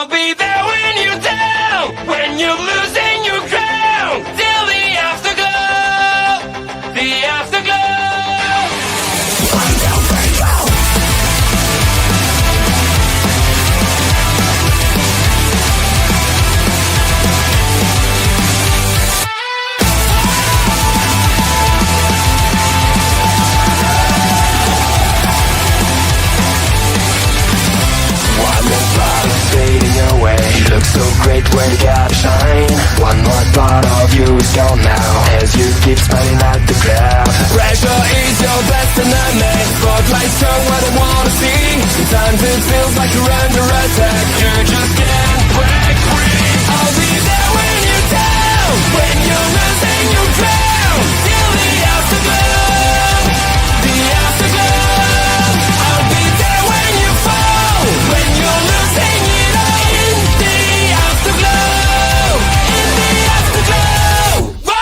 I'll be there when you're down, when you're losing your crown, till the afterglow, the afterglow. I'm down, fading away. You look so great when you gotta shine. One more part of you is gone now, as you keep smiling at the crowd. Pressure is your best enemy. Spotlights show what I wanna see. Sometimes it feels like you're under attack. You just can't break free. I'll be there when you're down, when you're losing your crown, till the afterglow, the afterglow. I'll be there when you fall, when you're losing it all. In the afterglow, in the afterglow. Whoa!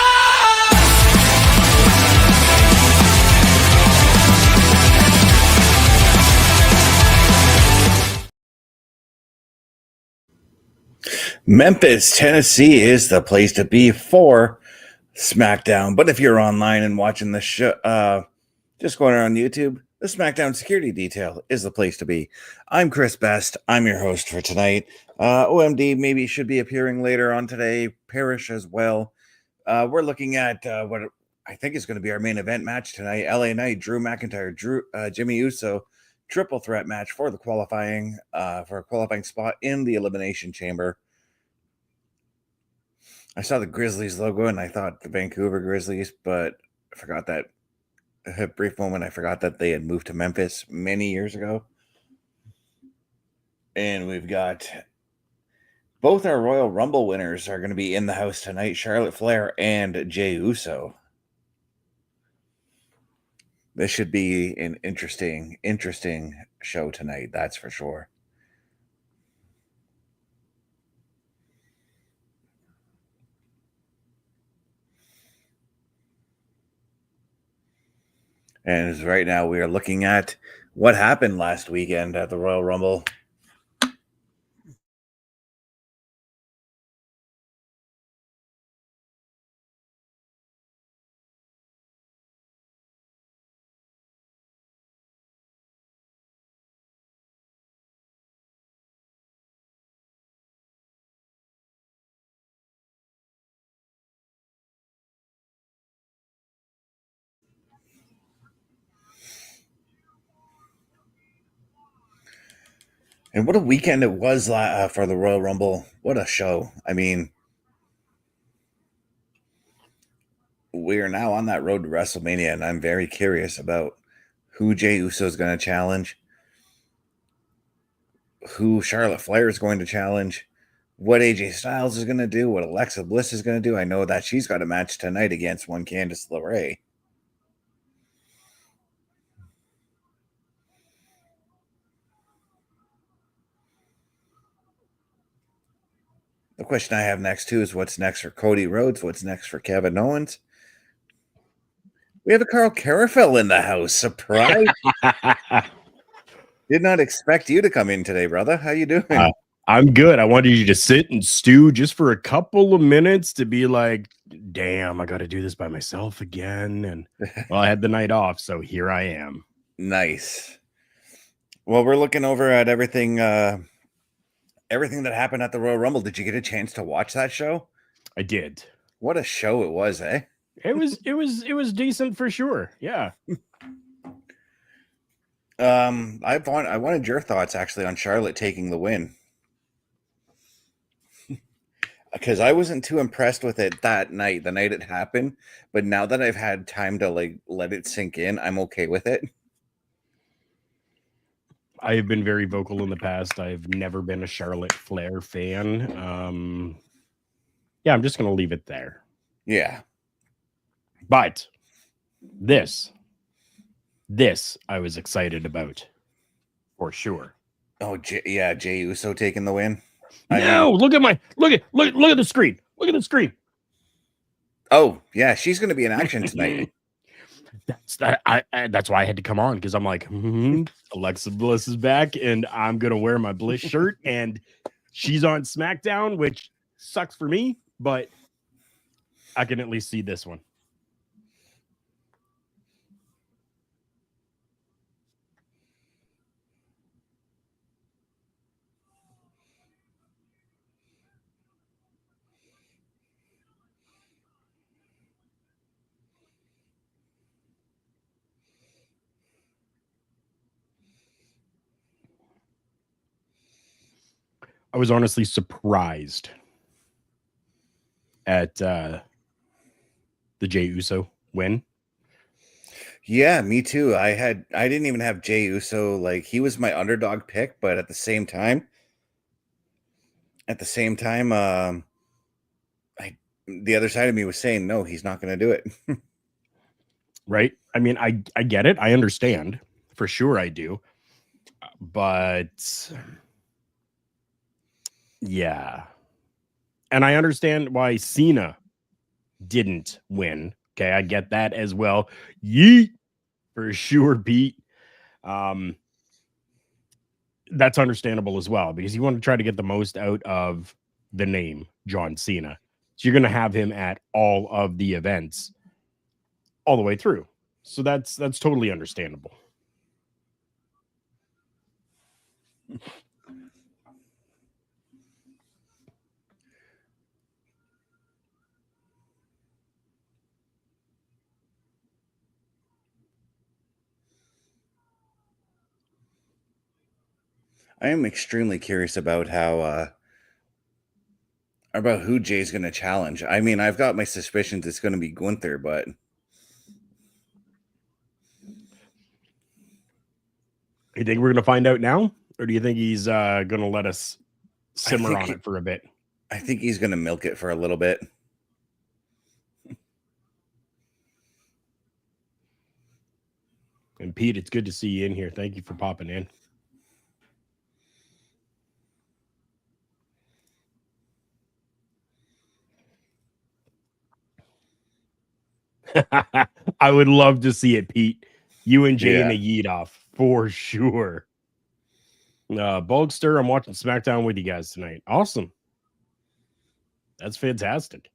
Memphis, Tennessee is the place to be for Smackdown. But if you're online and watching the show, just going on YouTube, the Smackdown Security Detail is the place to be. I'm Chris Best. I'm your host for tonight. OMD maybe should be appearing later on today. Parrish as well. We're looking at what I think is going to be our main event match tonight. LA Knight, Drew McIntyre, Jimmy Uso, triple threat match for the qualifying spot in the Elimination Chamber. I saw the Grizzlies logo and I thought the Vancouver Grizzlies, but I forgot that. A brief moment, I forgot that they had moved to Memphis many years ago. And we've got both our Royal Rumble winners are going to be in the house tonight, Charlotte Flair and Jey Uso. This should be an interesting show tonight, that's for sure. And right now we are looking at what happened last weekend at the Royal Rumble. And what a weekend it was for the Royal Rumble. What a show. I mean, we are now on that road to WrestleMania, and I'm very curious about who Jey Uso is going to challenge, who Charlotte Flair is going to challenge, what AJ Styles is going to do, what Alexa Bliss is going to do. I know that she's got a match tonight against one Candice LeRae. The question I have next, too, is what's next for Cody Rhodes? What's next for Kevin Owens? We have a Carl Carafell in the house. Surprise. Did not expect you to come in today, brother. How you doing? I'm good. I wanted you to sit and stew just for a couple of minutes to be like, damn, I got to do this by myself again. And well, I had the night off, so here I am. Nice. Well, we're looking over at everything that happened at the Royal Rumble. Did you get a chance to watch that show? I did. What a show it was, eh? It was decent for sure. Yeah. I wanted your thoughts actually on Charlotte taking the win. Because I wasn't too impressed with it that night, the night it happened. But now that I've had time to let it sink in, I'm okay with it. I have been very vocal in the past. I've never been a Charlotte Flair fan. Yeah, I'm just going to leave it there. Yeah. But this I was excited about for sure. Oh, Jey Uso taking the win. No, look at the screen. Look at the screen. Oh, yeah, she's going to be in action tonight. That's why I had to come on, because I'm like, Alexa Bliss is back, and I'm gonna wear my Bliss shirt, and she's on SmackDown, which sucks for me, but I can at least see this one. I was honestly surprised at the Jey Uso win. Yeah, me too. I didn't even have Jey Uso. Like, he was my underdog pick, but at the same time, the other side of me was saying, no, he's not going to do it. Right? I mean, I get it. I understand. For sure I do. But yeah. And I understand why Cena didn't win. Okay, I get that as well. Yeet, for sure, Pete. That's understandable as well, because you want to try to get the most out of the name John Cena. So you're going to have him at all of the events all the way through. So that's totally understandable. I am extremely curious about about who Jay's going to challenge. I mean, I've got my suspicions it's going to be Gunther, but You think we're going to find out now? Or do you think he's going to let us simmer on it for a bit? I think he's going to milk it for a little bit. And Pete, it's good to see you in here. Thank you for popping in. I would love to see it, Pete. You and Jay in a yeet off for sure. Bulkster, I'm watching SmackDown with you guys tonight. Awesome. That's fantastic.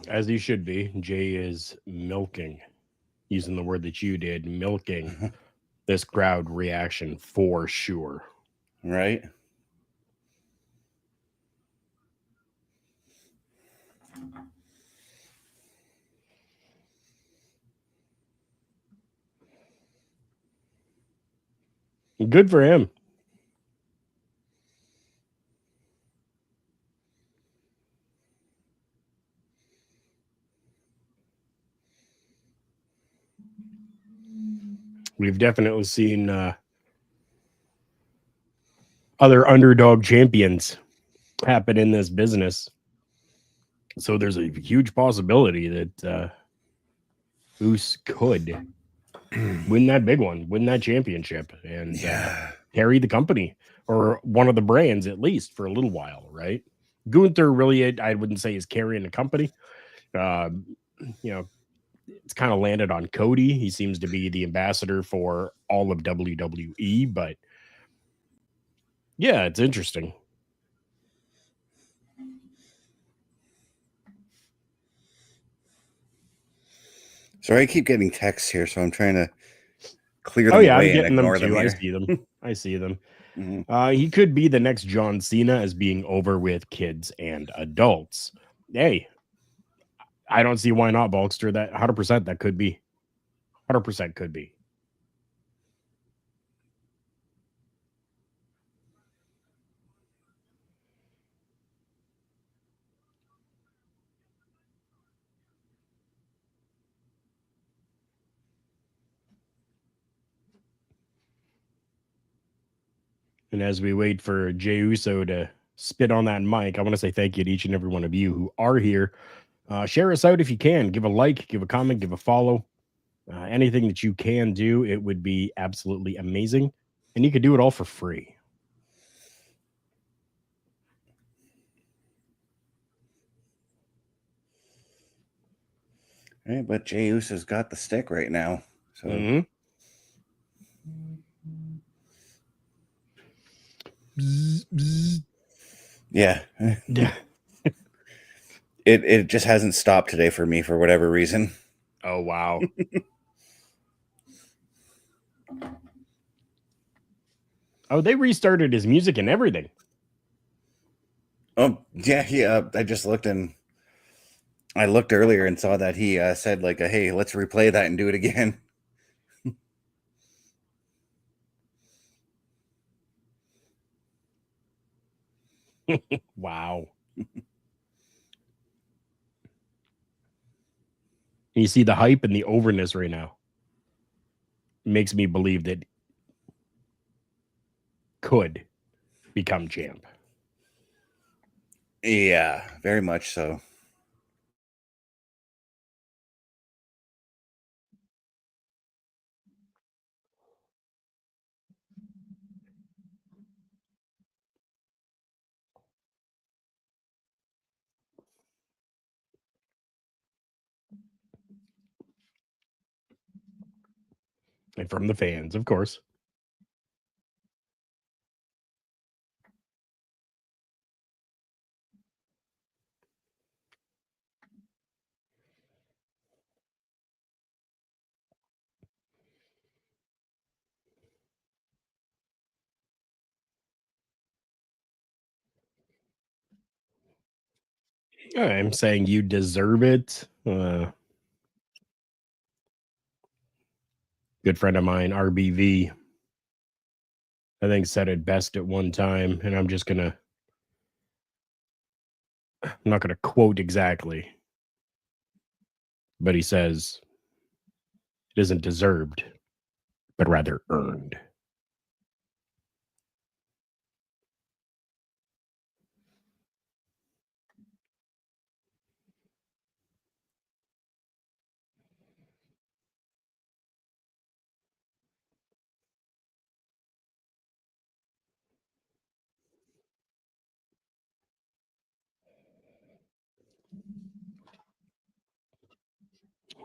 As you should be. Jay is milking, using the word that you did, milking this crowd reaction for sure. Right? Good for him. We've definitely seen other underdog champions happen in this business. So there's a huge possibility that Oos could win that big one, win that championship, and carry the company or one of the brands at least for a little while, right? Gunther really, I wouldn't say is carrying the company. It's kind of landed on Cody. He seems to be the ambassador for all of WWE, but yeah, it's interesting. Sorry, I keep getting texts here, so I'm trying to clear them away I'm getting and ignore them too. them. I see them. I see them. Mm-hmm. He could be the next John Cena as being over with kids and adults. Hey, I don't see why not, Bulkster. That 100% that could be. 100% could be. And as we wait for Jey Uso to spit on that mic, I want to say thank you to each and every one of you who are here. Share us out if you can. Give a like, give a comment, give a follow. Anything that you can do, it would be absolutely amazing. And you could do it all for free. Right, but Jey Uso's got the stick right now. So Bzz, bzz. yeah. Yeah. It just hasn't stopped today for me for whatever reason. Oh, wow. Oh, they restarted his music and everything. Oh, yeah. I just looked I looked earlier and saw that he said like, hey, let's replay that and do it again. Wow. You see the hype and the overness right now. It makes me believe that could become champ. Yeah, very much so. And from the fans, of course. I'm saying you deserve it. Good friend of mine, RBV, I think said it best at one time, and I'm not gonna quote exactly, but he says it isn't deserved, but rather earned.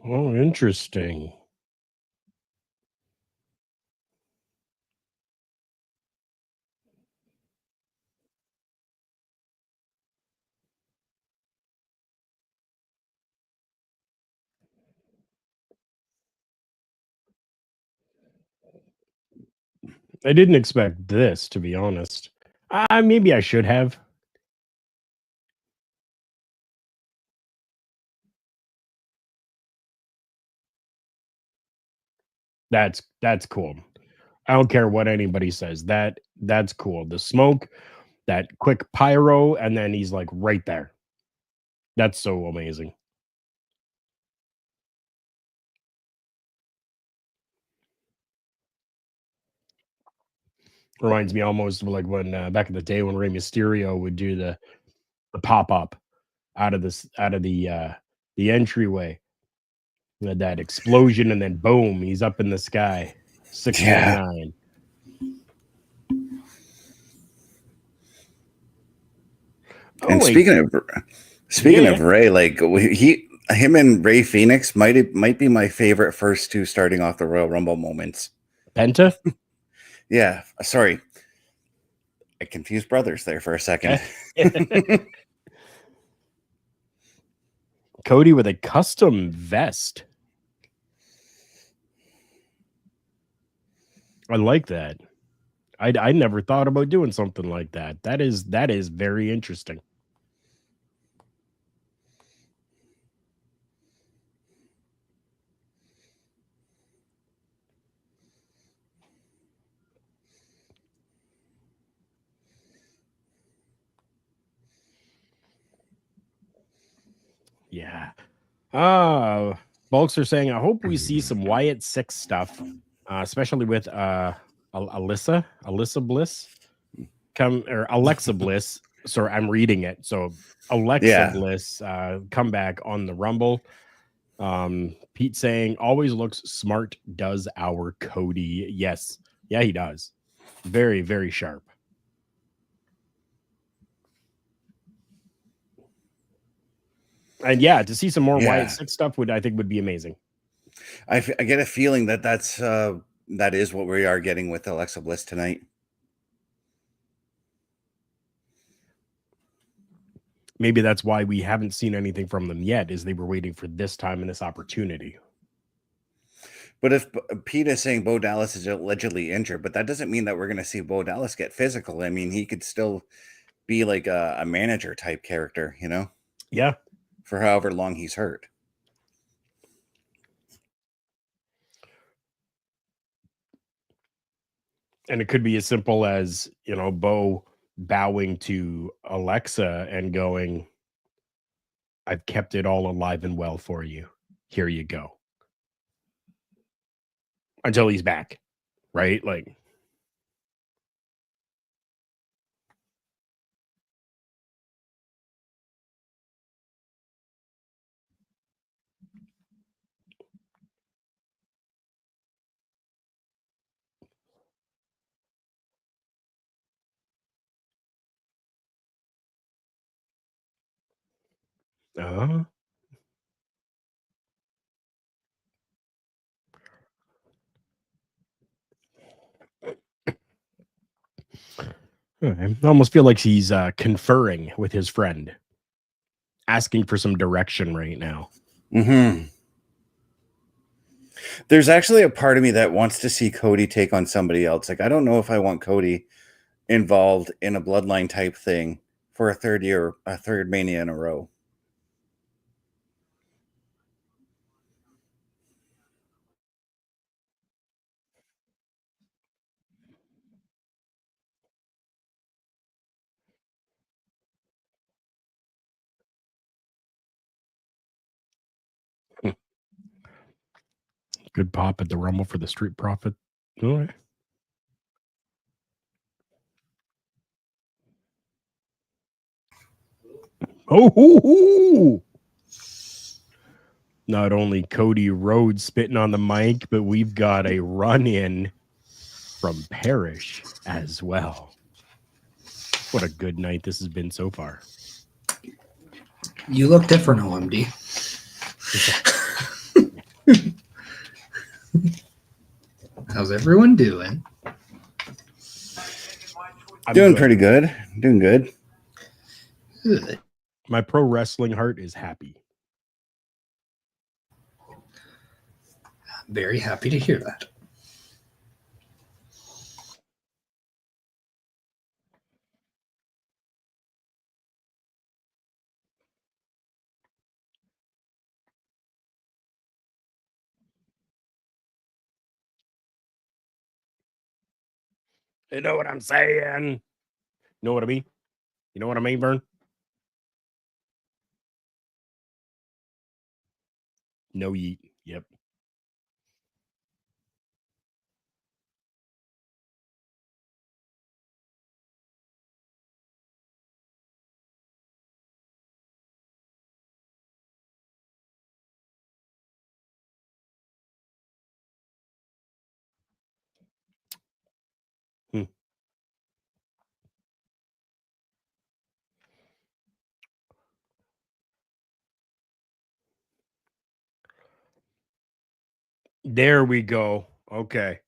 Oh, interesting. I didn't expect this, to be honest. Maybe I should have. That's cool. I don't care what anybody says. That's cool. The smoke, that quick pyro, and then he's like right there. That's so amazing. Reminds me almost of like when back in the day when Rey Mysterio would do the pop up out of the entryway. That explosion, and then boom, he's up in the sky. 619. Oh, And wait. speaking of Ray, like him and Ray Phoenix might be my favorite first two starting off the Royal Rumble moments. Penta? Yeah, sorry. I confused brothers there for a second. Cody with a custom vest. I like that. I never thought about doing something like that. That is very interesting. Yeah. Bulks are saying, I hope we see some Wyatt 6 stuff, especially with Alyssa Bliss or Alexa Bliss. Sorry, I'm reading it. So Alexa Bliss come back on the Rumble. Pete saying always looks smart. Does our Cody? Yes, yeah, he does. Very, very sharp. And yeah, to see some more Wyatt Six stuff would be amazing. I get a feeling that that is what we are getting with Alexa Bliss tonight. Maybe that's why we haven't seen anything from them yet, is they were waiting for this time and this opportunity. But if Pete is saying Bo Dallas is allegedly injured, but that doesn't mean that we're going to see Bo Dallas get physical. I mean, he could still be like a manager type character, you know? Yeah. For however long he's hurt. And it could be as simple as, Bo bowing to Alexa and going, I've kept it all alive and well for you. Here you go. Until he's back, right? Like, I almost feel like he's conferring with his friend, asking for some direction right now. Mm-hmm. There's actually a part of me that wants to see Cody take on somebody else. Like, I don't know if I want Cody involved in a bloodline type thing for a third Mania in a row. Good pop at the Rumble for the Street Profit. All right. Oh, not only Cody Rhodes spitting on the mic, but we've got a run-in from Parrish as well. What a good night this has been so far. You look different, OMD. How's everyone doing? I'm doing good. Pretty good. Doing good. Good. My pro wrestling heart is happy. Very happy to hear that. You know what I'm saying? You know what I mean? You know what I mean, Vern? No yeet. Yep. There we go. Okay.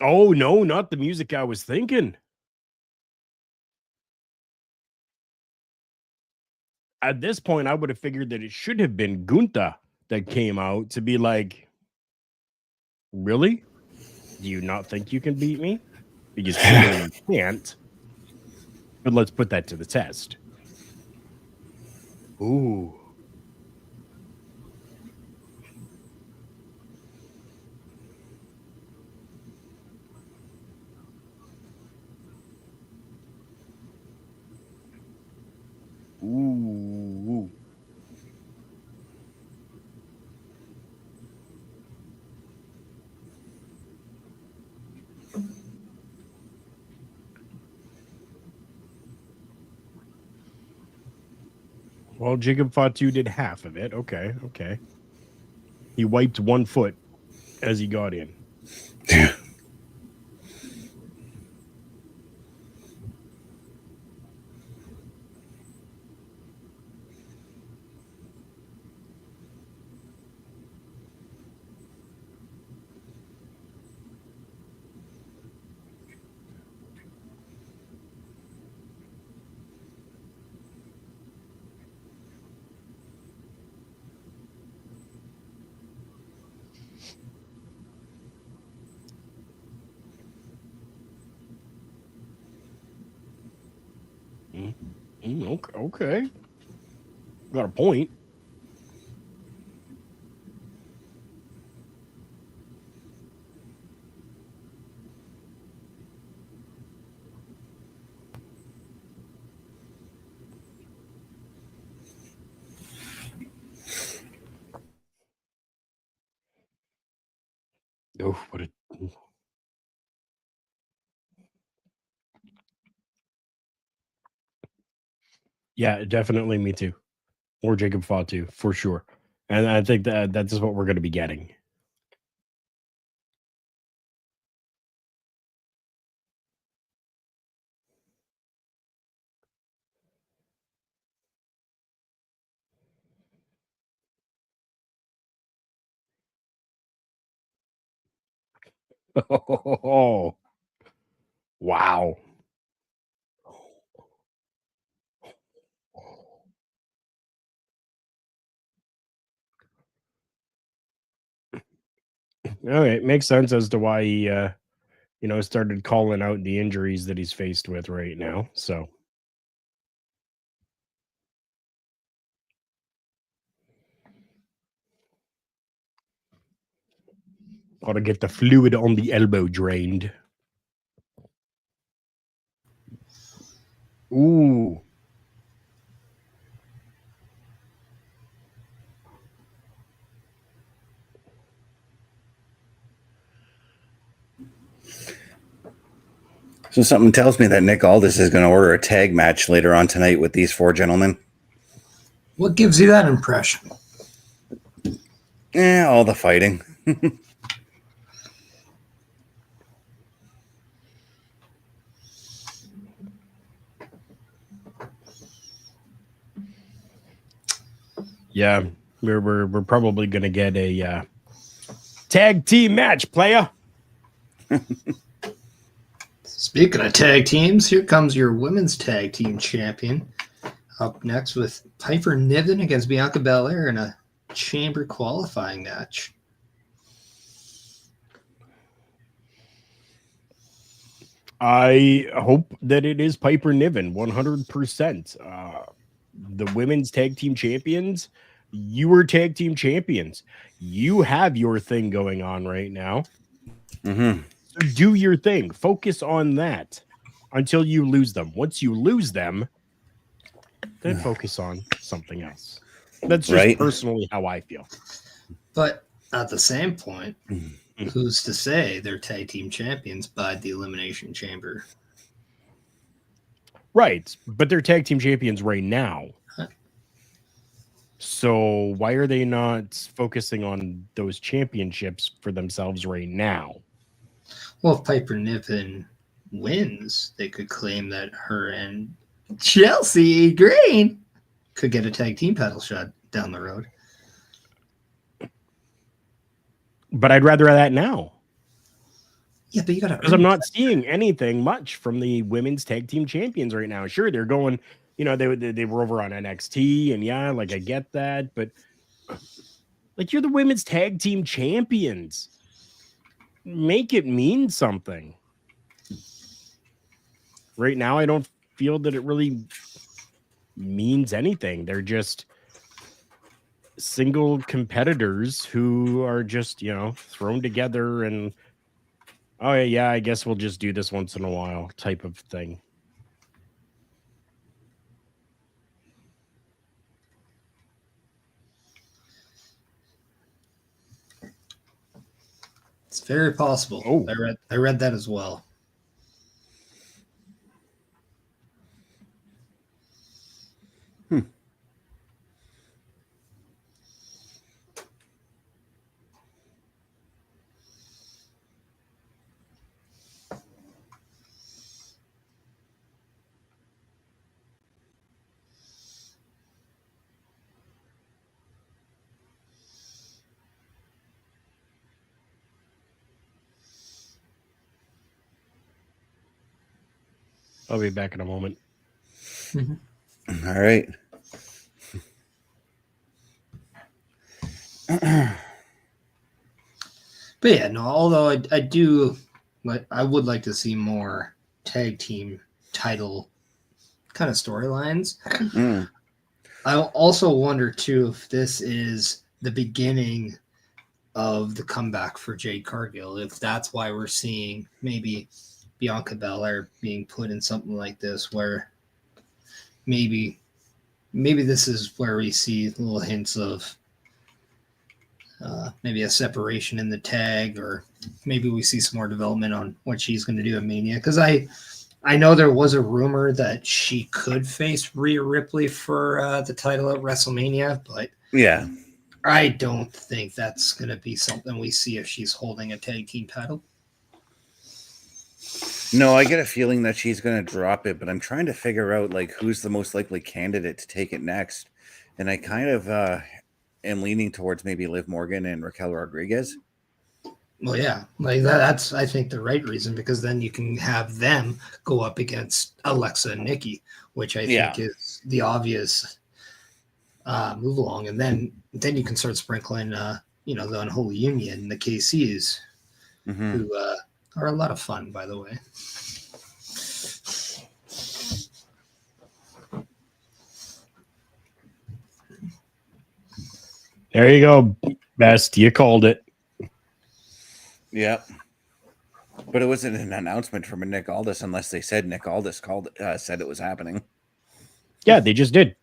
Oh, no, not the music I was thinking. At this point, I would have figured that it should have been Gunther that came out to be like, really? Do you not think you can beat me? Because clearly you can't. But let's put that to the test. Ooh. Ooh. Well, Jacob Fatu did half of it. Okay. He wiped one foot as he got in. Okay. Got a point. Oh, what a... Yeah, definitely me too. Or Jacob Fatu, for sure. And I think that's what we're going to be getting. Oh, wow. All right, makes sense as to why he, started calling out the injuries that he's faced with right now. So, ought to get the fluid on the elbow drained. Ooh. So something tells me that Nick Aldis is going to order a tag match later on tonight with these four gentlemen. What gives you that impression? All the fighting. Yeah, we're probably going to get a tag team match, player. Speaking of tag teams, here comes your women's tag team champion. Up next with Piper Niven against Bianca Belair in a chamber qualifying match. I hope that it is Piper Niven, 100%. The women's tag team champions, you were tag team champions. You have your thing going on right now. Mm-hmm. So do your thing. Focus on that until you lose them. Once you lose them, then focus on something else. That's just Right. personally how I feel. But at the same point, who's to say they're tag team champions by the Elimination Chamber? Right. But they're tag team champions right now. So why are they not focusing on those championships for themselves right now? Well, if Piper Niven wins, they could claim that her and Chelsea Green could get a tag team title shot down the road. But I'd rather that now. Yeah, but you gotta, because I'm not seeing anything much from the women's tag team champions right now. Sure, they're going, they were over on NXT, and yeah, like I get that, but like you're the women's tag team champions. Make it mean something. Right now, I don't feel that it really means anything. They're just single competitors who are just, thrown together and, oh yeah, I guess we'll just do this once in a while type of thing. It's very possible. Oh. I read that as well. I'll be back in a moment. All right. But yeah, no, although I do, like, I would like to see more tag team title kind of storylines. I also wonder too if this is the beginning of the comeback for Jade Cargill, if that's why we're seeing maybe Bianca Belair being put in something like this, where maybe this is where we see little hints of maybe a separation in the tag, or maybe we see some more development on what she's going to do at Mania. Because I know there was a rumor that she could face Rhea Ripley for the title at WrestleMania, but Yeah. I don't think that's going to be something we see if she's holding a tag team title. No, I get a feeling that she's going to drop it, but I'm trying to figure out like who's the most likely candidate to take it next. And I kind of am leaning towards maybe Liv Morgan and Raquel Rodriguez. Well, yeah, like that's I think the right reason, because then you can have them go up against Alexa and Nikki, which I think is the obvious move along, and then you can start sprinkling, the Unholy Union, the KCs, who are a lot of fun, by the way. There you go, Best. You called it. Yep. But it wasn't an announcement from a Nick Aldis unless they said Nick Aldis said it was happening. Yeah, they just did.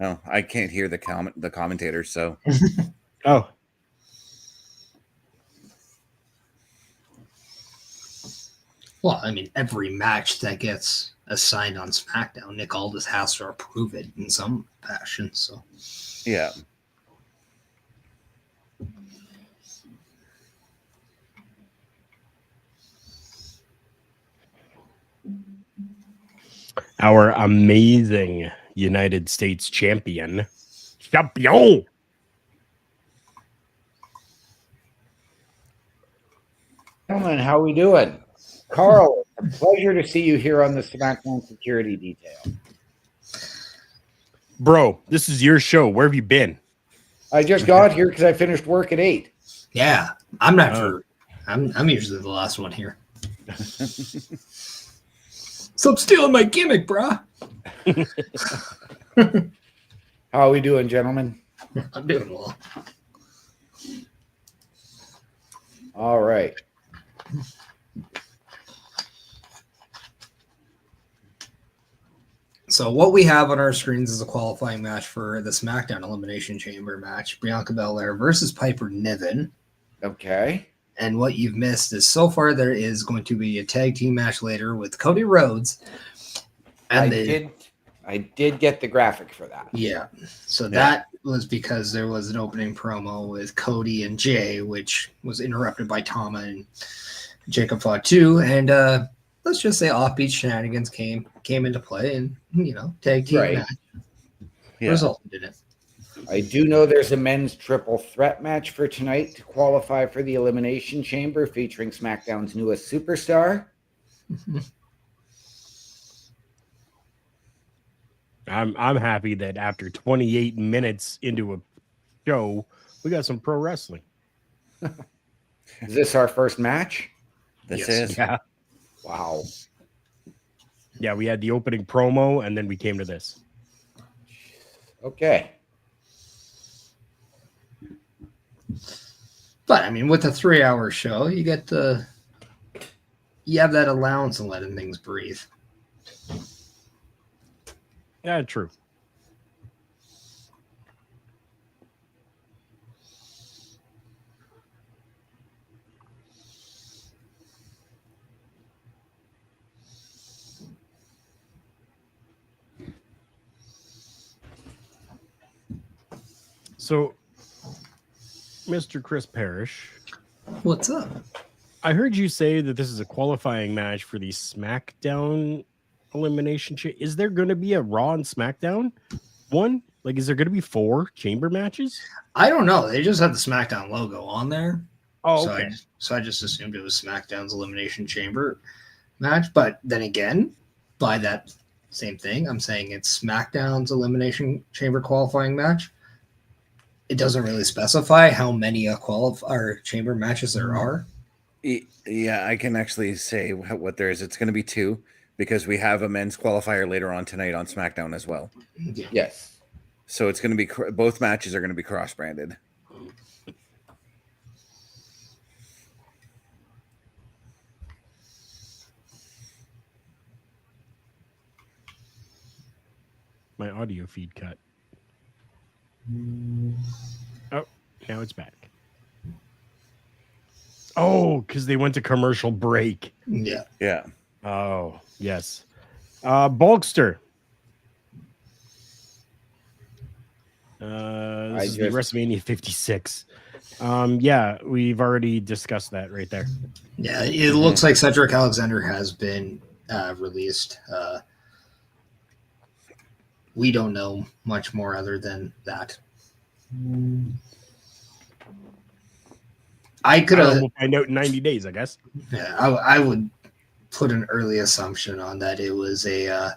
Oh, I can't hear the commentators, so. Oh. Well, I mean, every match that gets assigned on SmackDown, Nick Aldis has to approve it in some fashion. So, yeah. Our amazing United States champion. Gentlemen, how we doing? Carl, it's a pleasure to see you here on the Smackdown Security Detail. Bro, this is your show. Where have you been? I just got here because I finished work at 8. yeah, I'm not for. I'm usually the last one here. Stop stealing my gimmick, brah. How are we doing, gentlemen? I'm doing well. All right. So what we have on our screens is a qualifying match for the SmackDown Elimination Chamber match, Bianca Belair versus Piper Niven. Okay. And what you've missed is so far there is going to be a tag team match later with Cody Rhodes. And I did get the graphic for that. Yeah. So that was because there was an opening promo with Cody and Jay, which was interrupted by Tama and Jacob Fatu. And let's just say offbeat shenanigans came into play, and tag team match resulted in it. I do know there's a men's triple threat match for tonight to qualify for the Elimination Chamber, featuring SmackDown's newest superstar. I'm happy that after 28 minutes into a show, we got some pro wrestling. Is this our first match? This is. Yeah. Wow. Yeah, we had the opening promo, and then we came to this. Okay. But I mean, with a 3-hour show, you have that allowance of letting things breathe. Yeah, true. So, Mr. Chris Parrish, What's up? I heard you say that this is a qualifying match for the SmackDown Elimination. Is there going to be a Raw and SmackDown one? Like, is there going to be 4 chamber matches? I don't know. They just had the SmackDown logo on there. Oh, so okay. I just assumed it was SmackDown's Elimination Chamber match. But then again, by that same thing, I'm saying it's SmackDown's Elimination Chamber qualifying match. It doesn't really specify how many chamber matches there are. Yeah, I can actually say what there is. It's going to be 2 because we have a men's qualifier later on tonight on SmackDown as well. Yeah. Yes. So it's going to be both matches are going to be cross-branded. My audio feed cut. Oh, now it's back. Oh, because they went to commercial break. Yeah. Yeah. Oh, yes. Bulkster. This is the WrestleMania 56. Yeah, we've already discussed that right there. Yeah, it looks like Cedric Alexander has been released. We don't know much more other than that. We'll find out in 90 days, I guess. Yeah, I would put an early assumption on that it was a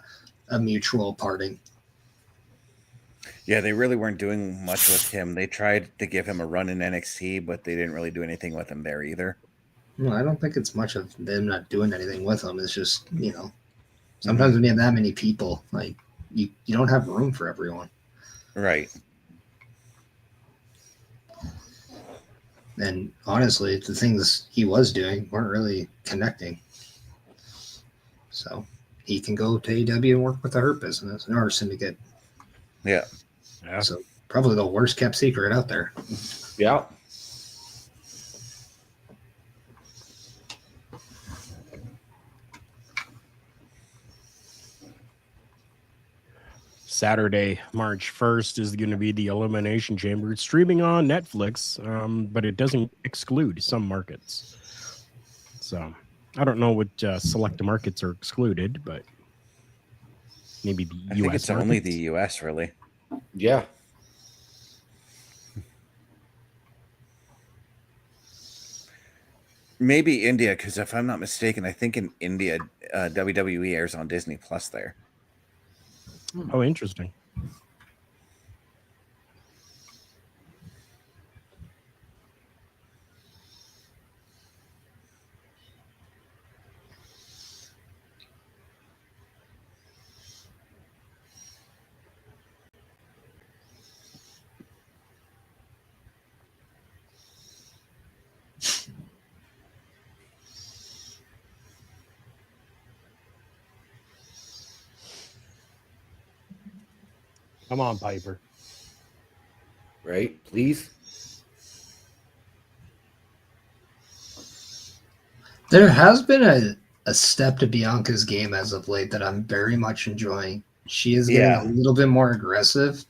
mutual parting. Yeah, they really weren't doing much with him. They tried to give him a run in NXT, but they didn't really do anything with him there either. No, I don't think it's much of them not doing anything with him. It's just, sometimes when you have that many people, like you don't have room for everyone. Right. And honestly, the things he was doing weren't really connecting. So he can go to AEW and work with the Hurt Business or Syndicate. Yeah. So probably the worst kept secret out there. Yeah. Saturday, March 1st is going to be the Elimination Chamber. It's streaming on Netflix, but it doesn't exclude some markets. So I don't know what select markets are excluded, but maybe the I US think it's markets. only the US, really. Yeah. Maybe India, because if I'm not mistaken, I think in India, WWE airs on Disney Plus there. Oh, interesting. Come on, Piper. Right, please. There has been a step to Bianca's game as of late that I'm very much enjoying. She is getting a little bit more aggressive,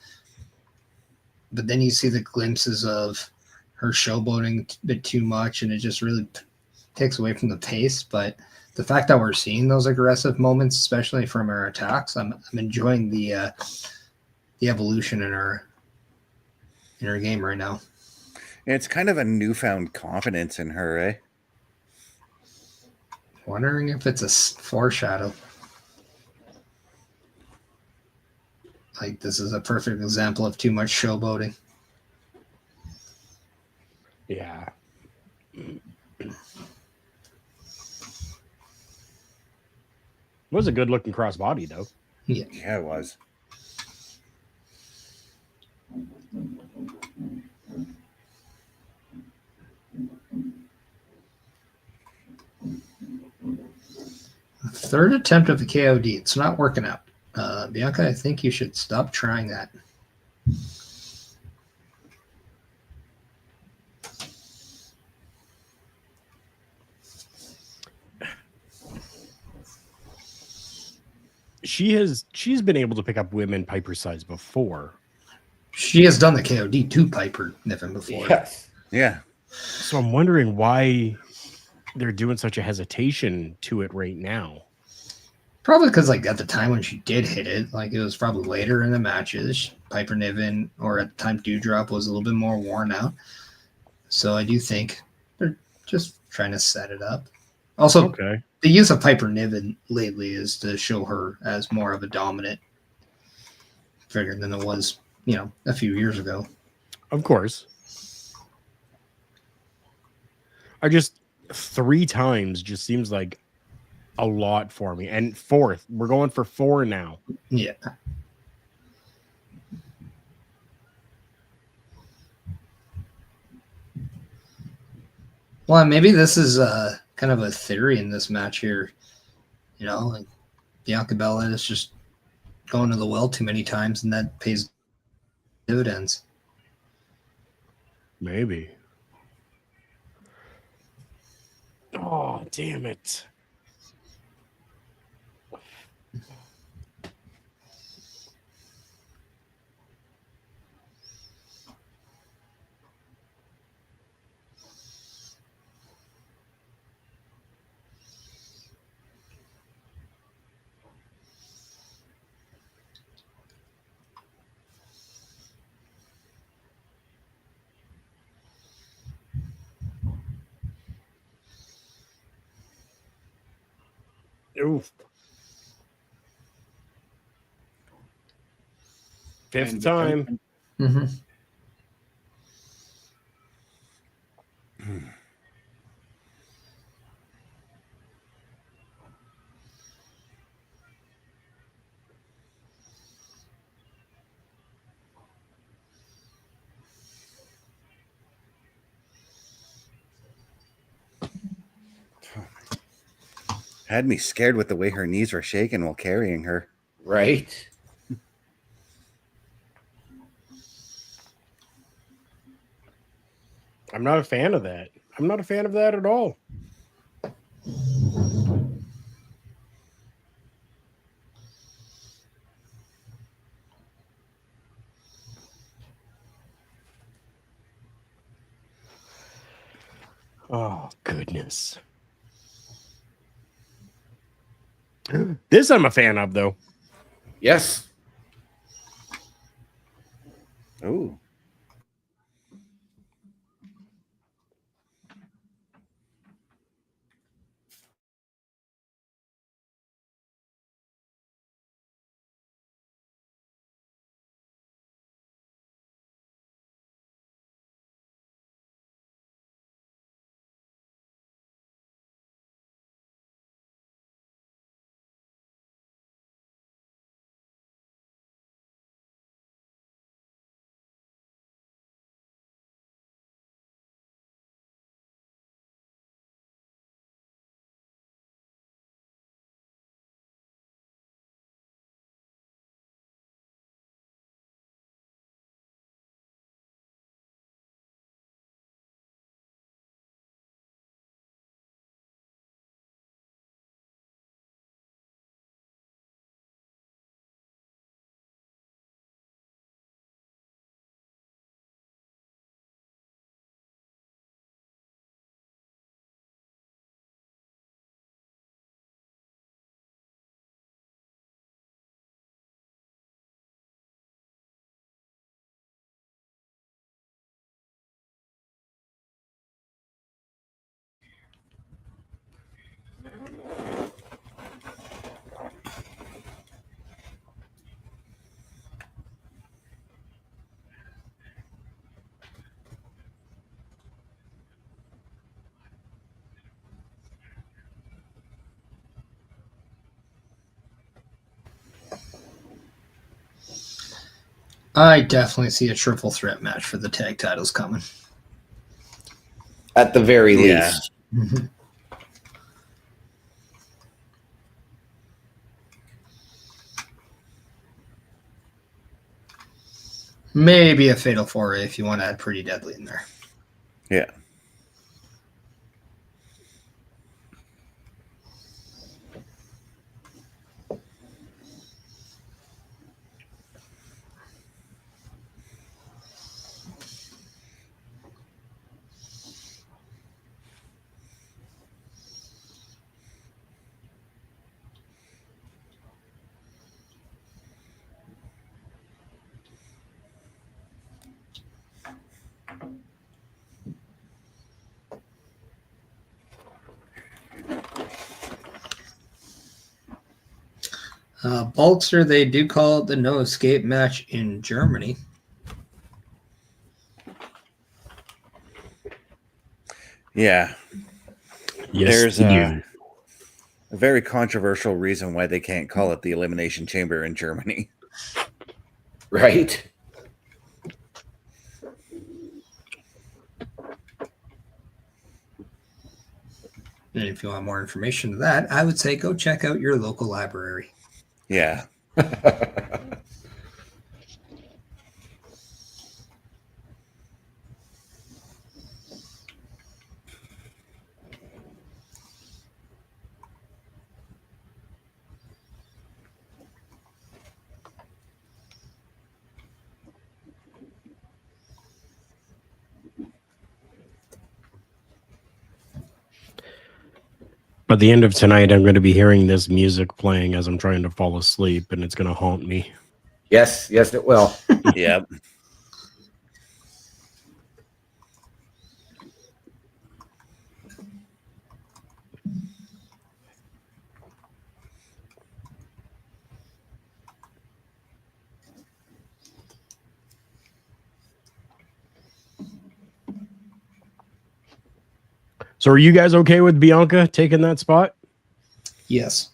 but then you see the glimpses of her showboating a bit too much, and it just really takes away from the pace. But the fact that we're seeing those aggressive moments, especially from her attacks, I'm enjoying the evolution in her game right now. It's kind of a newfound confidence in her, eh? Wondering if it's a foreshadow. Like, this is a perfect example of too much showboating. Yeah. It was a good looking crossbody, though. Yeah. Yeah, it was. Third attempt of the KOD. It's not working out. Bianca, I think you should stop trying that. She's been able to pick up women Piper size before. She has done the KOD to Piper Niven before. Yes. Yeah. So I'm wondering why they're doing such a hesitation to it right now. Probably because, like, at the time when she did hit it, like, it was probably later in the matches. Piper Niven, or at the time Dewdrop, was a little bit more worn out. So I do think they're just trying to set it up. Also, Okay. the use of Piper Niven lately is to show her as more of a dominant figure than it was, a few years ago. Of course. I just 3 times just seems like a lot for me. And 4th, we're going for 4 now. Yeah. Well, maybe this is kind of a theory in this match here. Like Bianca Belair is just going to the well too many times, and that pays dividends. Maybe. Oh, damn it. Oof. 5th time. Mm-hmm. Had me scared with the way her knees were shaking while carrying her. Right? I'm not a fan of that. I'm not a fan of that at all. Oh, goodness. This I'm a fan of, though. Yes. Ooh. I definitely see a triple threat match for the tag titles coming. At the very Yeah. least. Mm-hmm. Maybe a fatal four-way if you want to add Pretty Deadly in there. Yeah. Balzer, they do call it the no escape match in Germany. Yeah. Yes, There's they a do. very controversial reason why they can't call it the Elimination Chamber in Germany. Right? And if you want more information to that, I would say go check out your local library. Yeah. By the end of tonight, I'm going to be hearing this music playing as I'm trying to fall asleep, and it's going to haunt me. Yes, it will. Yep. So are you guys okay with Bianca taking that spot? Yes.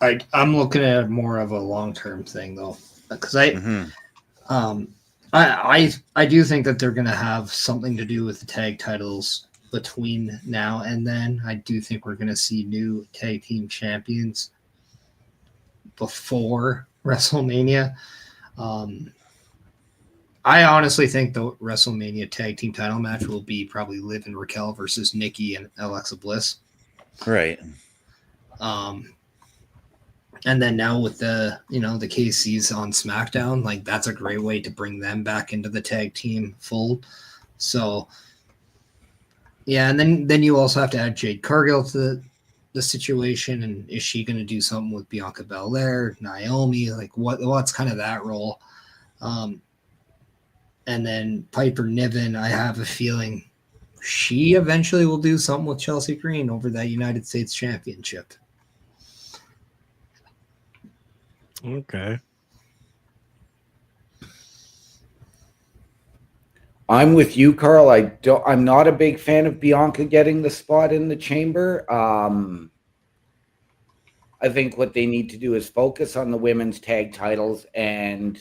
I'm looking at it more of a long-term thing though, because I do think that they're going to have something to do with the tag titles between now and then. I do think we're going to see new tag team champions before WrestleMania. I honestly think the WrestleMania tag team title match will be probably Liv and Raquel versus Nikki and Alexa Bliss. Right. And then now with the the KCs on SmackDown, like that's a great way to bring them back into the tag team fold. So yeah, and then you also have to add Jade Cargill to the situation, and is she going to do something with Bianca Belair, Naomi? Like what's kind of that role? And then Piper Niven, I have a feeling she eventually will do something with Chelsea Green over that United States Championship. Okay. I'm with you, Carl. I'm not a big fan of Bianca getting the spot in the chamber. I think what they need to do is focus on the women's tag titles, and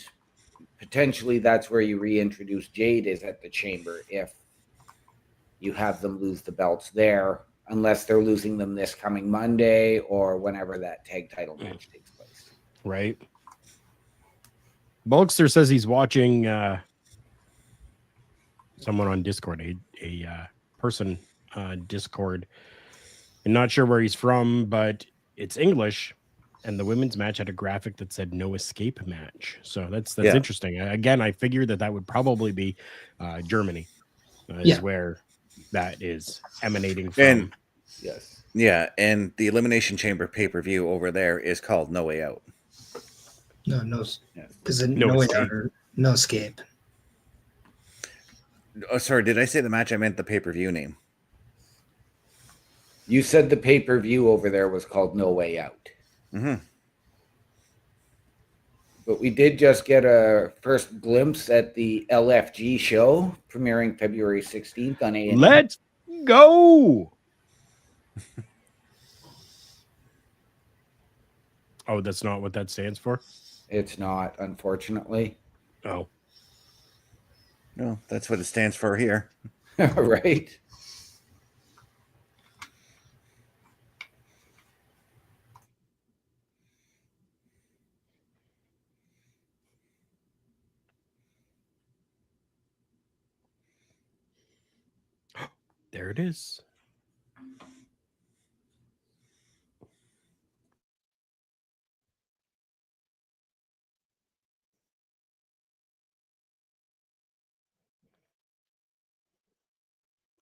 potentially that's where you reintroduce Jade is at the chamber if you have them lose the belts there, unless they're losing them this coming Monday or whenever that tag title match takes place. Right. Bulkster says he's watching someone on Discord, a person Discord. I'm not sure where he's from, but it's English, and the women's match had a graphic that said "no escape match." So that's interesting. Again, I figured that would probably be Germany, is where that is emanating from. And yes, yeah, and the Elimination Chamber pay-per-view over there is called No Way Out. No, because no way out or no escape. Oh, sorry, did I say the match? I meant the pay-per-view name. You said the pay-per-view over there was called No Way Out. Mm-hmm. But we did just get a first glimpse at the LFG show premiering February 16th on A&E. Let's go! Oh, that's not what that stands for? It's not, unfortunately. Oh. No, that's what it stands for here. Right? There it is.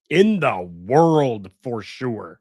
In the world, for sure.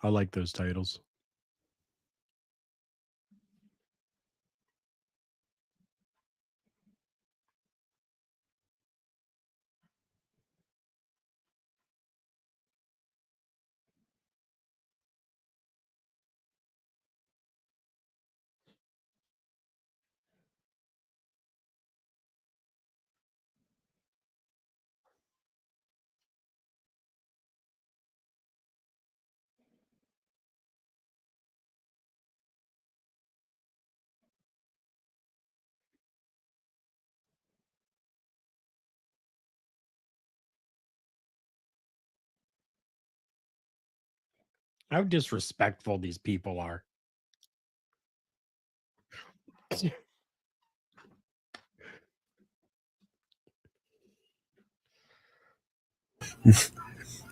I like those titles. How disrespectful these people are.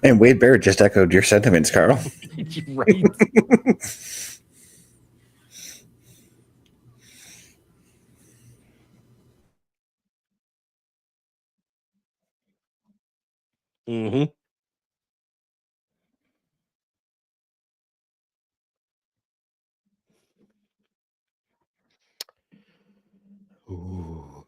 And Wade Barrett just echoed your sentiments, Carl. Right. Mm-hmm. Ooh.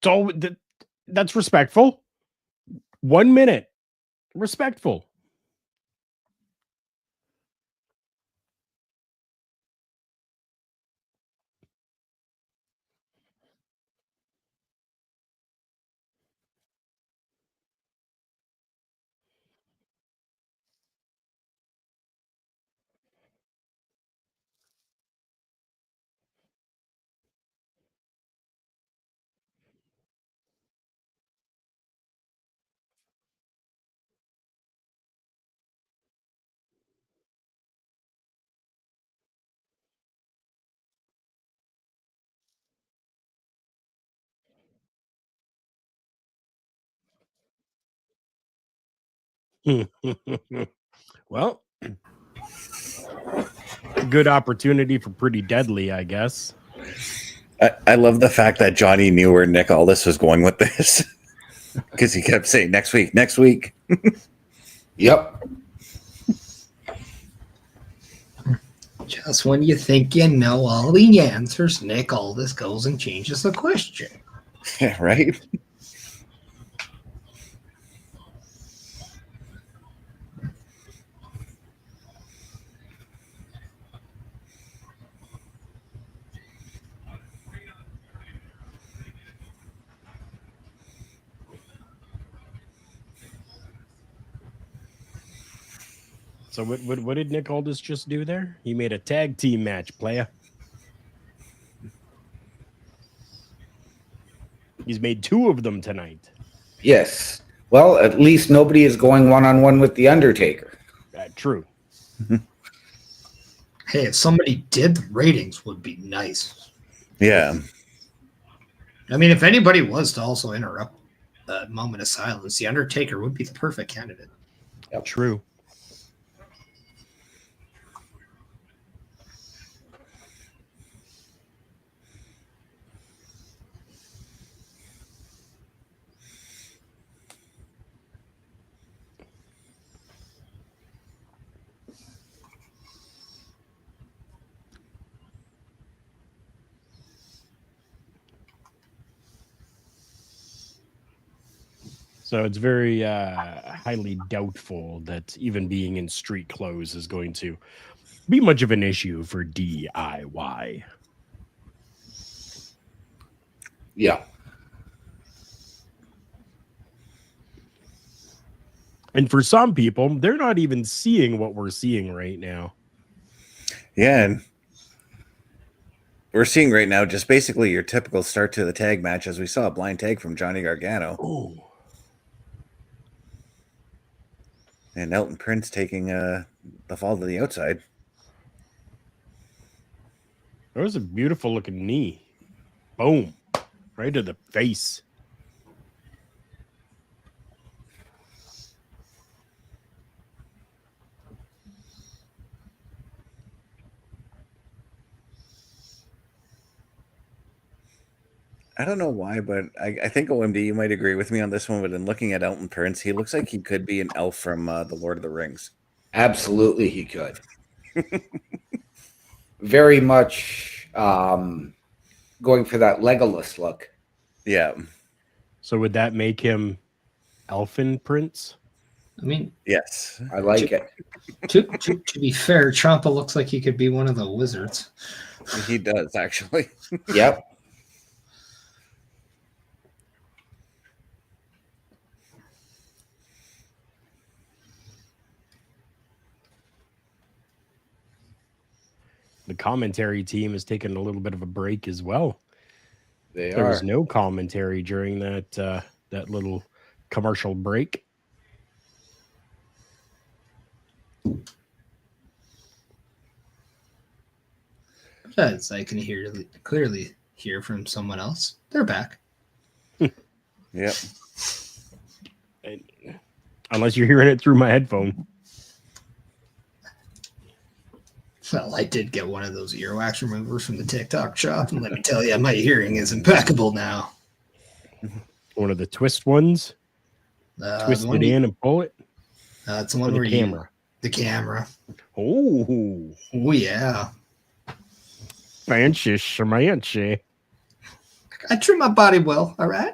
So that's respectful. 1 minute. Respectful. Well, good opportunity for Pretty Deadly, I guess. I love the fact that Johnny knew where Nick Aldis was going with this. Because he kept saying next week, next week. Yep. Just when you think you know all the answers, Nick Aldis goes and changes the question. Yeah, right? So what did Nick Aldis just do there? He made a tag team match, playa. He's made 2 of them tonight. Yes. Well, at least nobody is going one-on-one with The Undertaker. True. Hey, if somebody did, the ratings would be nice. Yeah. I mean, if anybody was to also interrupt a moment of silence, The Undertaker would be the perfect candidate. Yep. True. So it's very highly doubtful that even being in street clothes is going to be much of an issue for DIY. Yeah. And for some people, they're not even seeing what we're seeing right now. Yeah. And we're seeing right now just basically your typical start to the tag match, as we saw a blind tag from Johnny Gargano. Oh. And Elton Prince taking the fall to the outside. That was a beautiful looking knee. Boom. Right to the face. I don't know why, but I think OMD, you might agree with me on this one. But in looking at Elton Prince, he looks like he could be an elf from the Lord of the Rings. Absolutely, he could. Very much going for that Legolas look. Yeah. So would that make him Elfin Prince? I mean, Yes. I like it. to be fair, Champa looks like he could be one of the wizards. He does, actually. Yep. The commentary team is taking a little bit of a break as well. They There are. was no commentary during that that little commercial break. As I can clearly hear from someone else, they're back. Yep. Unless you're hearing it through my headphone. Well, I did get one of those earwax removers from the TikTok shop, and let me tell you, my hearing is impeccable now. One of the twist ones. Twist it in and pull it. It's the one where the camera. The camera. Oh. Oh, yeah. Fancy schmancy. I trim my body well, all right?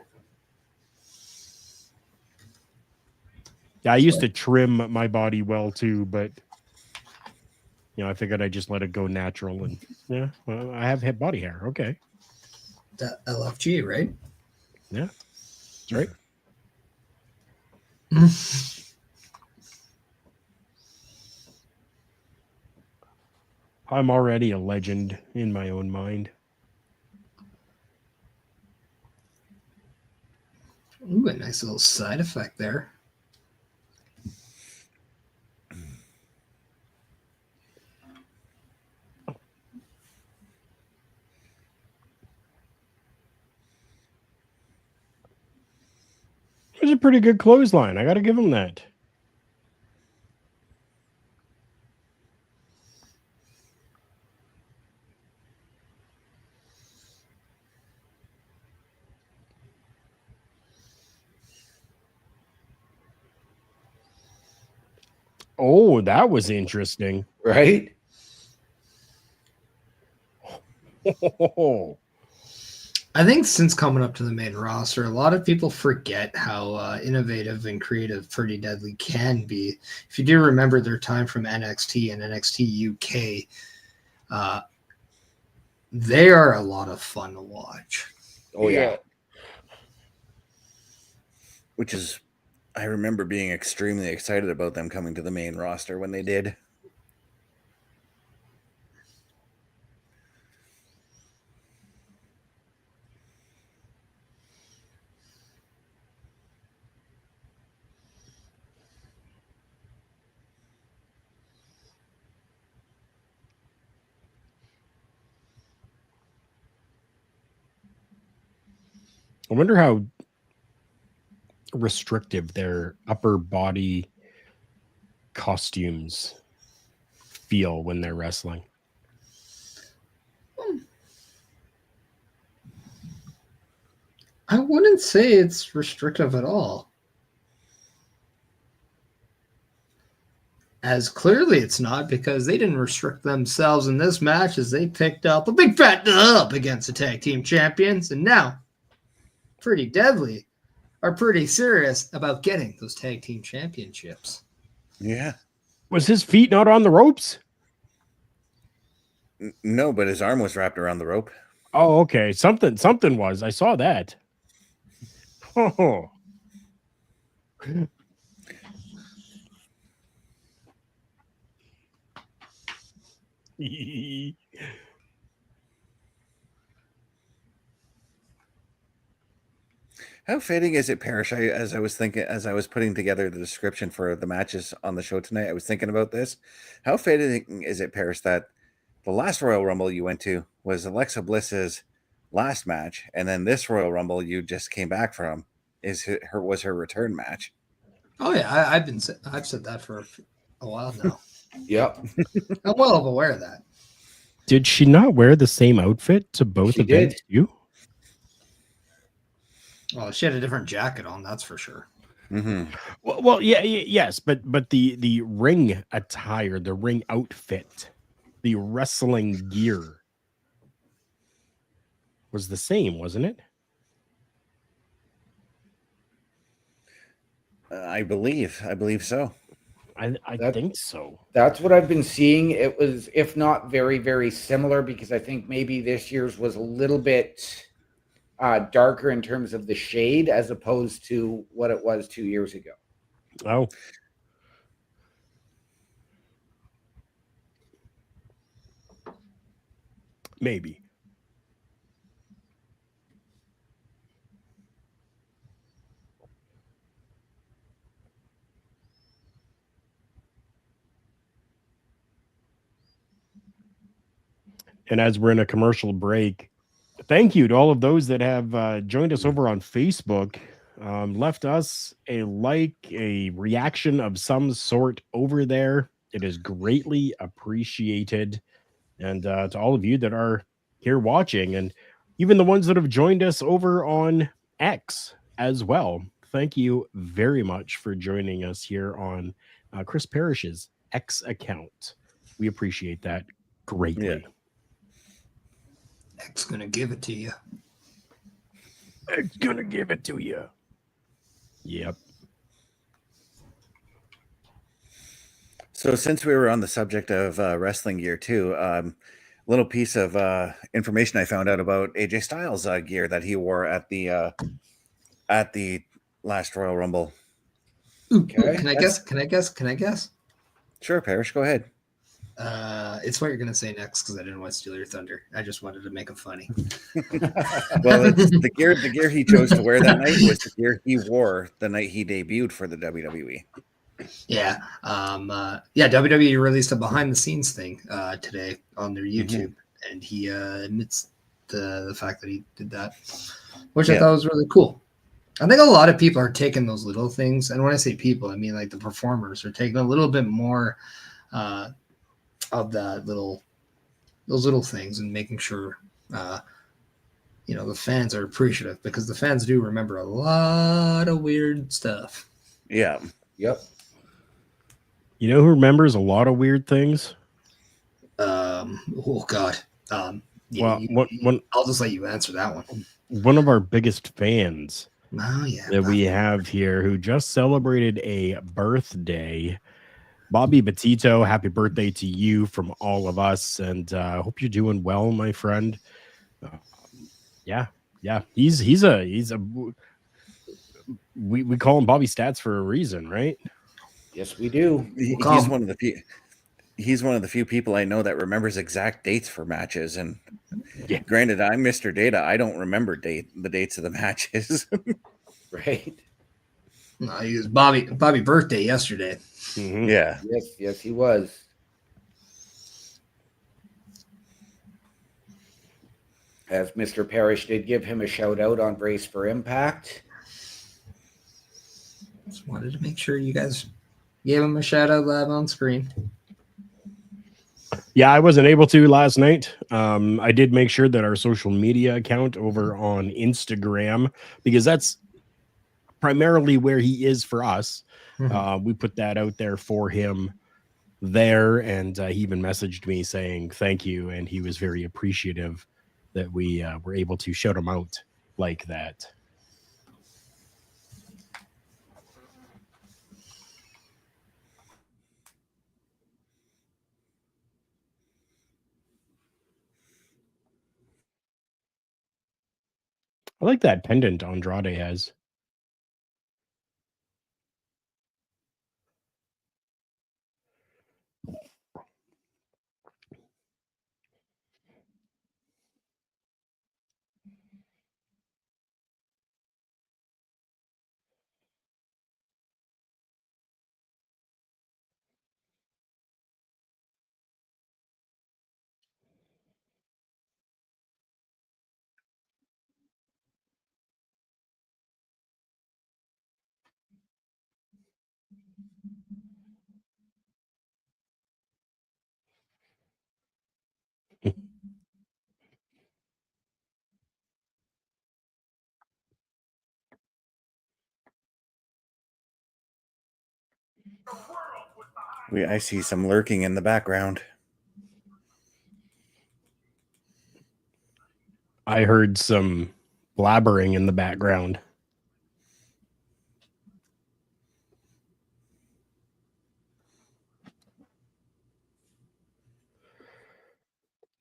Yeah, I used to trim my body well too, but I figured I'd just let it go natural. And yeah, well, I have body hair. Okay. That LFG, right? Yeah, that's right. I'm already a legend in my own mind. Ooh, a nice little side effect there. It was a pretty good clothesline. I got to give him that. Oh, that was interesting. Right? I think since coming up to the main roster, a lot of people forget how innovative and creative Pretty Deadly can be. If you do remember their time from NXT and NXT UK, they are a lot of fun to watch. Oh, yeah. Which is, I remember being extremely excited about them coming to the main roster when they did. I wonder how restrictive their upper body costumes feel when they're wrestling. I wouldn't say it's restrictive at all. As clearly it's not, because they didn't restrict themselves in this match as they picked up a big fat dub against the tag team champions. And now, Pretty Deadly are pretty serious about getting those tag team championships. Yeah. Was his feet not on the ropes? No, but his arm was wrapped around the rope. Oh, okay. Something was. I saw that. Oh. How fitting is it, Parrish? As I was putting together the description for the matches on the show tonight, I was thinking about this. How fitting is it, Parrish, that the last Royal Rumble you went to was Alexa Bliss's last match, and then this Royal Rumble you just came back from was her return match? Oh yeah, I've said that for a while now. Yep. I'm well aware of that. Did she not wear the same outfit to both She events? did. You? Well, she had a different jacket on, that's for sure. Mm-hmm. Well, yeah, yes, but the ring attire, the ring outfit, the wrestling gear was the same, wasn't it? I believe so. I That- think so. That's what I've been seeing. It was, if not very, very similar, because I think maybe this year's was a little bit darker in terms of the shade as opposed to what it was 2 years ago. Oh, maybe. And as we're in a commercial break, thank you to all of those that have joined us over on Facebook. Left us a like, a reaction of some sort over there. It is greatly appreciated. And to all of you that are here watching, and even the ones that have joined us over on X as well. Thank you very much for joining us here on Chris Parrish's X account. We appreciate that greatly. Yeah. X gonna give it to you. It's gonna give it to you. Yep. So since we were on the subject of wrestling gear too, little piece of information I found out about AJ Styles gear that he wore at the last Royal Rumble. Okay. Can I guess? Can I guess? Can I guess? Sure, Parrish, go ahead. It's what you're gonna say next because I didn't want to steal your thunder. I just wanted to make it funny. Well, it's the gear he chose to wear that night was the gear he wore the night he debuted for the WWE. Yeah. WWE released a behind the scenes thing today on their YouTube, and he admits the fact that he did that, which I thought was really cool. I think a lot of people are taking those little things, and when I say people, I mean like the performers are taking a little bit more of those little things and making sure the fans are appreciative, because the fans do remember a lot of weird stuff. Yeah. Yep. You know who remembers a lot of weird things? Oh God. Well, I'll just let you answer that one. One of our biggest fans Oh yeah. that we have here, who just celebrated a birthday, Bobby Batito. Happy birthday to you from all of us, and hope you're doing well, my friend. Yeah. He's a we call him Bobby Stats for a reason, right? Yes, we do. He's one of the few people I know that remembers exact dates for matches. And granted, I'm Mr. Data. I don't remember the dates of the matches. Right. No, he was Bobby birthday yesterday. Mm-hmm. Yeah. Yes, he was. As Mr. Parrish did give him a shout out on Brace for Impact. Just wanted to make sure you guys gave him a shout out live on screen. Yeah, I wasn't able to last night. I did make sure that our social media account over on Instagram, because that's primarily where he is for us. We put that out there for him there, and he even messaged me saying thank you, and he was very appreciative that we were able to shout him out like that. I like that pendant Andrade has. I see some lurking in the background. I heard some blabbering in the background.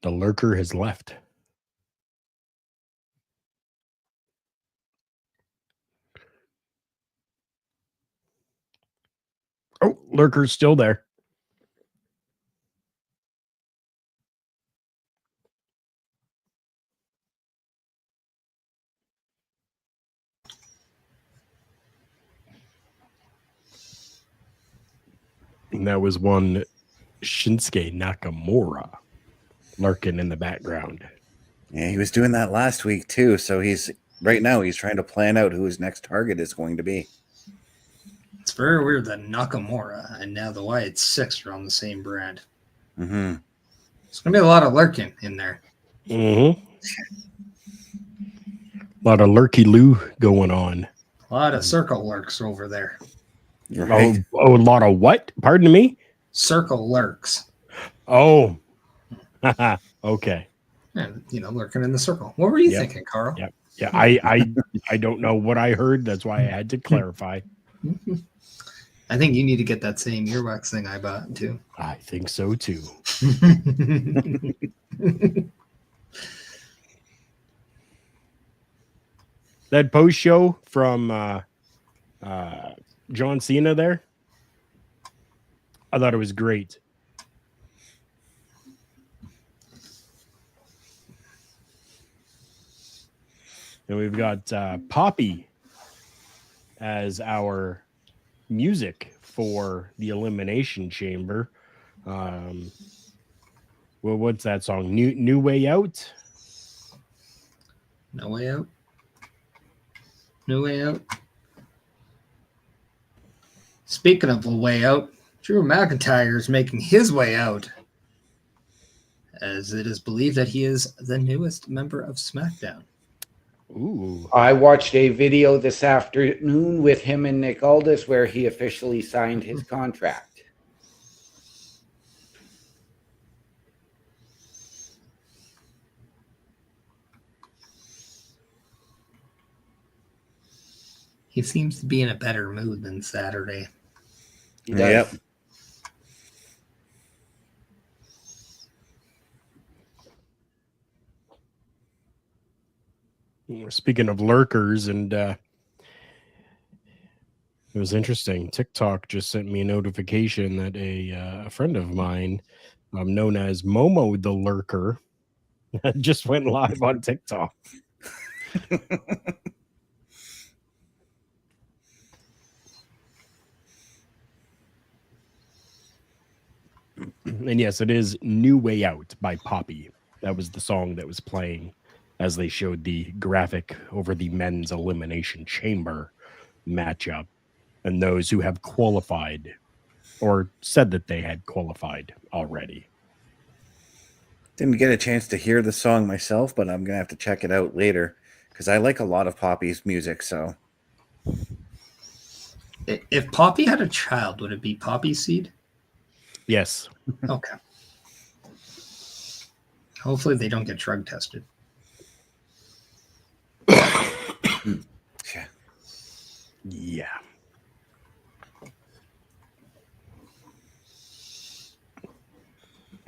The lurker has left. Oh, lurker's still there. And that was one Shinsuke Nakamura lurking in the background. Yeah, he was doing that last week too. So he's trying to plan out who his next target is going to be. It's very weird that Nakamura and now the Wyatt Six are on the same brand. Mm-hmm. There's going to be a lot of lurking in there. Mm-hmm. A lot of lurky-loo going on. A lot of circle lurks over there. Right. Oh, a lot of what? Pardon me? Circle lurks. Oh. Okay. And, lurking in the circle. What were you Yep. thinking, Carl? Yep. Yeah, I don't know what I heard. That's why I had to clarify. I think you need to get that same earwax thing I bought, too. I think so, too. That post show from John Cena there, I thought it was great. And we've got Poppy as our music for the Elimination Chamber. Well, what's that song? New Way Out? No way out. No way out. Speaking of a way out, Drew McIntyre is making his way out, as it is believed that he is the newest member of SmackDown. Ooh. I watched a video this afternoon with him and Nick Aldis where he officially signed his contract. He seems to be in a better mood than Saturday. He does. Yep. Speaking of lurkers, and it was interesting. TikTok just sent me a notification that a friend of mine, known as Momo the Lurker, just went live on TikTok. And yes, it is New Way Out by Poppy. That was the song that was playing as they showed the graphic over the men's Elimination Chamber matchup and those who have qualified or said that they had qualified already. Didn't get a chance to hear the song myself, but I'm gonna have to check it out later because I like a lot of Poppy's music. So, If Poppy had a child, would it be Poppy Seed? Yes. Okay. Hopefully they don't get drug tested. Yeah.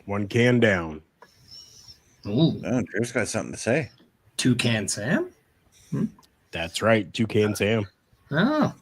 One can down. Ooh. oh, Drew's got something to say. Toucan Sam? That's right. Toucan Sam. Oh.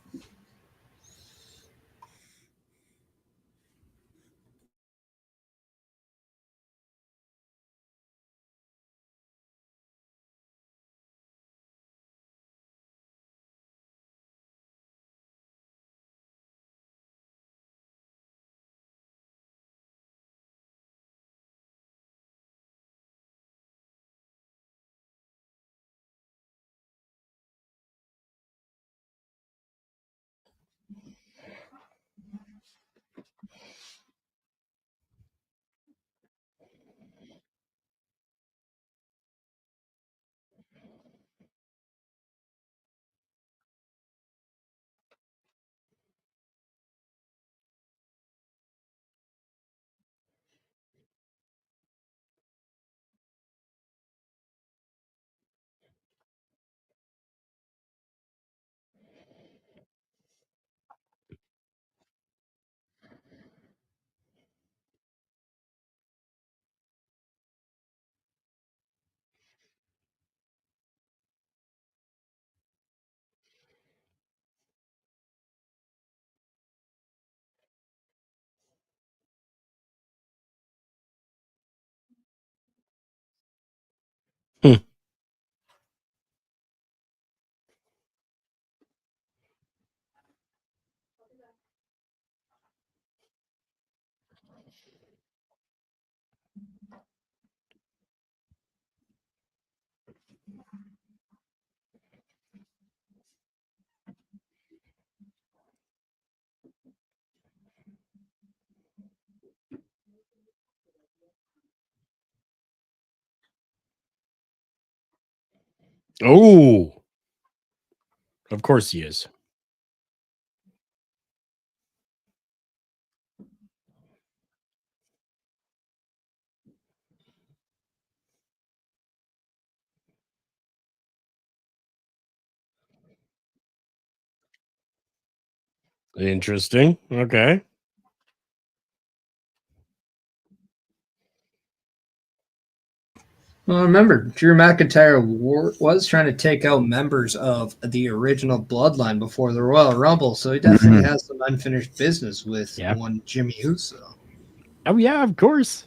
Oh, of course he is. Interesting. Okay. Well, remember, Drew McIntyre was trying to take out members of the original Bloodline before the Royal Rumble, so he definitely has some unfinished business with one Jimmy Uso. Oh, yeah, of course.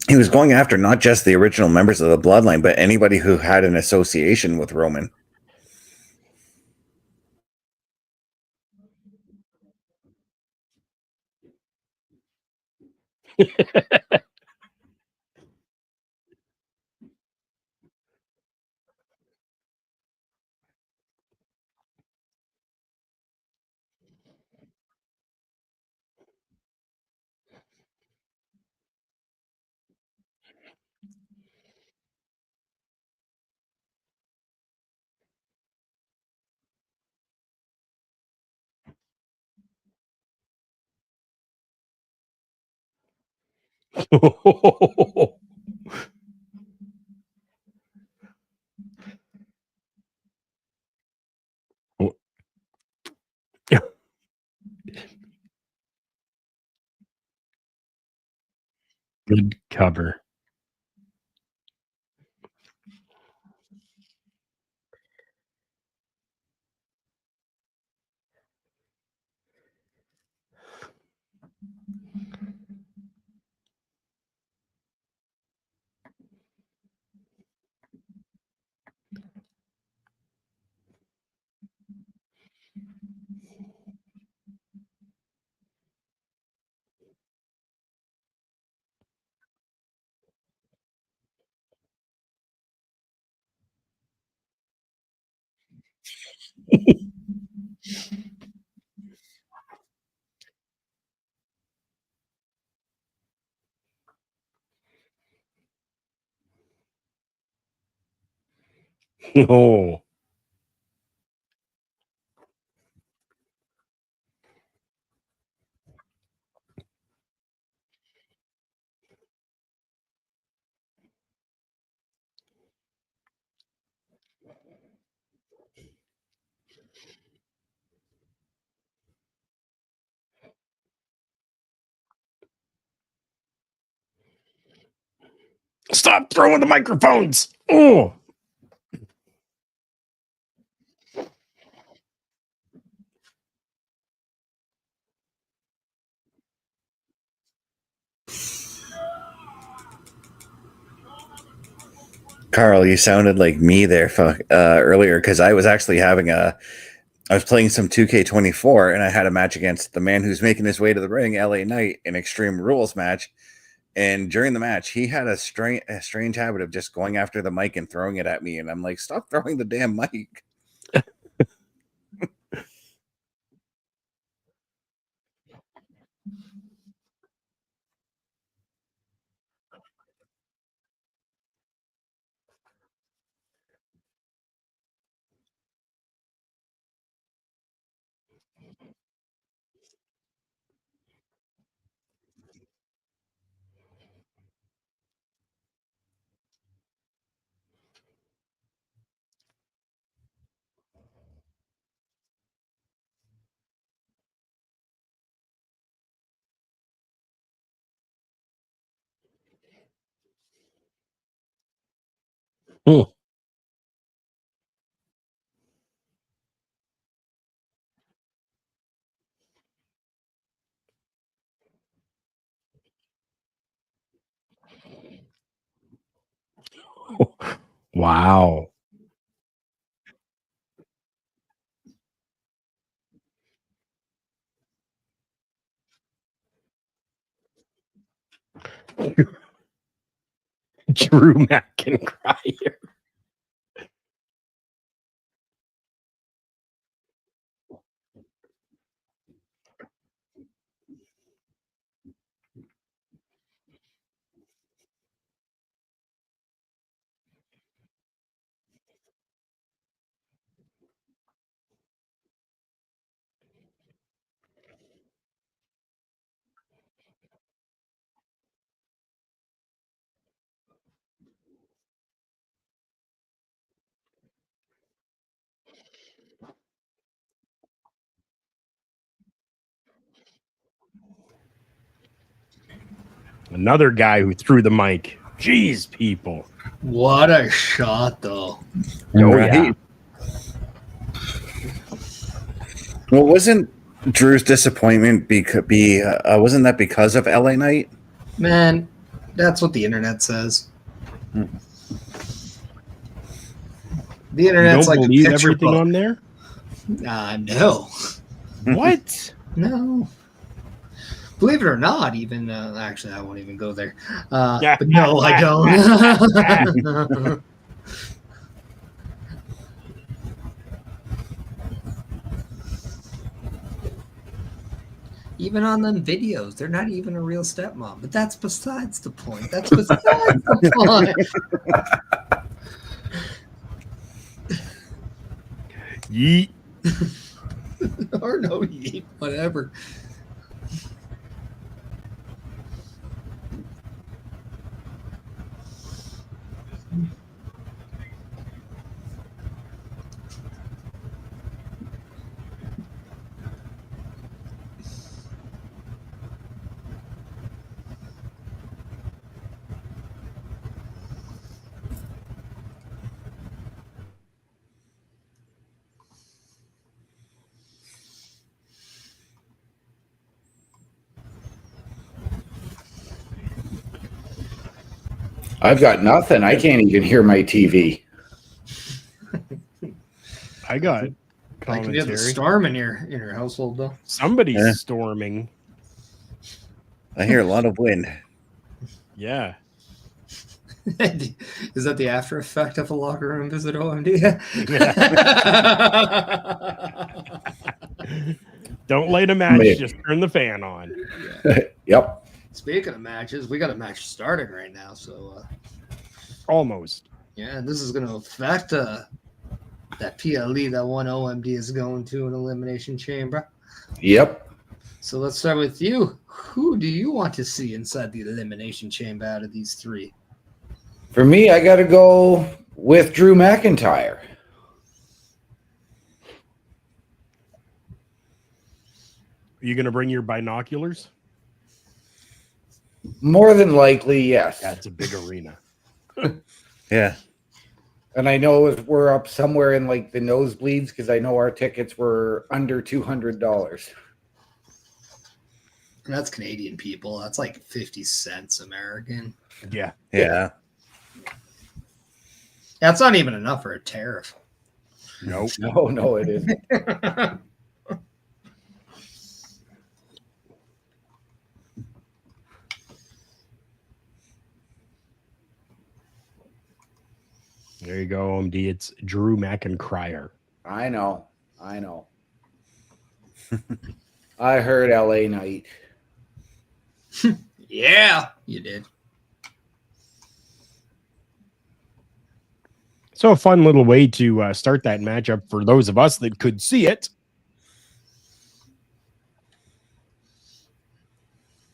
He was going after not just the original members of the Bloodline, but anybody who had an association with Roman. Good cover. Oh. Stop throwing the microphones. Oh. Carl, you sounded like me there earlier because I was actually I was playing some 2K24 and I had a match against the man who's making his way to the ring, LA Knight, an Extreme Rules match. And during the match, he had a strange habit of just going after the mic and throwing it at me. And I'm like, stop throwing the damn mic. Oh. Wow. Drew McIntyre. Another guy who threw the mic. Jeez, people. What a shot, though. Oh, Right? yeah. Well, wasn't Drew's disappointment wasn't that because of LA Knight? Man, that's what the internet says. Hmm. The You internet's don't like a believe picture everything book. on there? No. What? No. Believe it or not, even actually, I won't even go there. But no, I don't. Even on them videos, they're not even a real stepmom. But that's besides the point. That's besides the point. Yeet. Or no, whatever. I've got nothing. I can't even hear my TV. I got I can hear the commentary. storm in your household, though. Somebody's storming. I hear a lot of wind. Yeah. Is that the after effect of a locker room visit OMD? Don't light a match, Maybe. just turn the fan on. Yep. Speaking of matches, we got a match starting right now, so Almost. yeah, this is going to affect that PLE that one OMD is going to an Elimination Chamber. Yep. So let's start with you. Who do you want to see inside the Elimination Chamber out of these three? For me, I got to go with Drew McIntyre. Are you going to bring your binoculars? More than likely, yes. That's a big arena. Yeah. And I know we're up somewhere in like the nosebleeds because I know our tickets were under $200. And that's Canadian people. That's like 50 cents American. Yeah. Yeah. That's not even enough for a tariff. Nope. No, it isn't. There you go, OMD. It's Drew McIntyre. I know. I heard LA Knight. Yeah, you did. So a fun little way to start that matchup for those of us that could see it.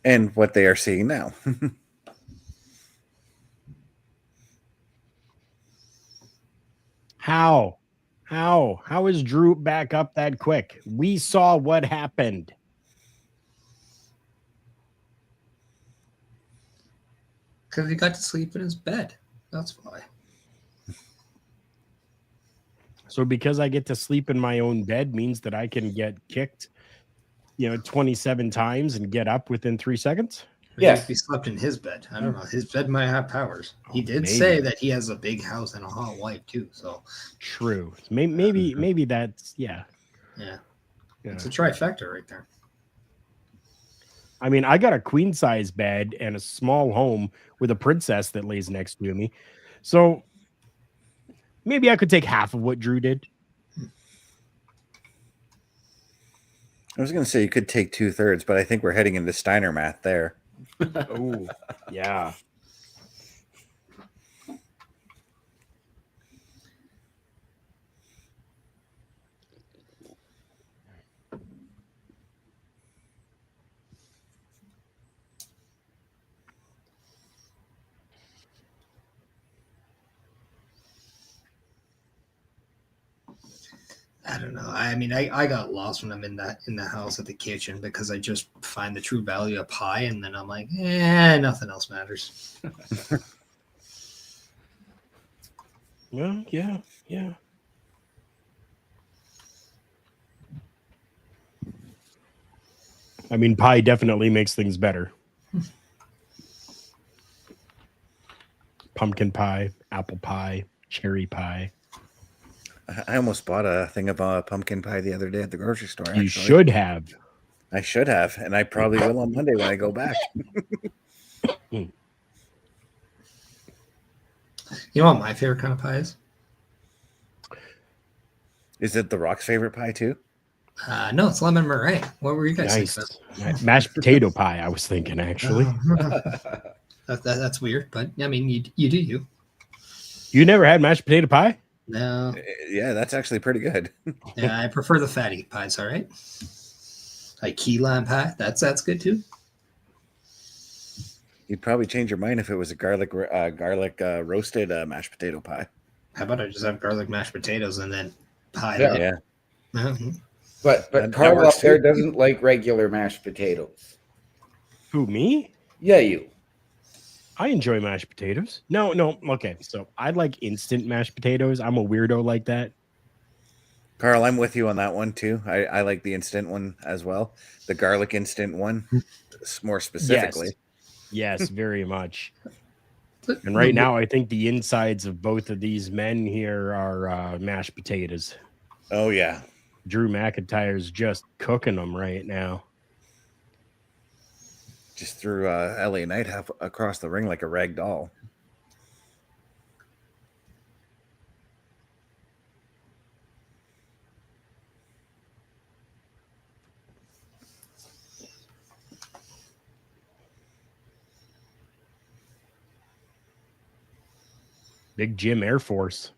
And what they are seeing now. How is Drew back up that quick? We saw what happened. Because he got to sleep in his bed. That's why. So because I get to sleep in my own bed means that I can get kicked, 27 times and get up within 3 seconds? Yes. He slept in his bed. I don't know. His bed might have powers. He did maybe. say that he has a big house and a hot wife too. So True. Maybe that's yeah. It's a trifecta right there. I mean, I got a queen size bed and a small home with a princess that lays next to me. So maybe I could take half of what Drew did. I was going to say you could take 2/3, but I think we're heading into Steiner math there. Oh, yeah. I don't know. I mean, I got lost when I'm in the house at the kitchen because I just find the true value of pie, and then I'm like, nothing else matters. Well, yeah. I mean, pie definitely makes things better. Pumpkin pie, apple pie, cherry pie. I almost bought a thing of pumpkin pie the other day at the grocery store. You actually. should have. I should have, and I probably will on Monday when I go back. You know what my favorite kind of pie is? Is it The Rock's favorite pie too? No, it's lemon meringue. What were you guys thinking? Mashed potato pie, I was thinking, actually. That's weird, but I mean, you do you. You never had mashed potato pie? No. Yeah, that's actually pretty good. Yeah, I prefer the fatty pies, all right? Like key lime pie, that's good too. You'd probably change your mind if it was a garlic roasted mashed potato pie. How about I just have garlic mashed potatoes and then pie? Yeah. Uh-huh. But That Carl works up there too. doesn't like regular mashed potatoes. Who, me? Yeah, you. I enjoy mashed potatoes. No. Okay, so I like instant mashed potatoes. I'm a weirdo like that. Carl, I'm with you on that one too. I like the instant one as well. The garlic instant one, more specifically. Yes, very much. And right now, I think the insides of both of these men here are mashed potatoes. Oh yeah. Drew McIntyre's just cooking them right now. Just threw LA Knight half across the ring like a rag doll. Big Jim Air Force.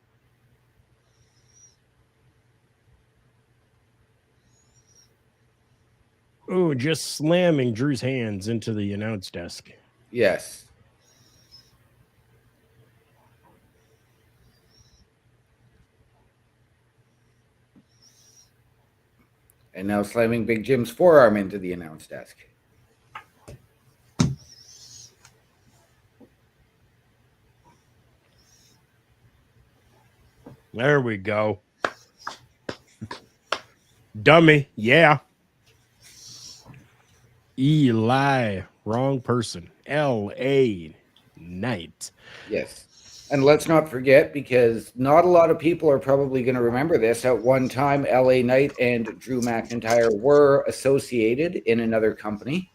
Oh, just slamming Drew's hands into the announce desk. Yes. And now slamming Big Jim's forearm into the announce desk. There we go. Dummy. Yeah. Eli. Wrong person. L.A. Knight. Yes. And let's not forget, because not a lot of people are probably going to remember this, at one time, LA Knight and Drew McIntyre were associated in another company.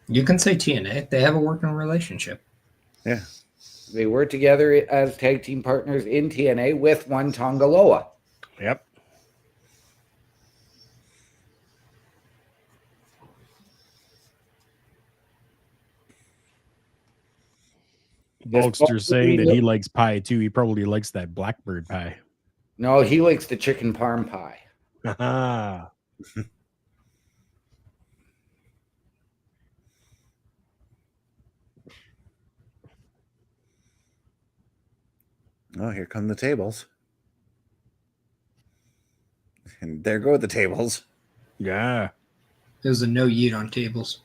You can say TNA. They have a working relationship. Yeah. They were together as tag team partners in TNA with one Tongaloa. Yep. Bulkster's saying that he likes pie too. He probably likes that blackbird pie. No, he likes the chicken parm pie. Ah. Oh, here come the tables. And there go the tables. Yeah. It was a no yeet on tables.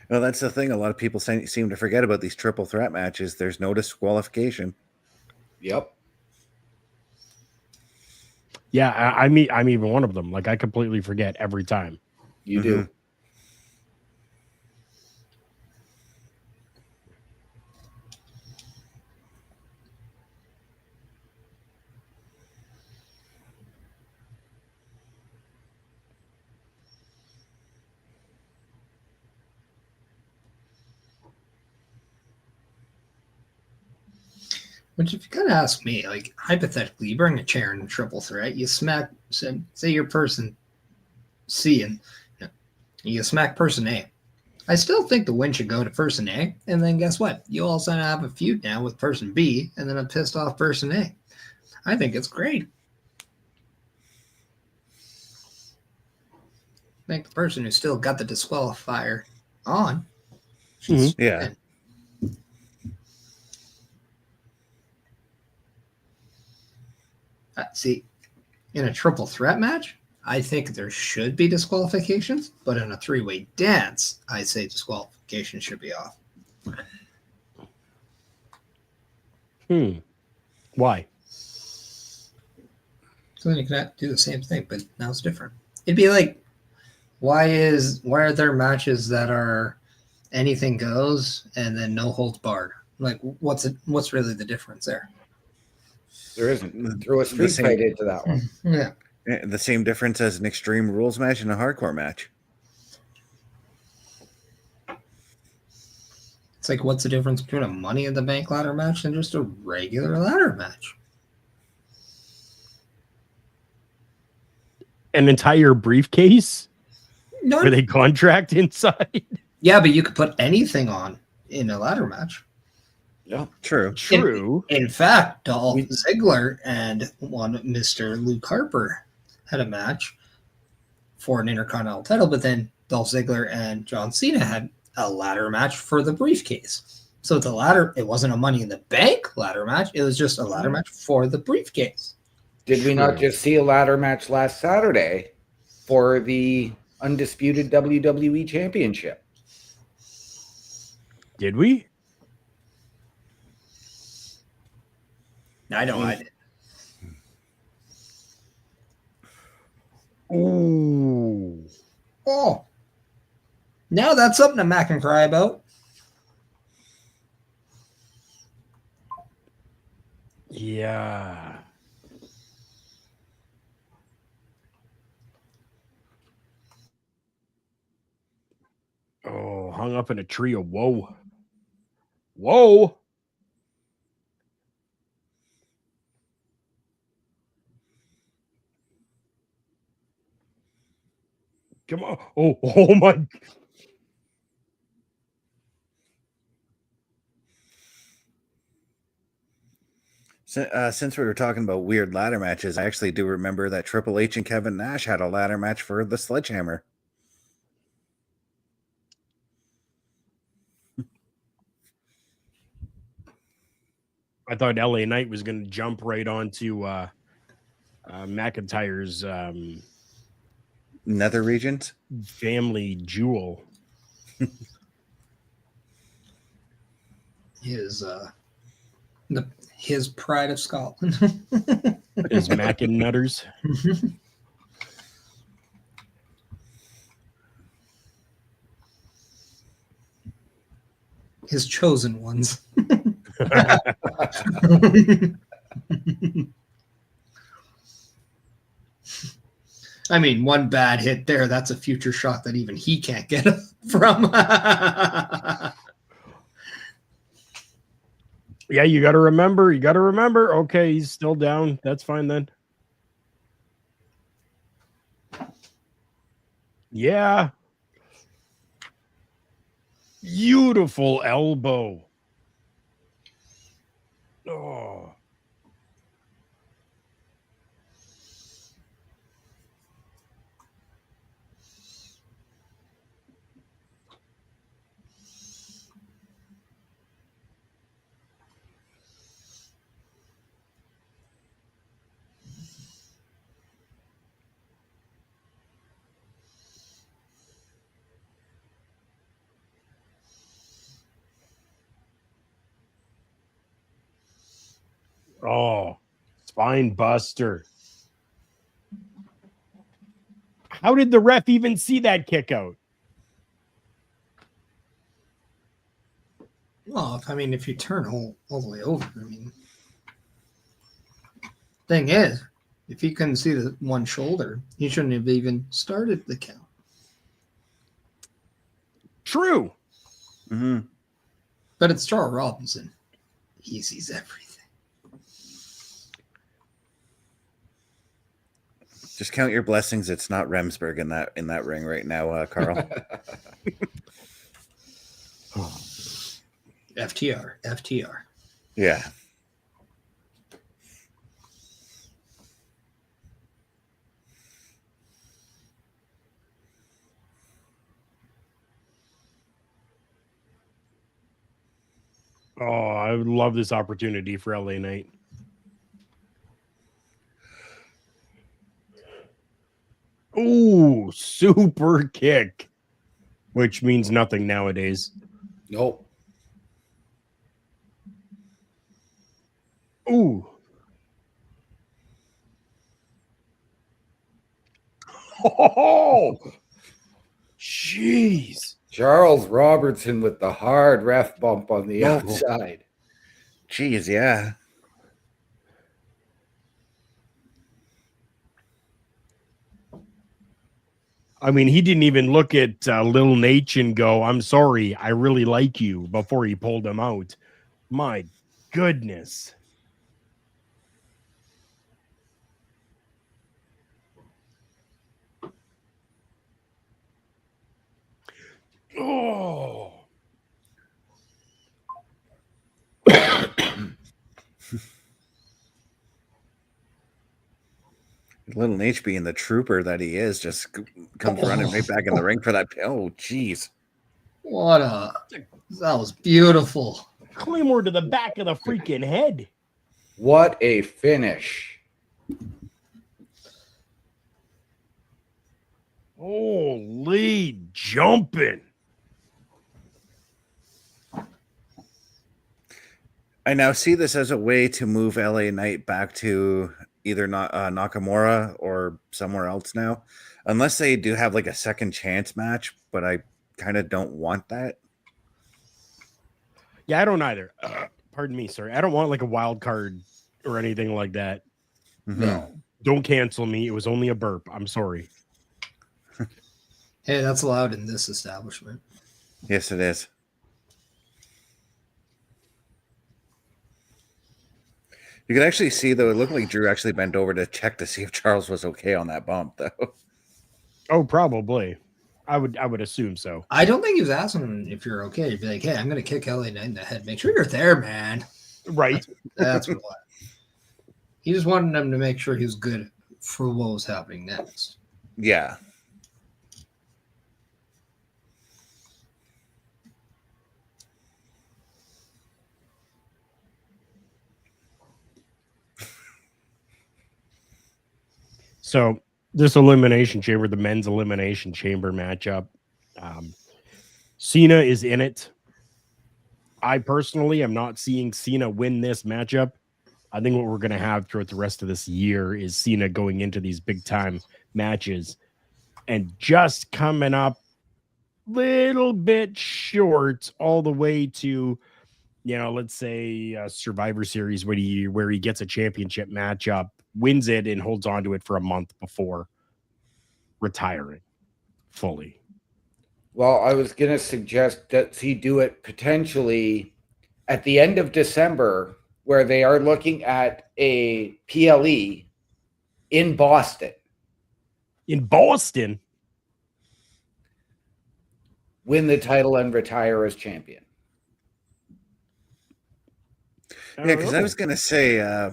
Well, that's the thing. A lot of people seem to forget about these triple threat matches. There's no disqualification. Yep. Yeah, I'm even one of them. Like, I completely forget every time. You do. Which, if you kind of ask me, like, hypothetically, you bring a chair in a triple threat, you smack, say you're person C, and you smack person A. I still think the win should go to person A, and then guess what? You all of a sudden have a feud now with person B, and then a pissed off person A. I think it's great. I think the person who still got the disqualifier on. Yeah. See, In a triple threat match, I think there should be disqualifications, but in a three-way dance, I say disqualification should be off. Why? So then you can do the same thing, but now it's different. It'd be like, why are there matches that are anything goes and then no holds barred? Like, what's really the difference there? There isn't. Throw a street fight into that one. Yeah. The same difference as an Extreme Rules match and a hardcore match. It's like, what's the difference between a Money in the Bank ladder match and just a regular ladder match? An entire briefcase No, where they contract inside? yeah, but you could put anything on in a ladder match. Yeah. True. True. In fact, Dolph Ziggler and one Mr. Luke Harper had a match for an Intercontinental title, but then Dolph Ziggler and John Cena had a ladder match for the briefcase. So the ladder, it wasn't a Money in the Bank ladder match. It was just a ladder match for the briefcase. Did we not just see a ladder match last Saturday for the undisputed WWE Championship? Did we? I know I did. Ooh. Oh. Now that's something to mac and cry about. Yeah. Oh, hung up in a tree of woe. Whoa. Come on. Oh my. Since we were talking about weird ladder matches, I actually do remember that Triple H and Kevin Nash had a ladder match for the Sledgehammer. I thought LA Knight was going to jump right onto McIntyre's Nether regions? family jewel. His pride of Scotland. His McInnutters. His chosen ones. I mean, one bad hit there, that's a future shot that even he can't get from. Yeah, you got to remember. Okay, he's still down. That's fine then. Yeah. Beautiful elbow. Oh. Oh, spine buster. How did the ref even see that kick out? Well, if you turn all the way over, thing is, if he couldn't see the one shoulder, he shouldn't have even started the count. True. Mm-hmm. But it's Charles Robinson. He sees everything. Just count your blessings. It's not Remsburg in that ring right now, Carl. FTR. Yeah. Oh, I would love this opportunity for LA Knight. Ooh, super kick, which means nothing nowadays. Nope. Ooh. Oh, jeez. Charles Robertson with the hard ref bump on the Oh. outside. Jeez, yeah. I mean, he didn't even look at Lil Nate and go, "I'm sorry, I really like you," before he pulled him out. My goodness. Oh. Little H being the trooper that he is just comes running right back in the ring for that. Oh, jeez. That was beautiful. Claymore to the back of the freaking head. What a finish. Holy jumping. I now see this as a way to move LA Knight back to either Nakamura or somewhere else now, unless they do have like a second chance match, but I kind of don't want that. Yeah, I don't either. Pardon me, sir. I don't want like a wild card or anything like that. No. Don't cancel me. It was only a burp. I'm sorry. Hey, that's allowed in this establishment. Yes, it is. You could actually see, though, it looked like Drew actually bent over to check to see if Charles was okay on that bump, though. Oh, probably. I would assume so. I don't think he was asking him if you're okay. He'd be like, "Hey, I'm going to kick LA Knight in the head. Make sure you're there, man." Right. That's what. He just wanted him to make sure he was good for what was happening next. Yeah. So this Elimination Chamber, the men's Elimination Chamber matchup, Cena is in it. I personally am not seeing Cena win this matchup. I think what we're going to have throughout the rest of this year is Cena going into these big time matches and just coming up a little bit short all the way to, let's say Survivor Series where he gets a championship matchup, wins it, and holds on to it for a month before retiring fully. Well, I was going to suggest that he do it potentially at the end of December, where they are looking at a PLE in Boston. In Boston? Win the title and retire as champion. Yeah, because I was going to say,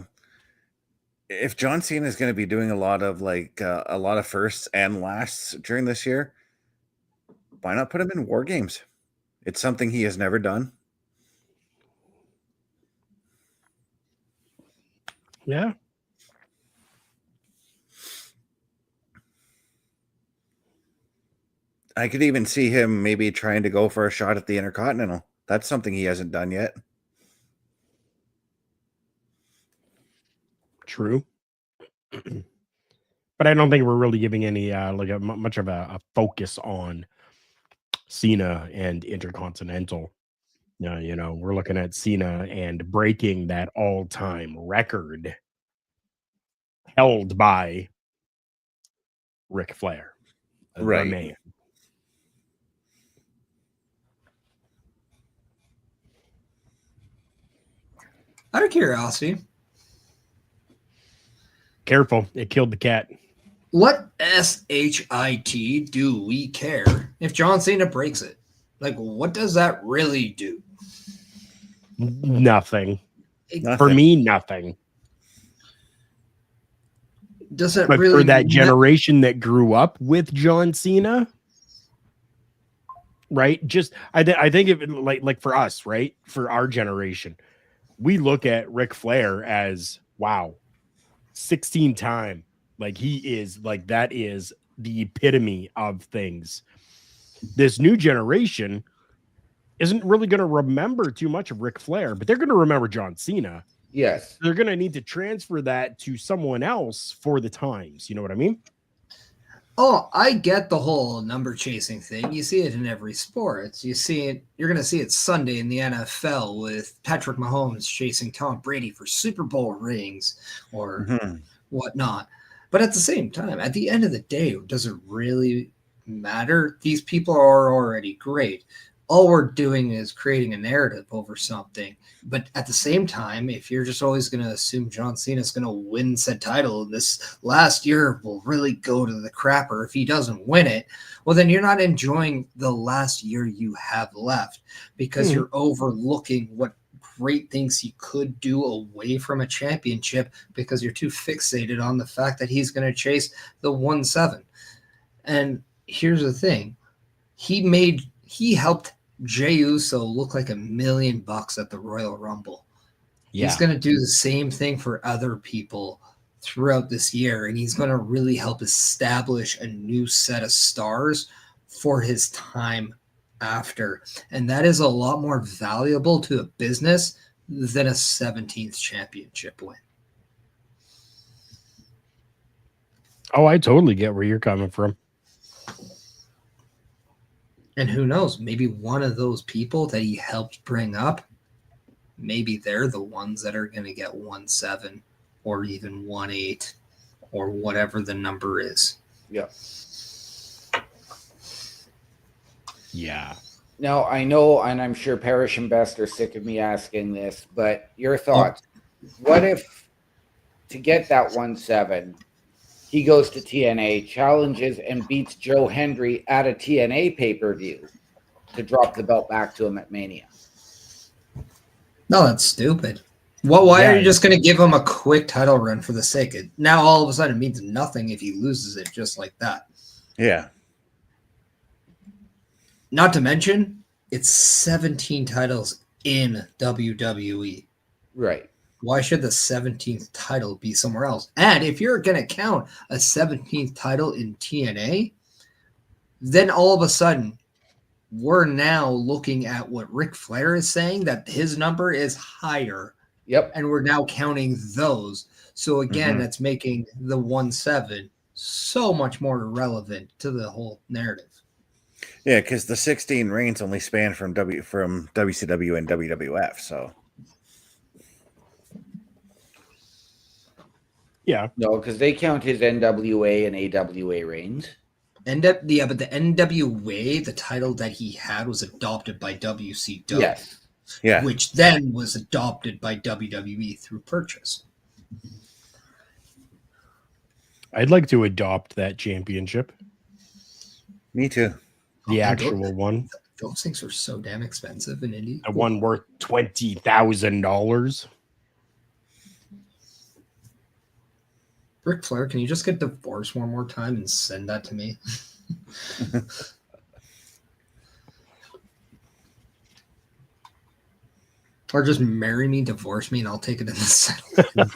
if John Cena is going to be doing a lot of firsts and lasts during this year, why not put him in War Games? It's something he has never done. Yeah. I could even see him maybe trying to go for a shot at the Intercontinental. That's something he hasn't done yet. True. But I don't think we're really giving any much of a focus on Cena and Intercontinental. We're looking at Cena and breaking that all-time record held by Ric Flair. Right. The man. Out of curiosity, Careful, it killed the cat. what SHIT do we care if John Cena breaks it? Like, what does that really do? Nothing. Nothing. For me, nothing. Does it But really for that generation that grew up with John Cena, right? Just I think if like for us, right? For our generation, we look at Ric Flair as wow, 16-time. Like he is like that is the epitome of things. This new generation isn't really going to remember too much of Ric Flair, but they're going to remember John Cena. Yes. They're going to need to transfer that to someone else for the times. You know what I mean? Oh, I get the whole number chasing thing. You see it in every sport. You see it. You're going to see it Sunday in the NFL with Patrick Mahomes chasing Tom Brady for Super Bowl rings or whatnot. But at the same time, at the end of the day, does it really matter? These people are already great. All we're doing is creating a narrative over something. But at the same time, if you're just always going to assume John Cena is going to win said title, this last year will really go to the crapper if he doesn't win it, well, then you're not enjoying the last year you have left because you're overlooking what great things he could do away from a championship because you're too fixated on the fact that he's going to chase the 1-7. And here's the thing. He helped Jey Uso look like $1 million at the Royal Rumble. Yeah. He's going to do the same thing for other people throughout this year, and he's going to really help establish a new set of stars for his time after. And that is a lot more valuable to a business than a 17th championship win. Oh, I totally get where you're coming from. And who knows, maybe one of those people that he helped bring up, maybe they're the ones that are going to get 1-7 or even 1-8 or whatever the number is. Yeah. Yeah. Now, I know, and I'm sure Parrish and Best are sick of me asking this, but your thoughts. What if, to get that 1-7, he goes to TNA, challenges and beats Joe Hendry at a TNA pay-per-view to drop the belt back to him at Mania? No, that's stupid. Well, why are you just going to give him a quick title run for the sake of now? All of a sudden, it means nothing if he loses it just like that. Yeah. Not to mention, it's 17 titles in WWE. Right. Why should the 17th title be somewhere else? And if you're going to count a 17th title in TNA, then all of a sudden, we're now looking at what Ric Flair is saying, that his number is higher. Yep. And we're now counting those. So again, that's making the 1-7 so much more relevant to the whole narrative. Yeah, because the 16 reigns only span from WCW and WWF, so... Yeah. No, because they count his NWA and AWA reigns. But the NWA, the title that he had was adopted by WCW. Yes. Yeah. Which then was adopted by WWE through purchase. I'd like to adopt that championship. Me too. The actual one. Those things are so damn expensive in Indy. The one worth $20,000. Ric Flair, can you just get divorced one more time and send that to me? Or just marry me, divorce me, and I'll take it in the settlement.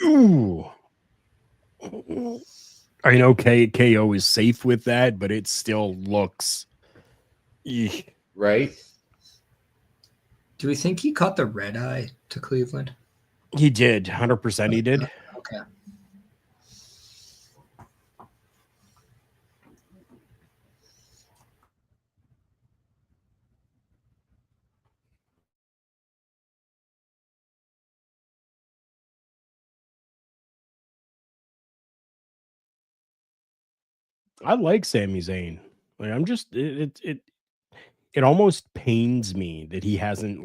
Ooh. I know KO is safe with that, but it still looks... Right? Do we think he caught the red eye to Cleveland? He did. 100% he did. Okay. I like Sami Zayn. Like, I'm just it almost pains me that he hasn't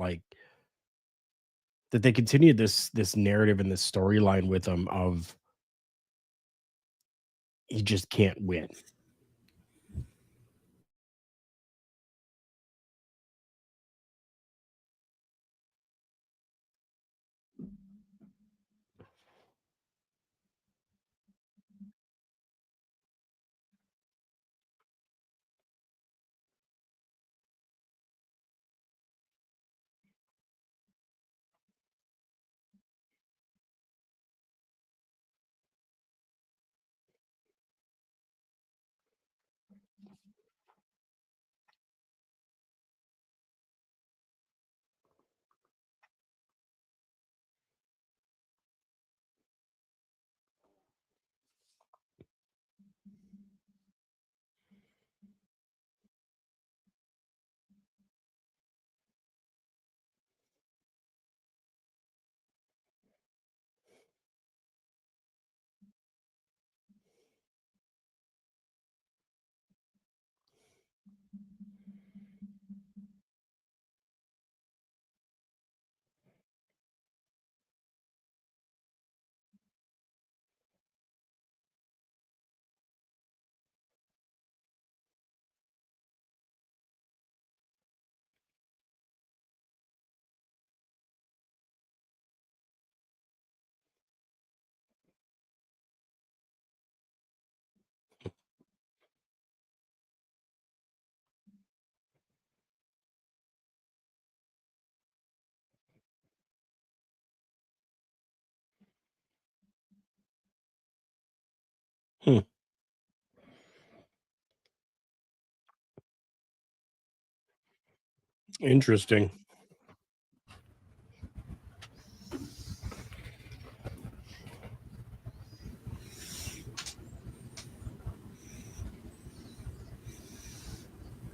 that they continued this narrative and this storyline with him of he just can't win. Interesting.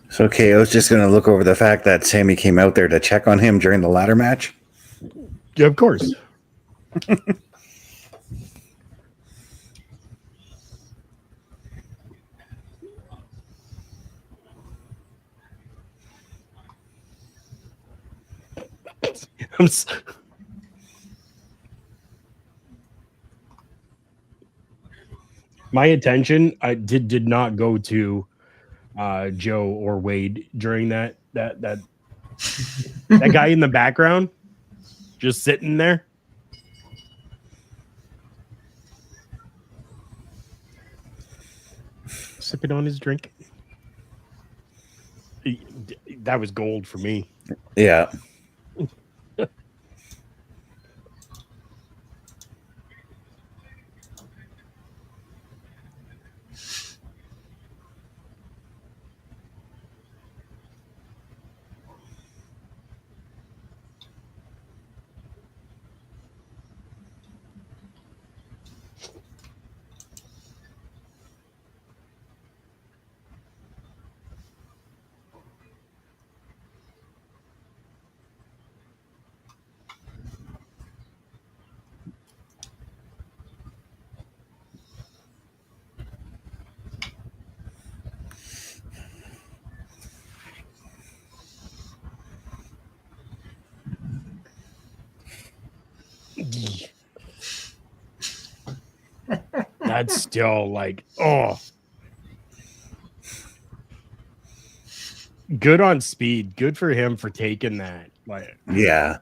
So KO's just going to look over the fact that Sammy came out there to check on him during the ladder match. Yeah, of course. My attention did not go to Joe or Wade during that guy in the background just sitting there. Sipping on his drink. That was gold for me. Yeah. That's still like, oh, good on speed. Good for him for taking that. Like, Yeah.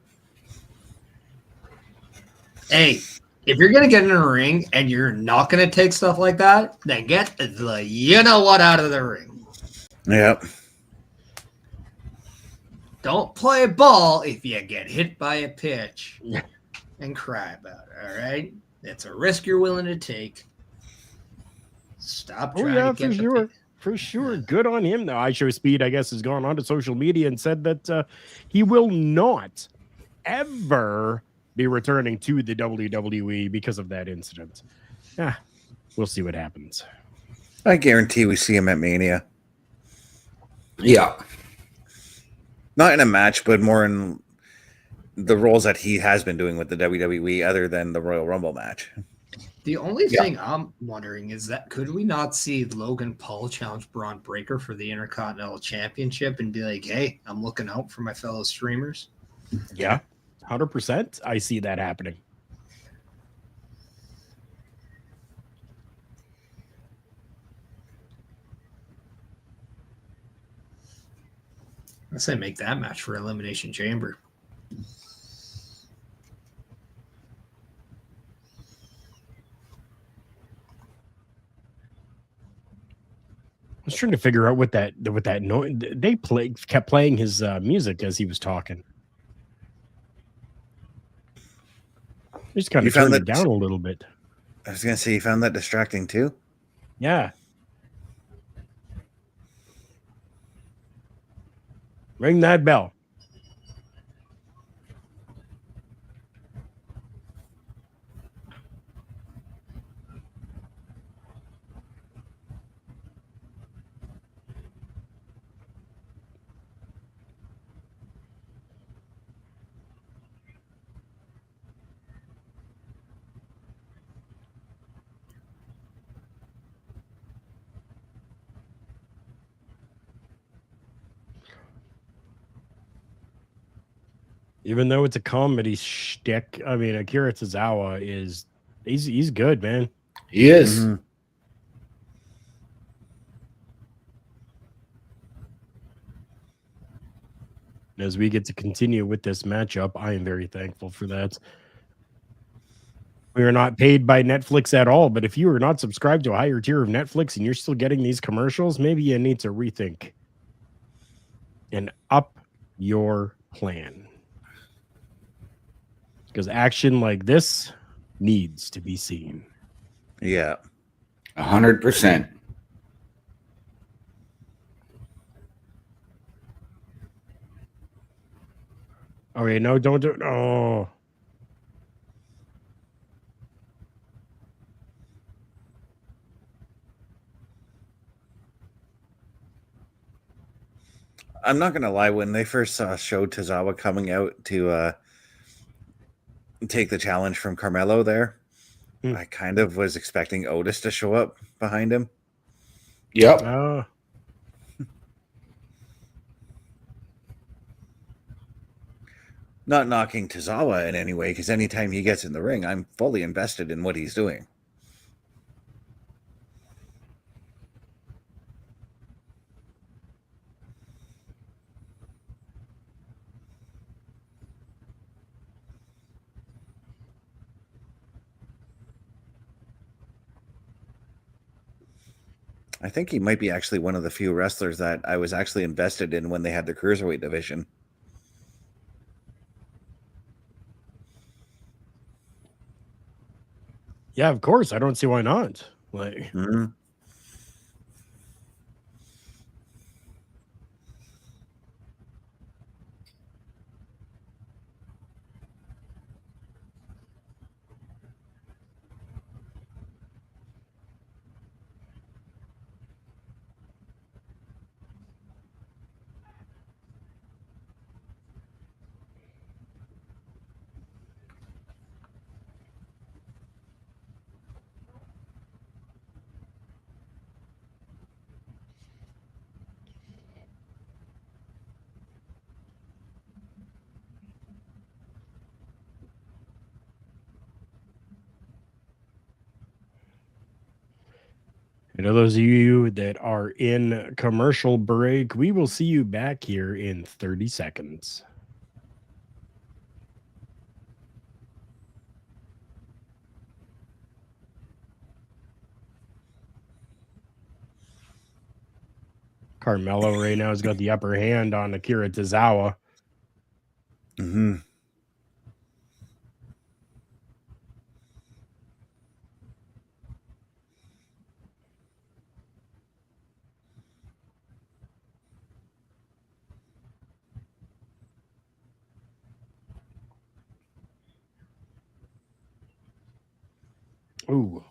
Hey, if you're gonna get in a ring and you're not gonna take stuff like that, then get the you know what out of the ring. Yep. Don't play ball if you get hit by a pitch and cry about it. All right, it's a risk you're willing to take. Stop trying to get for sure. For sure. Yeah. Good on him, though. iShow Speed, I guess, has gone on to social media and said that he will not ever be returning to the WWE because of that incident. We'll see what happens. I guarantee we see him at Mania. Yeah. Not in a match, but more in the roles that he has been doing with the WWE other than the Royal Rumble match. The only thing I'm wondering is that could we not see Logan Paul challenge Braun Breaker for the Intercontinental Championship and be like, hey, I'm looking out for my fellow streamers? Yeah, 100%. I see that happening. I say make that match for Elimination Chamber. I was trying to figure out what that noise they kept playing his music as he was talking. Just kind You of found turned that it down a little bit. I was gonna say you found that distracting too. Yeah. Ring that bell. Even though it's a comedy shtick, I mean, Akira Tozawa he's good, man. He is. Mm-hmm. As we get to continue with this matchup, I am very thankful for that. We are not paid by Netflix at all, but if you are not subscribed to a higher tier of Netflix and you're still getting these commercials, maybe you need to rethink and up your plan. Because action like this needs to be seen. Yeah. 100%. Okay, no, don't do it. Oh. I'm not gonna lie, when they first showed Tozawa coming out to take the challenge from Carmelo there, I kind of was expecting Otis to show up behind him. Yep. Not knocking Tozawa in any way, because anytime he gets in the ring, I'm fully invested in what he's doing. I think he might be actually one of the few wrestlers that I was actually invested in when they had the cruiserweight division. Yeah, of course. I don't see why not. Like, you know, those of you that are in commercial break, we will see you back here in 30 seconds. Carmelo right now has got the upper hand on Akira Tozawa. Mm-hmm. Ooh.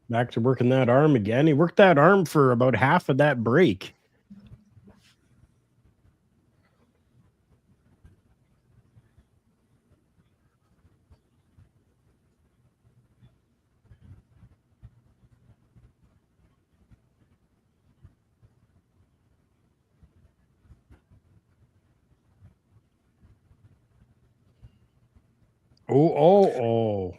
Back to working that arm again. He worked that arm for about half of that break. Oh.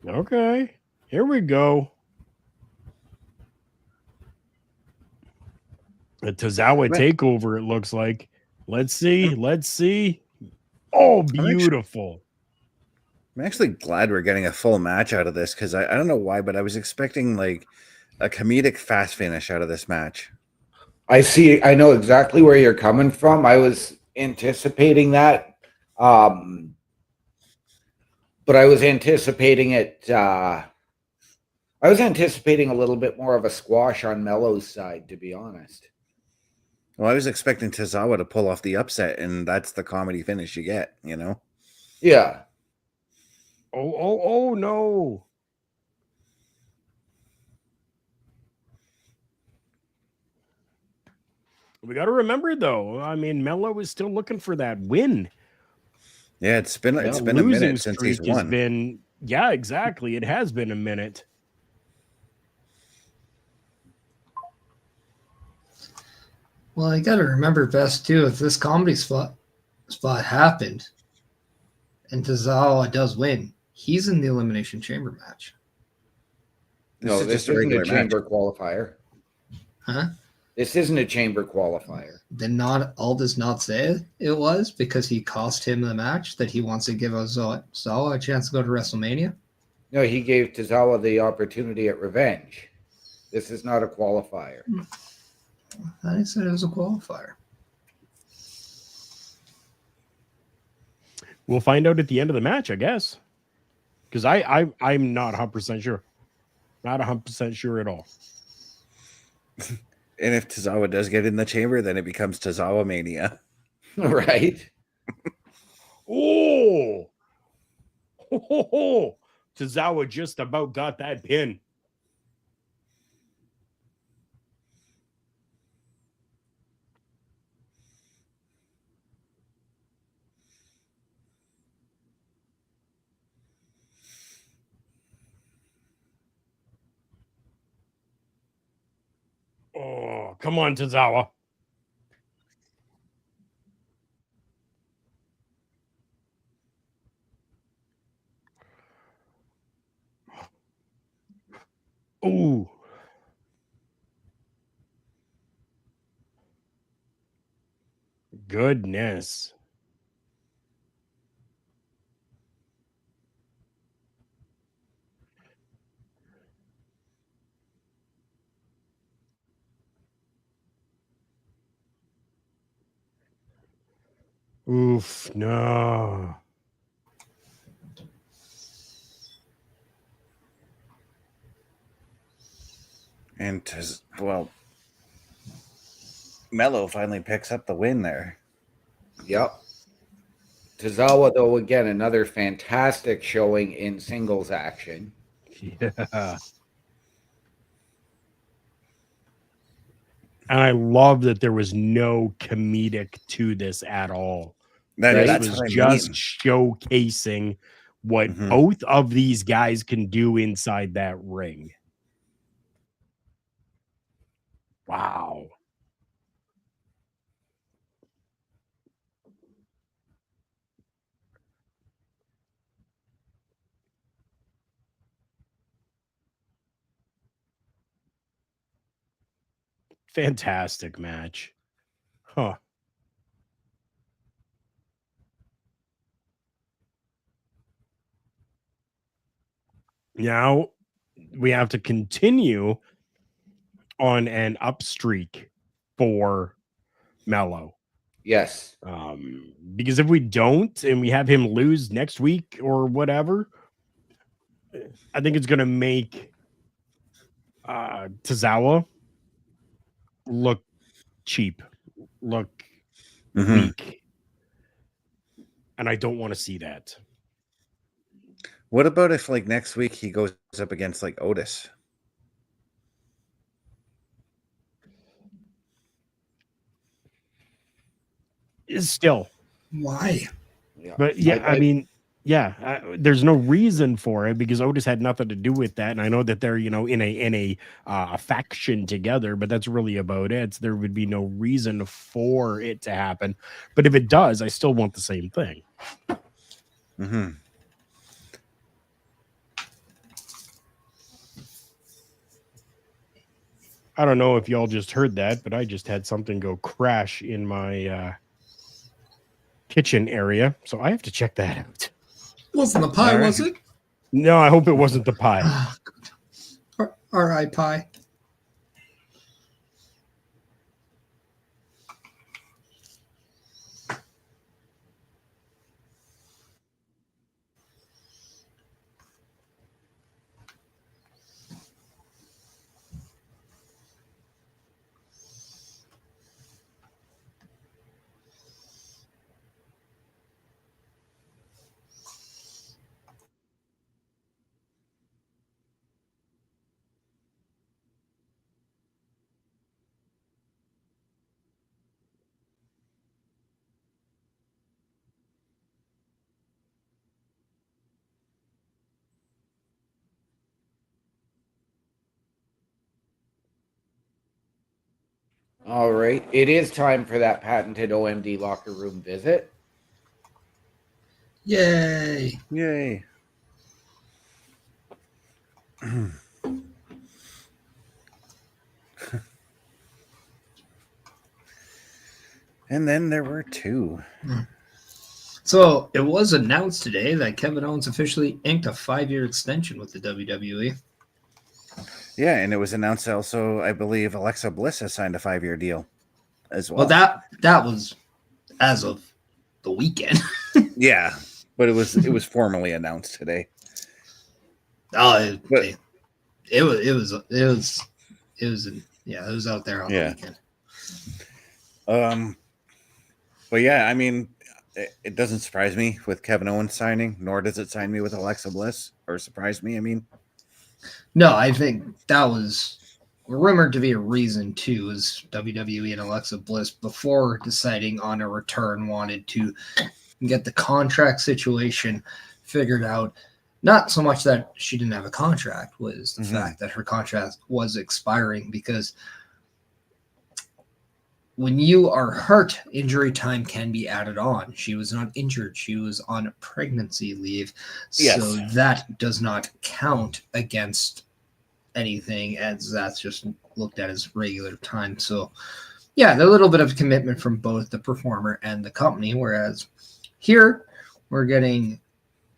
Okay. Here we go. A Tozawa takeover, it looks like. Let's see. Let's see. Oh, beautiful. I'm actually glad we're getting a full match out of this because I don't know why, but I was expecting like a comedic fast finish out of this match. I know exactly where you're coming from. I was anticipating that. But I was anticipating it. I was anticipating a little bit more of a squash on Mello's side, to be honest. Well, I was expecting Tozawa to pull off the upset, and that's the comedy finish you get, you know? Yeah. Oh, no. We got to remember, though. I mean, Mello is still looking for that win. Yeah, it's been a minute since he's won. Yeah, exactly. It has been a minute. Well, you got to remember, best too, if this comedy spot happened and Tozawa does win, he's in the Elimination Chamber match. No, this isn't a chamber qualifier. Huh? This isn't a chamber qualifier. Then Aldis not say it was because he cost him the match that he wants to give Tozawa a chance to go to WrestleMania? No, he gave Tozawa the opportunity at Revenge. This is not a qualifier. I said it was a qualifier. We'll find out at the end of the match, I guess. Because I'm not 100% sure. Not 100% sure at all. And if Tozawa does get in the chamber, then it becomes Tozawa Mania. Right? Oh! Tozawa just about got that pin. Oh, come on, Tozawa. Ooh. Goodness. Oof, no. And Mello finally picks up the win there. Yep. Tozawa, though, again, another fantastic showing in singles action. Yeah. And I love that there was no comedic to this at all. That's was what I just mean. showcasing what both of these guys can do inside that ring. Wow. Fantastic match. Huh. Now we have to continue on an up streak for Mello. Yes. Because if we don't and we have him lose next week or whatever, I think it's going to make Tozawa look cheap, look weak. And I don't want to see that. What about if, like, next week he goes up against, like, Otis? Still. Why? Yeah. But, yeah, I mean, yeah, there's no reason for it because Otis had nothing to do with that. And I know that they're, in a faction together, but that's really about it. So there would be no reason for it to happen. But if it does, I still want the same thing. I don't know if y'all just heard that, but I just had something go crash in my kitchen area, so I have to check that out. Wasn't the pie, All right. was it? No, I hope it wasn't the pie. R.I. pie. All right. It is time for that patented OMD locker room visit. Yay. Yay. And then there were two. So it was announced today that Kevin Owens officially inked a 5-year extension with the WWE. Yeah, and it was announced also, I believe, Alexa Bliss has signed a 5-year deal as well. Well, that was as of the weekend. Yeah, but it was formally announced today. Oh, But- it was out there on the weekend. But yeah, I mean, it doesn't surprise me with Kevin Owens signing, nor does it sign me with Alexa Bliss, or surprise me. I mean, No, I think that was rumored to be a reason too, is WWE and Alexa Bliss before deciding on a return wanted to get the contract situation figured out. Not so much that she didn't have a contract, was the fact that her contract was expiring, because when you are hurt, injury time can be added on. She was not injured. She was on pregnancy leave. Yes. So that does not count against anything, as that's just looked at as regular time. So, yeah, a little bit of commitment from both the performer and the company, whereas here we're getting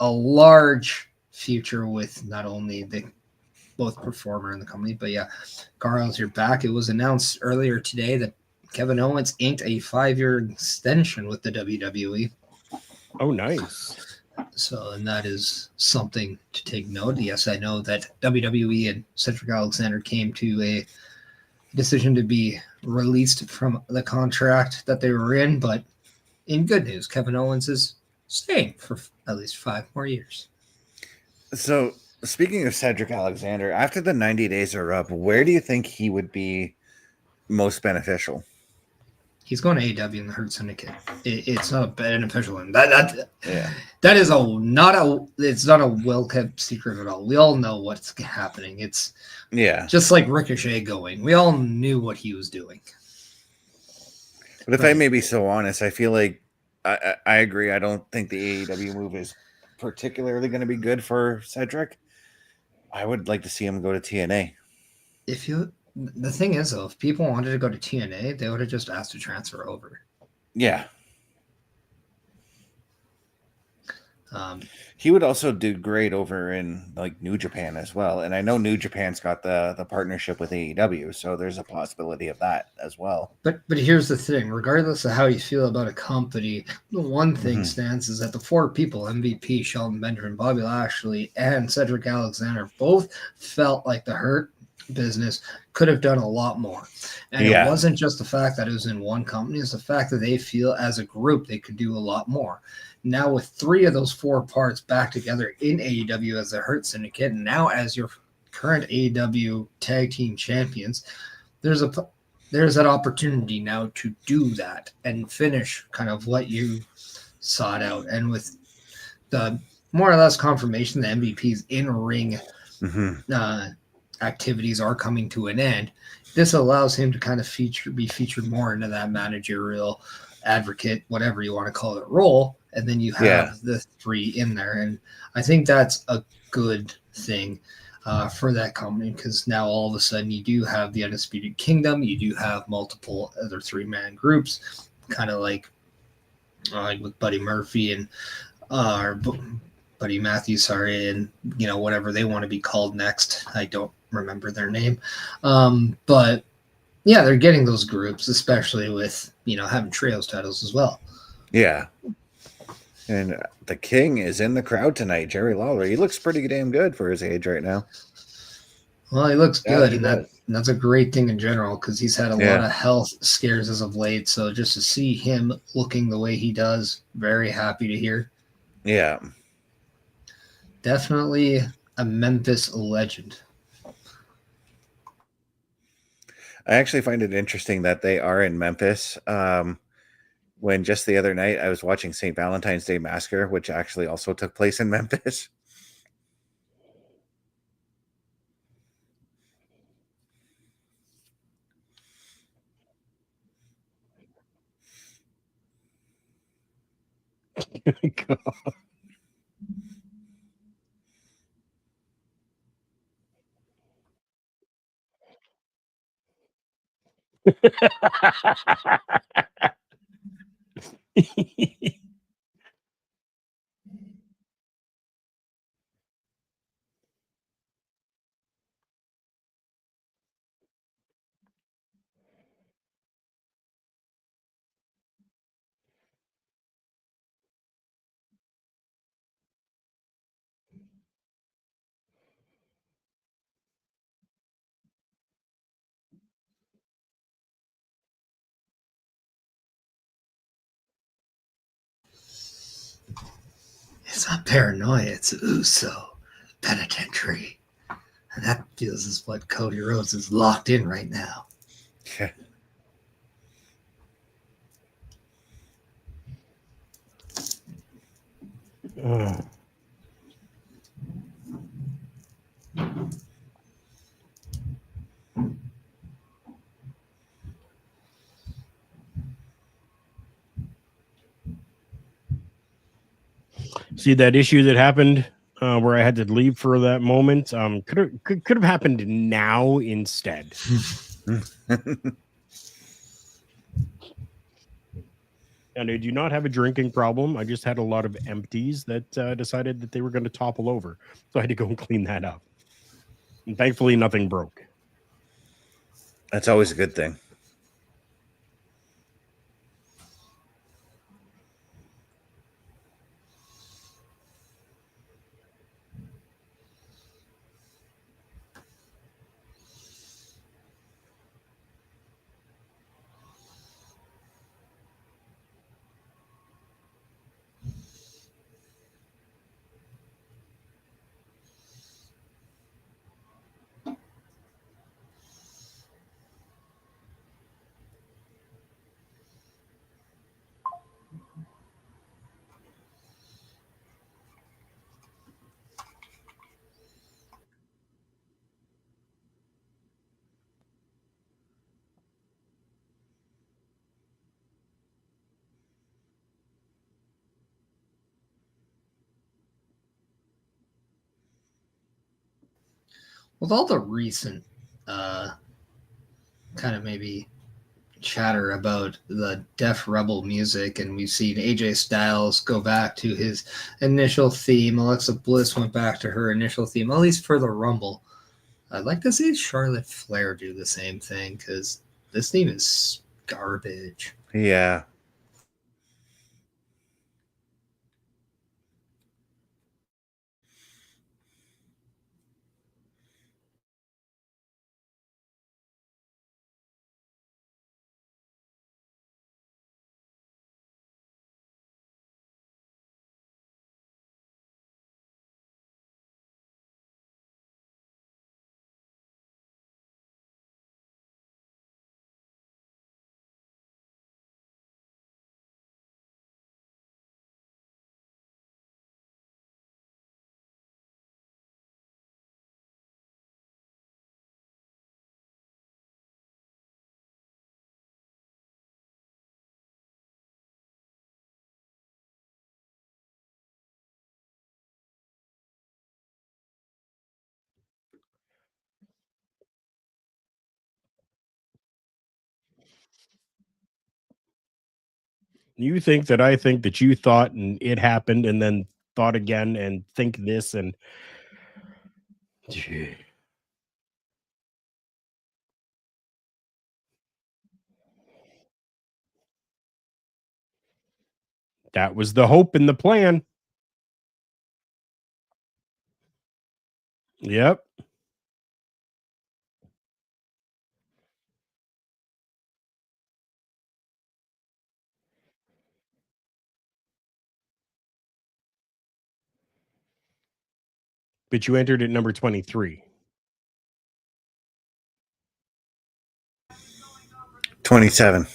a large future with not only the both performer and the company, but yeah, Carl's, you're back. It was announced earlier today that Kevin Owens inked a 5-year extension with the WWE. Oh, nice. So, and that is something to take note. Yes, I know that WWE and Cedric Alexander came to a decision to be released from the contract that they were in, but in good news, Kevin Owens is staying for at least 5 more years. so speaking of Cedric Alexander, after the 90 days are up, where do you think he would be most beneficial? He's going to AEW in the Hurt Syndicate. It's not a beneficial one. That is it's not a well kept secret at all. We all know what's happening. It's just like Ricochet going. We all knew what he was doing. But if I may be so honest, I feel like I agree. I don't think the AEW move is particularly going to be good for Cedric. I would like to see him go to TNA. The thing is, though, if people wanted to go to TNA, they would have just asked to transfer over. Yeah. He would also do great over in like New Japan as well. And I know New Japan's got the partnership with AEW, so there's a possibility of that as well. But here's the thing. Regardless of how you feel about a company, the one thing stands is that the 4 people, MVP, Shelton Benjamin, Bobby Lashley, and Cedric Alexander, both felt like the Hurt business could have done a lot more. And it wasn't just the fact that it was in one company, it's the fact that they feel as a group they could do a lot more. Now with 3 of those 4 parts back together in AEW as the Hurt Syndicate, and now as your current AEW tag team champions, there's that opportunity now to do that and finish kind of what you sought out. And with the more or less confirmation the MVP's in-ring activities are coming to an end, this allows him to kind of be featured more into that managerial advocate, whatever you want to call it, role. And then you have the 3 in there. And I think that's a good thing. for that company, because now all of a sudden you do have the Undisputed Kingdom, you do have multiple other 3-man groups, kind of like with Buddy Murphy and or Buddy Matthews, sorry, and whatever they want to be called next. I don't remember their name, but yeah, they're getting those groups, especially with having trios titles as well. Yeah. And the King is in the crowd tonight, Jerry Lawler. He looks pretty damn good for his age right now. Well, he looks good, he and that's a great thing in general, because he's had a lot of health scares as of late. So just to see him looking the way he does, very happy to hear. Yeah. Definitely a Memphis legend. I actually find it interesting that they are in Memphis. When just the other night I was watching St. Valentine's Day Massacre, which actually also took place in Memphis. It's not paranoia, it's Uso penitentiary. And that feels as what Cody Rhodes is locked in right now. Yeah. See that issue that happened where I had to leave for that moment? Could have happened now instead. And I do not have a drinking problem. I just had a lot of empties that decided that they were going to topple over. So I had to go and clean that up. And thankfully, nothing broke. That's always a good thing. With all the recent kind of maybe chatter about the Def Rebel music, and we've seen AJ Styles go back to his initial theme. Alexa Bliss went back to her initial theme, at least for the Rumble. I'd like to see Charlotte Flair do the same thing, because this theme is garbage. Yeah. You think that I think that you thought and it happened and then thought again and think this and that was the hope and the plan. Yep. But you entered at number 23. 27.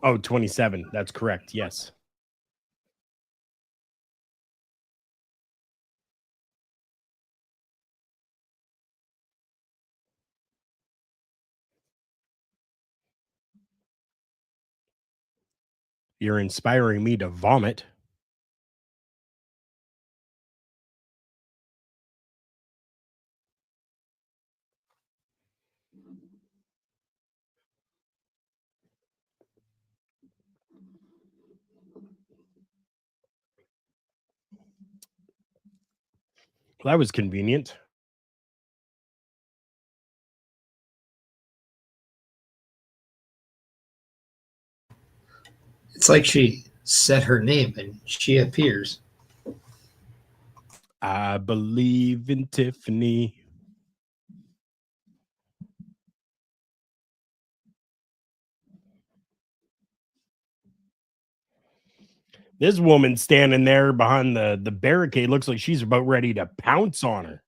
Oh, 27. That's correct. Yes. You're inspiring me to vomit. Well, that was convenient. It's like she said her name and she appears. I believe in Tiffany. This woman standing there behind the barricade looks like she's about ready to pounce on her.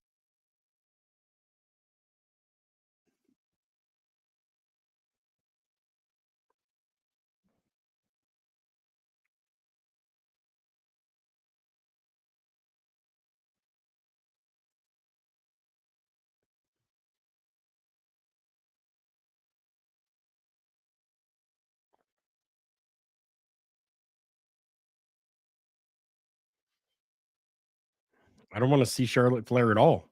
I don't want to see Charlotte Flair at all.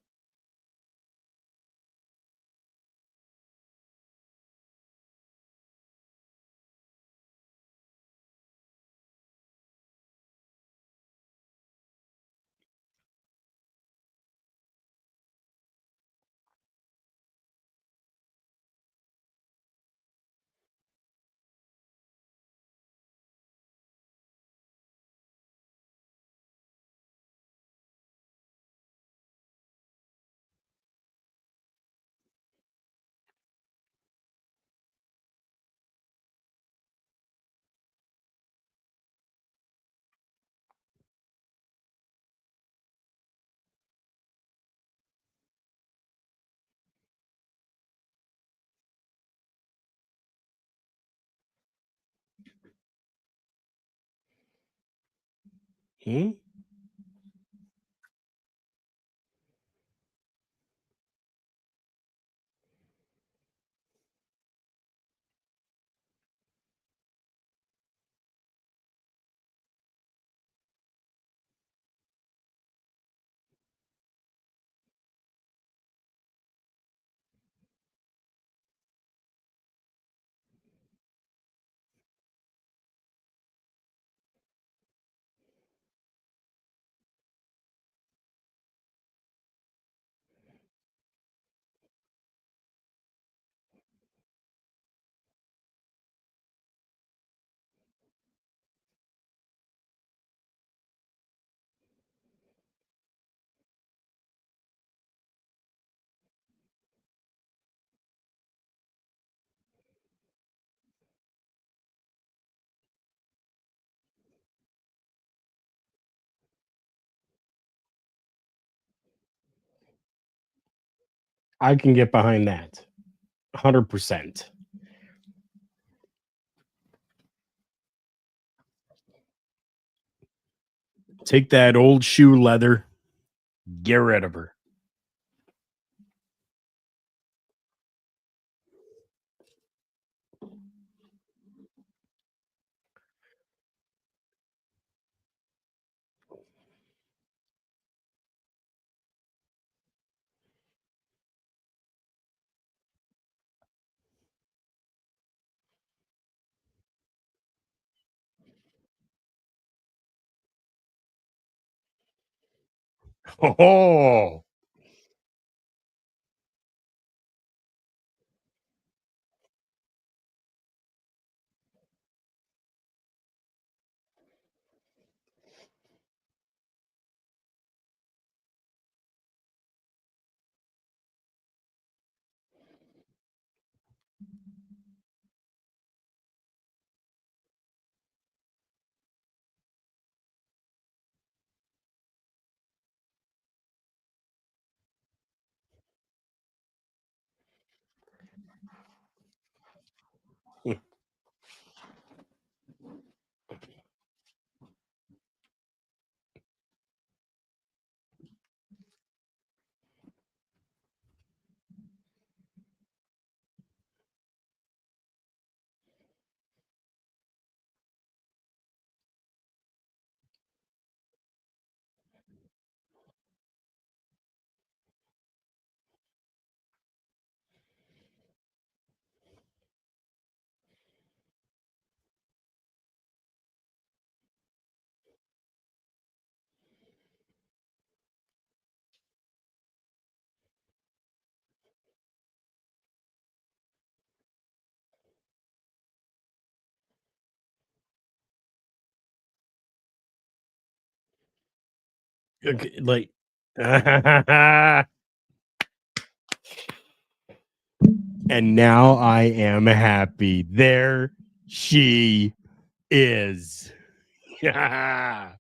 Hmm? I can get behind that. 100%. Take that old shoe leather, get rid of her. Oh, okay, like, and now I am happy. There she is. Yeah.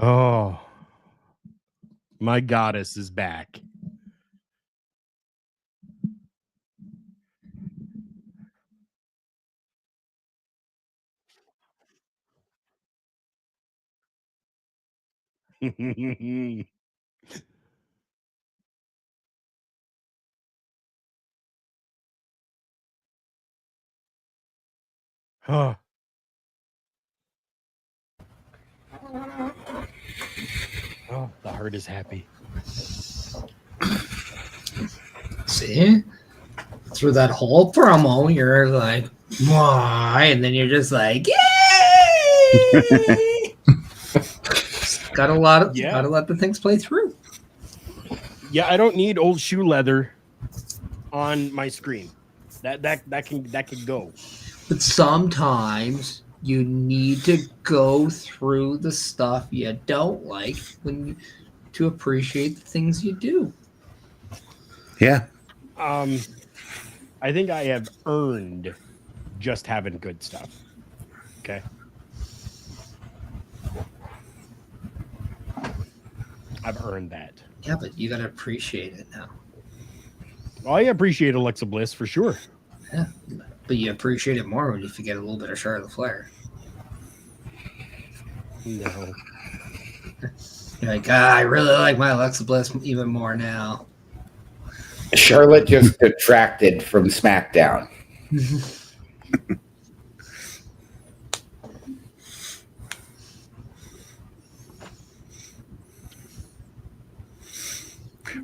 Oh, my goddess is back. Oh, the heart is happy. See? Through that whole promo, you're like, why? And then you're just like, yay! Gotta let the things play through. Yeah, I don't need old shoe leather on my screen. That can go. But sometimes you need to go through the stuff you don't like to appreciate the things you do. Yeah. I think I have earned just having good stuff. Okay. I've earned that. Yeah, but you gotta appreciate it now. Well, I appreciate Alexa Bliss for sure. Yeah, but you appreciate it more when you forget a little bit of Charlotte Flair. No. You're like, I really like my Alexa Bliss even more now. Charlotte just detracted from SmackDown.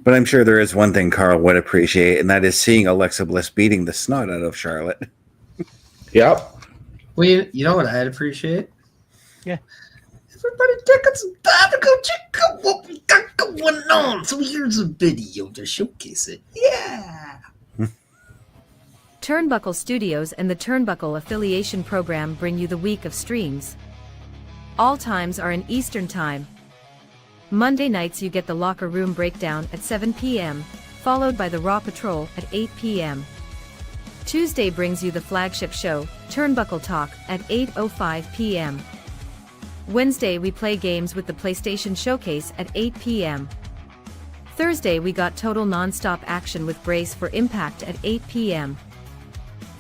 But I'm sure there is one thing Carl would appreciate, and that is seeing Alexa Bliss beating the snot out of Charlotte. Yep. Well, you know what I'd appreciate? Yeah. Everybody taking some time to go check out what we got going on. So here's a video to showcase it. Yeah. Turnbuckle Studios and the Turnbuckle Affiliation Program bring you the week of streams. All times are in Eastern Time. Monday nights you get the Locker Room Breakdown at 7 p.m., followed by the Raw Patrol at 8 p.m. Tuesday brings you the flagship show, Turnbuckle Talk, at 8:05 p.m. Wednesday we play games with the PlayStation Showcase at 8 p.m. Thursday we got total non-stop action with Brace for Impact at 8 p.m.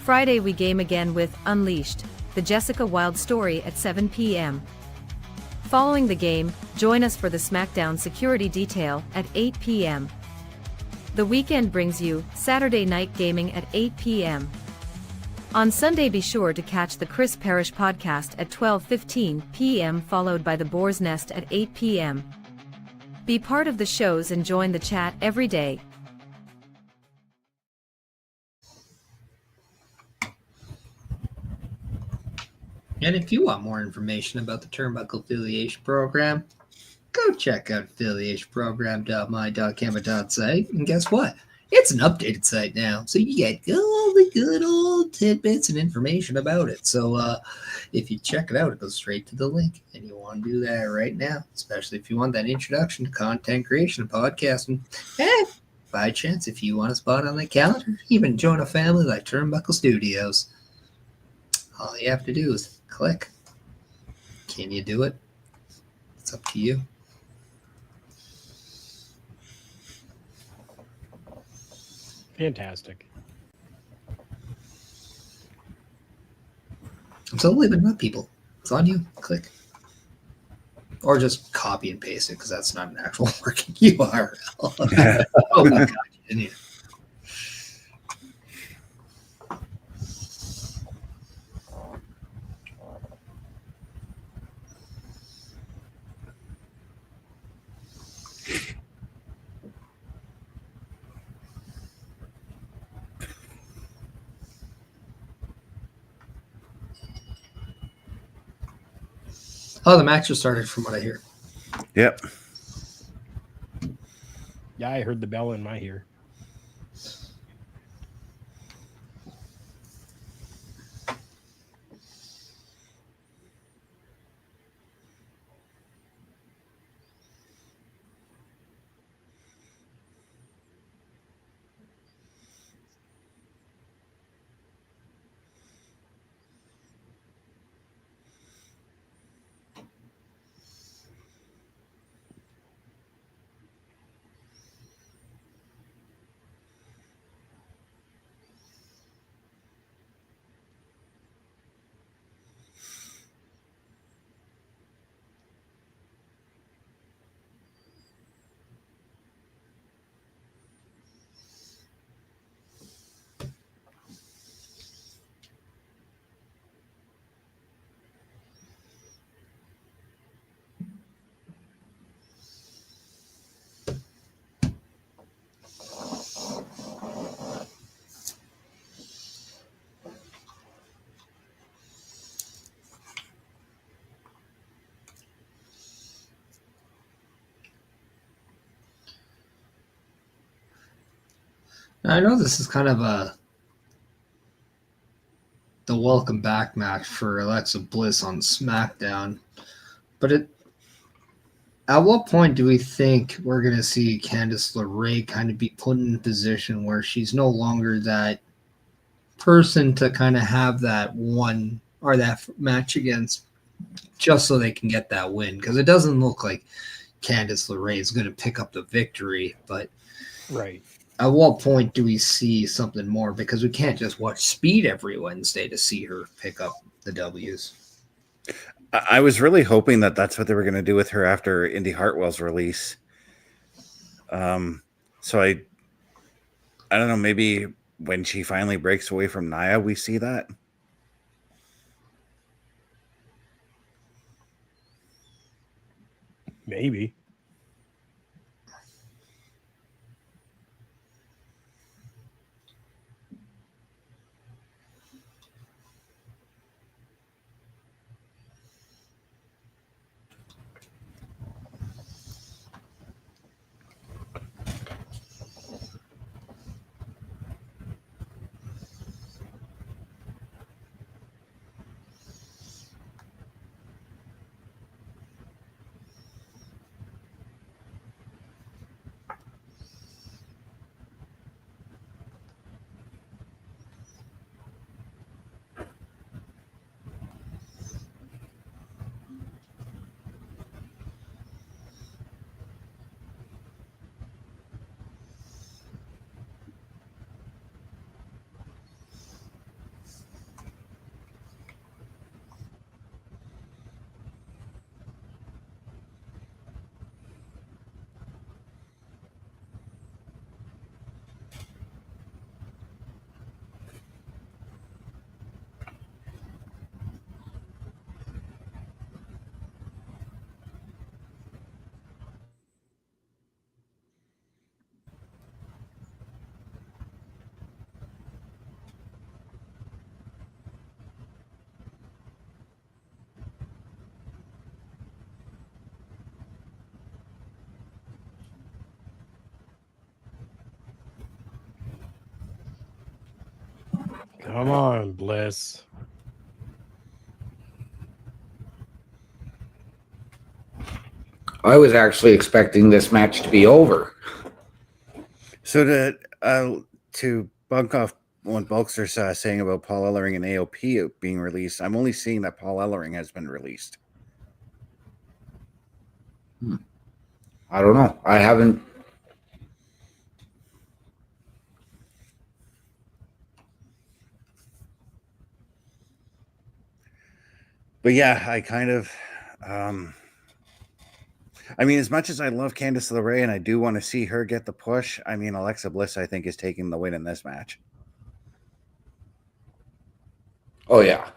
Friday we game again with Unleashed, the Jessica Wilde story at 7 p.m. Following the game, join us for the Smackdown Security Detail at 8 p.m. The weekend brings you Saturday Night Gaming at 8 p.m. On Sunday be sure to catch the Chris Parrish podcast at 12:15 p.m. followed by the Boar's Nest at 8 p.m. Be part of the shows and join the chat every day. And if you want more information about the Turnbuckle Affiliation Program, go check out affiliationprogram.my.canva.site. And guess what? It's an updated site now, so you get all the good old tidbits and information about it. So if you check it out, it goes straight to the link, and you want to do that right now, especially if you want that introduction to content creation and podcasting. And by chance, if you want a spot on the calendar, even join a family like Turnbuckle Studios. All you have to do is click. Can you do it? It's up to you. Fantastic. I'm still leaving up, people. It's on you. Click. Or just copy and paste it, because that's not an actual working URL. Oh my god, you didn't. Oh, the match just started from what I hear. Yep. Yeah, I heard the bell in my ear. I know this is kind of the welcome back match for Alexa Bliss on SmackDown, but at what point do we think we're going to see Candice LeRae kind of be put in a position where she's no longer that person to kind of have that one or that match against, just so they can get that win? Because it doesn't look like Candice LeRae is going to pick up the victory, but Right. at what point do we see something more? Because we can't just watch Speed every Wednesday to see her pick up the W's. I was really hoping that that's what they were going to do with her after Indy Hartwell's release. So I don't know, maybe when she finally breaks away from Nia, we see that. Maybe. Come on, Bliss. I was actually expecting this match to be over. So to bunk off what Bulkster's saying about Paul Ellering and AOP being released, I'm only seeing that Paul Ellering has been released. I don't know. I haven't. But yeah, I kind of, I mean, as much as I love Candice LeRae and I do want to see her get the push, I mean, Alexa Bliss, I think, is taking the win in this match. Oh, yeah.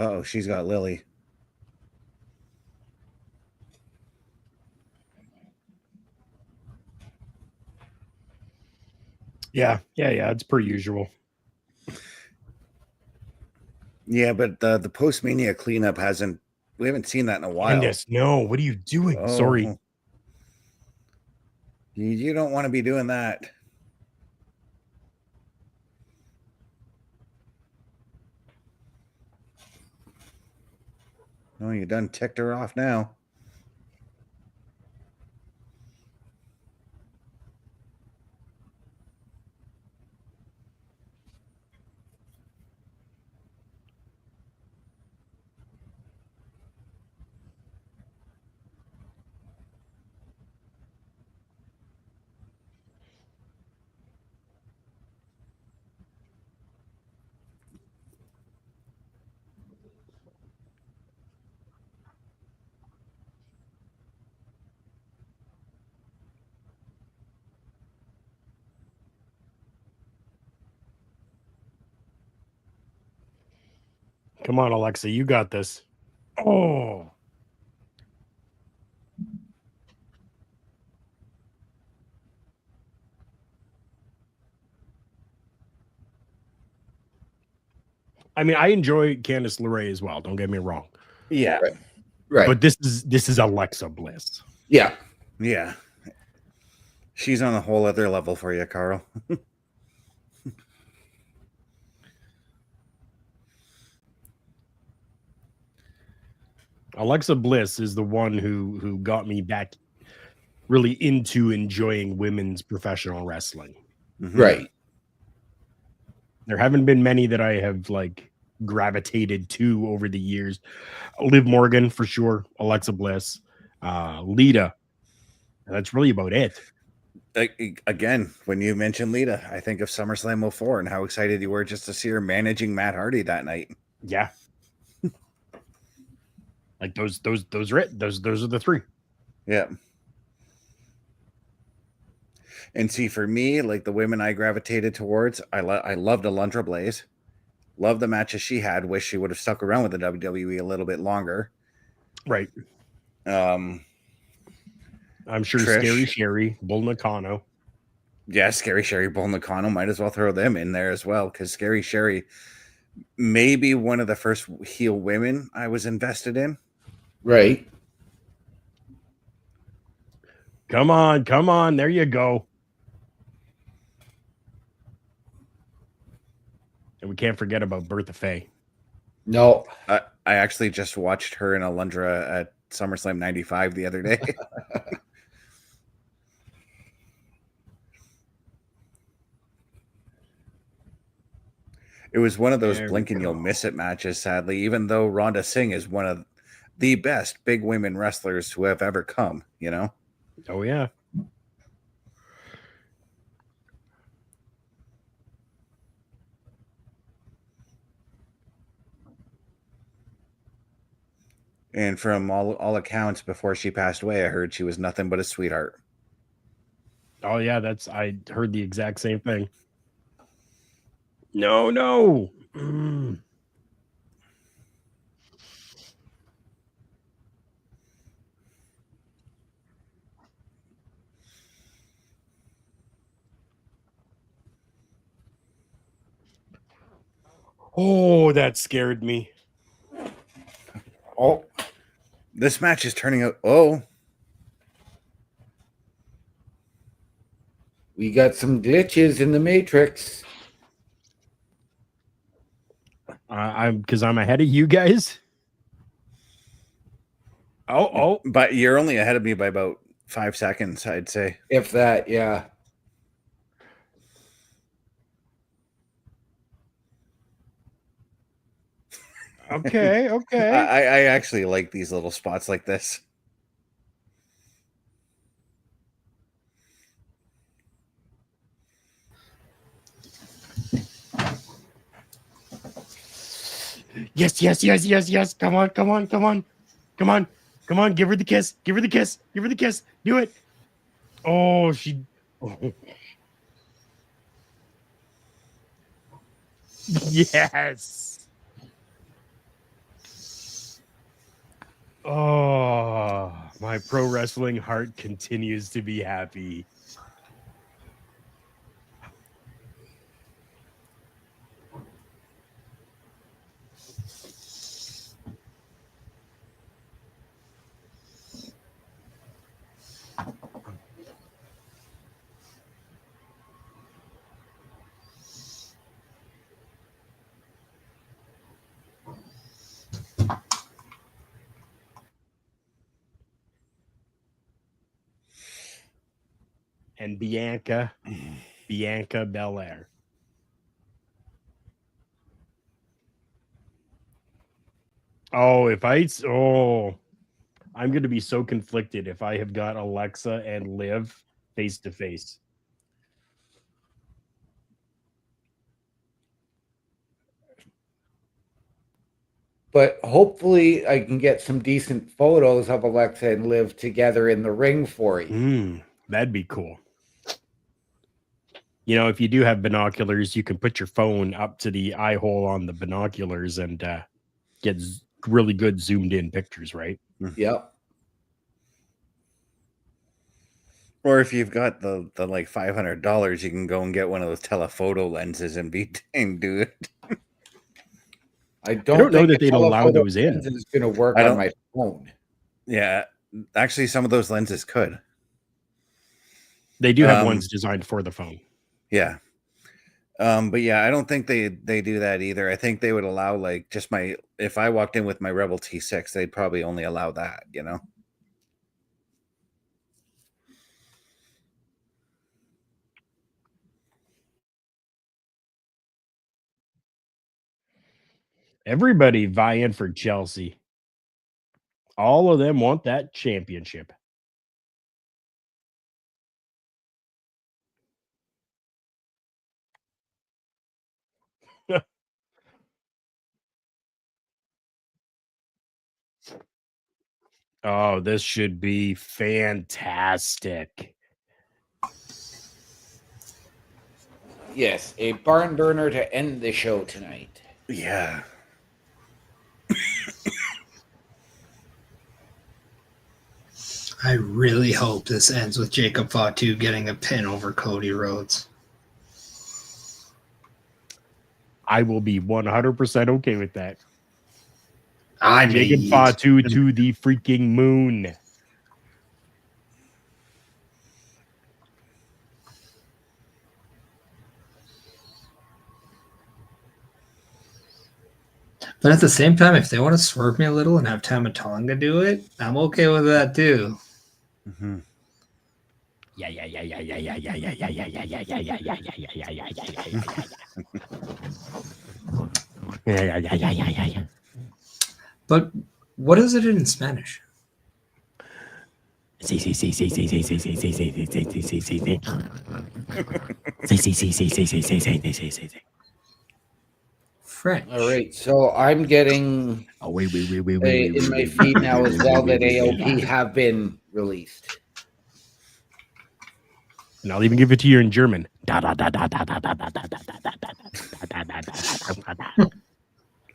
Oh, she's got Lily. Yeah. It's per usual. Yeah, but the post-Mania cleanup we haven't seen that in a while. Candice, no, what are you doing? Oh. Sorry. You don't want to be doing that. Oh, you done ticked her off now. Come on, Alexa, you got this. Oh. I mean, I enjoy Candice LeRae as well. Don't get me wrong. Yeah. Right. But this is Alexa Bliss. Yeah. Yeah. She's on a whole other level for you, Carl. Alexa Bliss is the one who got me back really into enjoying women's professional wrestling. Mm-hmm. Right. There haven't been many that I have like gravitated to over the years. Liv Morgan for sure, Alexa Bliss, Lita. That's really about it. Again, when you mention Lita, I think of SummerSlam 04 and how excited you were just to see her managing Matt Hardy that night. Yeah. Like those are it. Those are the three. Yeah. And see, for me, like the women I gravitated towards, I loved Alundra Blaze. Loved the matches she had. Wish she would have stuck around with the WWE a little bit longer. Right. I'm sure Trish. Scary Sherry, Bull Nakano. Yeah, Scary Sherry, Bull Nakano. Might as well throw them in there as well, because Scary Sherry may be one of the first heel women I was invested in. Right. Come on. There you go. And we can't forget about Bertha Faye. No. I actually just watched her and Alundra at SummerSlam 95 the other day. It was one of those There we blink and you'll go. miss it matches, sadly, even though Rhonda Singh is one of the best big women wrestlers who have ever come, you know? Oh, yeah. And from all accounts, before she passed away, I heard she was nothing but a sweetheart. Oh, yeah. I heard the exact same thing. No. Oh, that scared me. Oh, This match is turning out. Oh, we got some glitches in the Matrix. I'm ahead of you guys. Oh. but you're only ahead of me by about 5 seconds, I'd say. If that, yeah. Okay. I actually like these little spots like this. Yes. Come on. Give her the kiss. Do it. Oh, she. Oh. Yes. Oh, my pro wrestling heart continues to be happy. And Bianca Belair. Oh, I'm going to be so conflicted if I have got Alexa and Liv face to face. But hopefully I can get some decent photos of Alexa and Liv together in the ring for you. That'd be cool. You know, if you do have binoculars, you can put your phone up to the eye hole on the binoculars and get really good zoomed in pictures, right? Yep. Or if you've got the like $500, you can go and get one of those telephoto lenses and do it. I don't know think that they'd allow those in. Is going to work I on don't- my phone. Yeah, actually, some of those lenses could. They do have ones designed for the phone. Yeah. But yeah, I don't think they do that either. I think they would allow like just if I walked in with my Rebel T6, they'd probably only allow that, you know? Everybody vying for Chelsea. All of them want that championship. Oh, this should be fantastic. Yes, a barn burner to end the show tonight. Yeah. I really hope this ends with Jacob Fatu getting a pin over Cody Rhodes. I will be 100% okay with that. I Jacob mean, Fatu to the freaking moon. but at the same time, if they want to swerve me a little and have Tamatonga do it, I'm okay with that too. Mm-hmm. Yeah. Yeah. But what is it in Spanish? French. All right, so I'm getting Oh, wait. in my feed now as well that AOP have been released. And I'll even give it to you in German.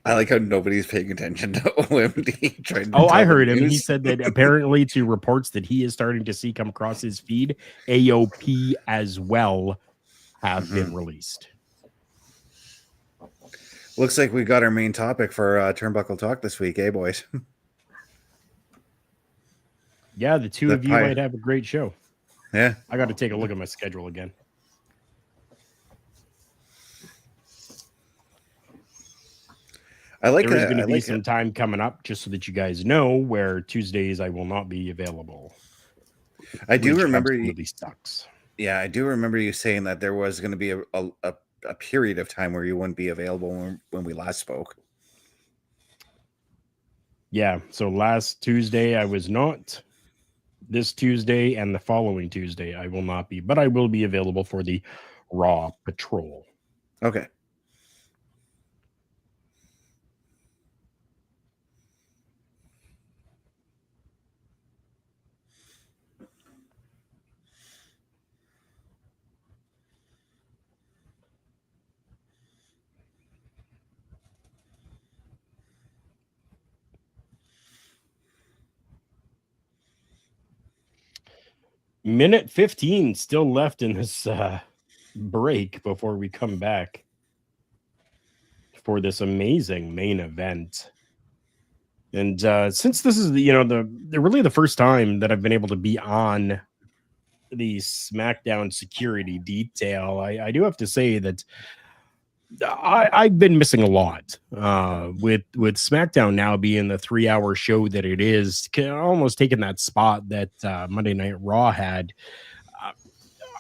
I like how nobody's paying attention to OMD. Trying to Oh, I tell the heard him. He news. said that apparently to reports that he is starting to see come across his feed, AOP as well have been released. Looks like we got our main topic for Turnbuckle Talk this week, eh, boys? Yeah, the two The of you might have a great show. Yeah. I got to take a look at my schedule again. I like There is it. going I to be like some it. time coming up, just so that you guys know, where Tuesdays I will not be available. I do which remember. absolutely sucks. Yeah, I do remember you saying that there was going to be a period of time where you wouldn't be available when we last spoke. Yeah, so last Tuesday I was not. This Tuesday and the following Tuesday I will not be, but I will be available for the Raw Patrol. Okay. Minute 15 still left in this break before we come back for this amazing main event. And since this is the really the first time that I've been able to be on the Smackdown Security Detail, I do have to say that I've been missing a lot with SmackDown now being the 3-hour show that it is, almost taking that spot that Monday Night Raw had.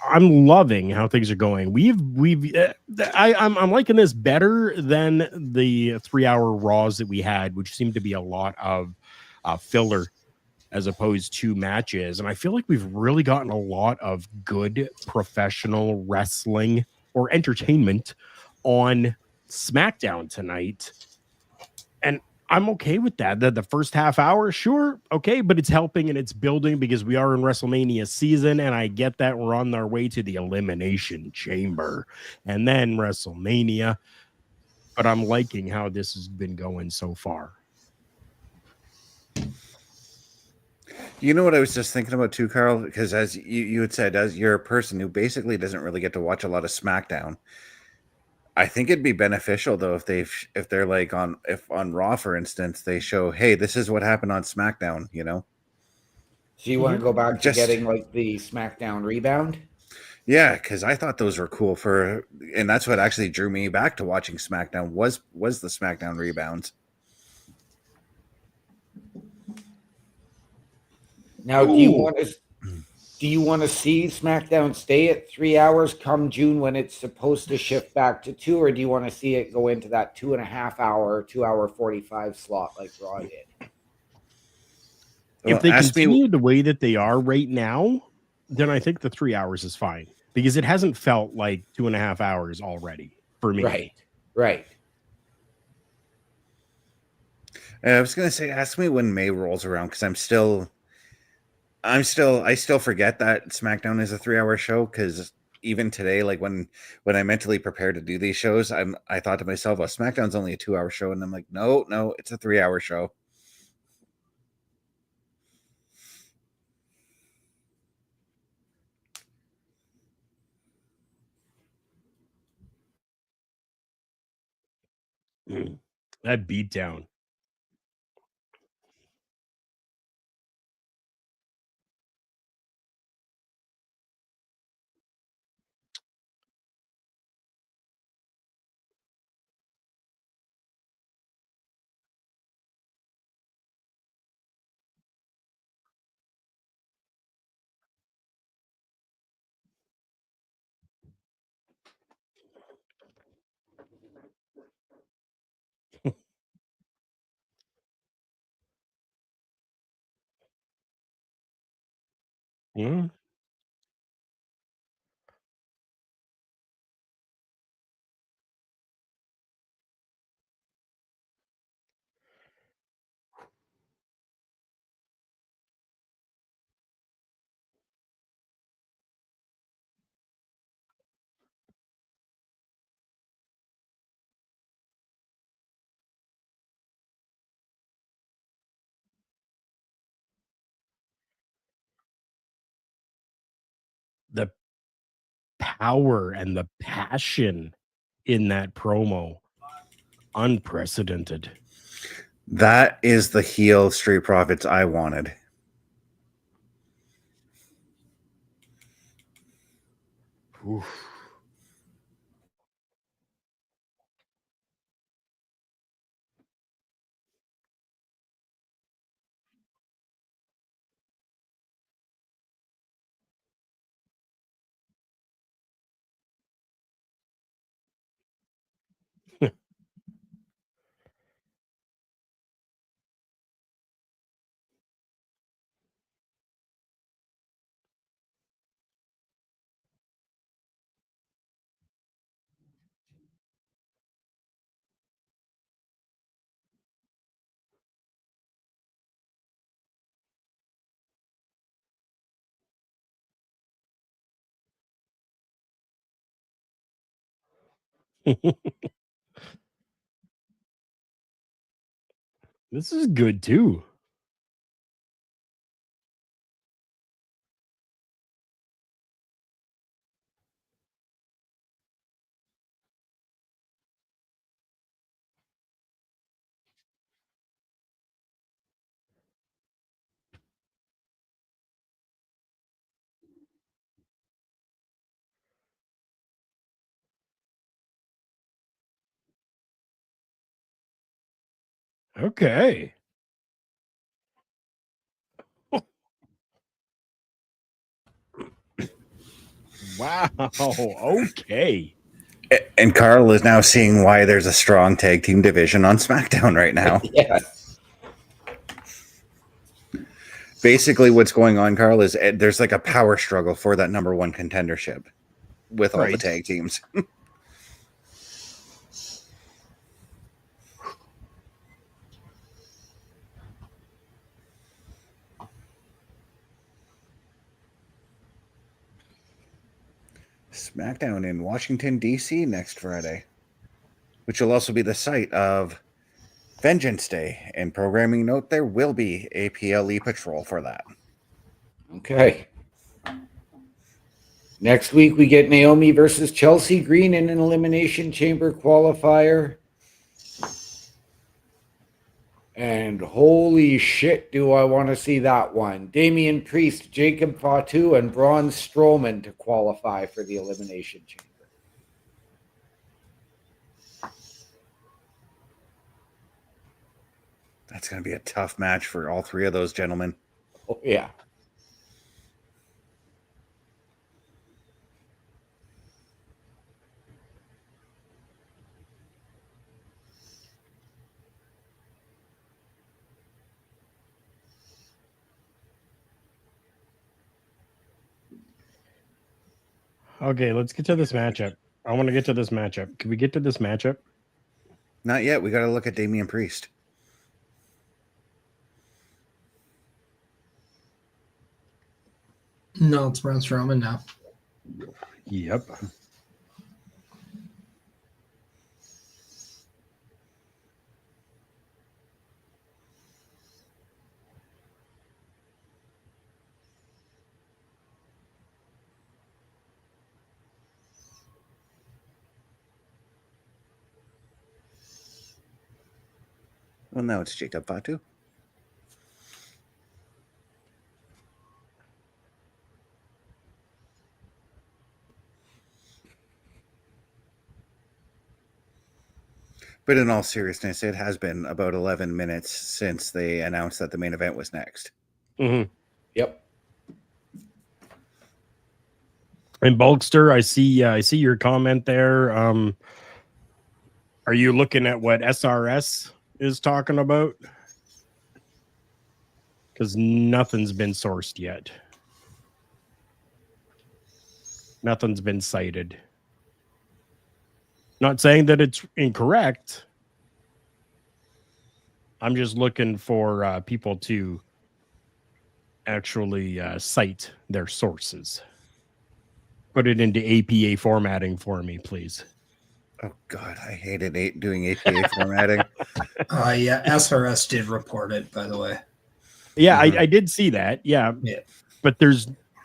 I'm loving how things are going. I'm liking this better than the 3-hour Raws that we had, which seemed to be a lot of filler as opposed to matches. And I feel like we've really gotten a lot of good professional wrestling or entertainment on SmackDown tonight. And I'm okay with that. The first half hour, sure, okay, but it's helping and it's building because we are in WrestleMania season, and I get that we're on our way to the Elimination Chamber and then WrestleMania. But I'm liking how this has been going so far. You know what I was just thinking about too, Carl? Because as you had said, as you're a person who basically doesn't really get to watch a lot of SmackDown, I think it'd be beneficial though if they're like on Raw, for instance, they show, hey, this is what happened on SmackDown, you know? So you want to go back to Just- getting like the SmackDown rebound? Yeah, because I thought those were cool and that's what actually drew me back to watching SmackDown was the SmackDown rebounds. Now, do you want to see SmackDown stay at 3 hours come June when it's supposed to shift back to 2, or do you want to see it go into that 2.5 hour, 2-hour 45 slot like Raw did? If they continue the way that they are right now, then I think the 3 hours is fine because it hasn't felt like 2.5 hours already for me. Right. I was gonna say, ask me when May rolls around because I still forget that SmackDown is a 3-hour show because even today, like when I mentally prepare to do these shows, I thought to myself, well, SmackDown's only a 2-hour show, and I'm like, no, it's a 3-hour show. That beatdown. Mm. The power and the passion in that promo, unprecedented. That is the heel Street Profits I wanted. Oof. This is good too. Okay. Wow. Okay. And Carl is now seeing why there's a strong tag team division on SmackDown right now. Yes. Basically, what's going on, Carl, is there's like a power struggle for that number one contendership with all the Right. tag teams. SmackDown in Washington, D.C. next Friday, which will also be the site of Vengeance Day. And programming note, there will be a PLE patrol for that. Okay. Next week, we get Naomi versus Chelsea Green in an Elimination Chamber qualifier. And holy shit, do I want to see that one. Damian Priest, Jacob Fatu, and Braun Strowman to qualify for the Elimination Chamber. That's going to be a tough match for all three of those gentlemen. Oh, yeah. Okay, let's get to this matchup. I want to get to this matchup. Can we get to this matchup? Not yet. We got to look at Damian Priest. No, it's Braun Strowman now. Yep. Well, now it's Jacob Fatu. But in all seriousness, it has been about 11 minutes since they announced that the main event was next. Mm-hmm. Yep. And Bulkster, I see your comment there. Are you looking at what SRS is talking about? Because nothing's been sourced yet. Nothing's been cited. Not saying that it's incorrect. I'm just looking for people to actually cite their sources. Put it into APA formatting for me, please. Oh God, I hated doing APA formatting. Yeah, SRS did report it, by the way. Yeah, I did see that. Yeah. But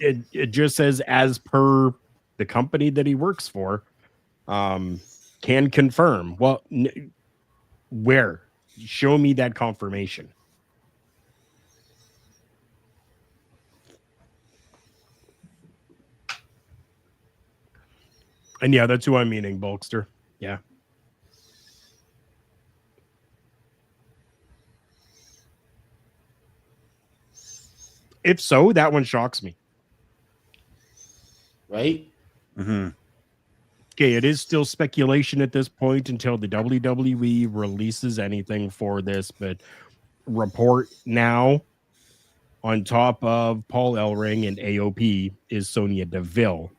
it just says as per the company that he works for, can confirm. Well, where? Show me that confirmation. And yeah, that's who I'm meaning, Bulkster. Yeah. If so, that one shocks me. Right? Mm-hmm. Okay, it is still speculation at this point until the WWE releases anything for this, but report now on top of Paul Ellering and AOP is Sonya Deville.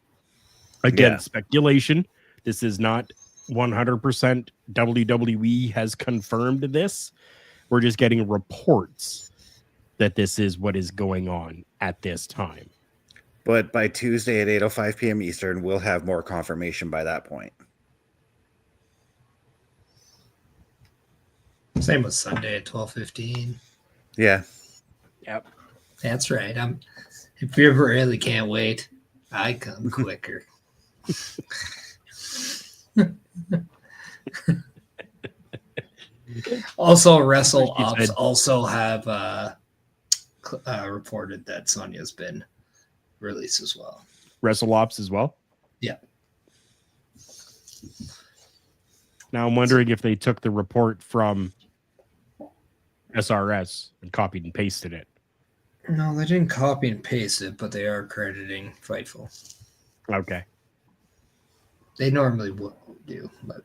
Again, speculation. This is not 100% WWE has confirmed this. We're just getting reports that this is what is going on at this time. But by Tuesday at 8:05 p.m. Eastern, we'll have more confirmation by that point. Same with Sunday at 12:15. Yeah. Yep. That's right. If you really can't wait, I come quicker. Also, Wrestle Ops also have reported that Sonya's been released as well. Wrestle Ops as well? Yeah. Now I'm wondering if they took the report from SRS and copied and pasted it. No, they didn't copy and paste it, but they are crediting Fightful. Okay. They normally would do, but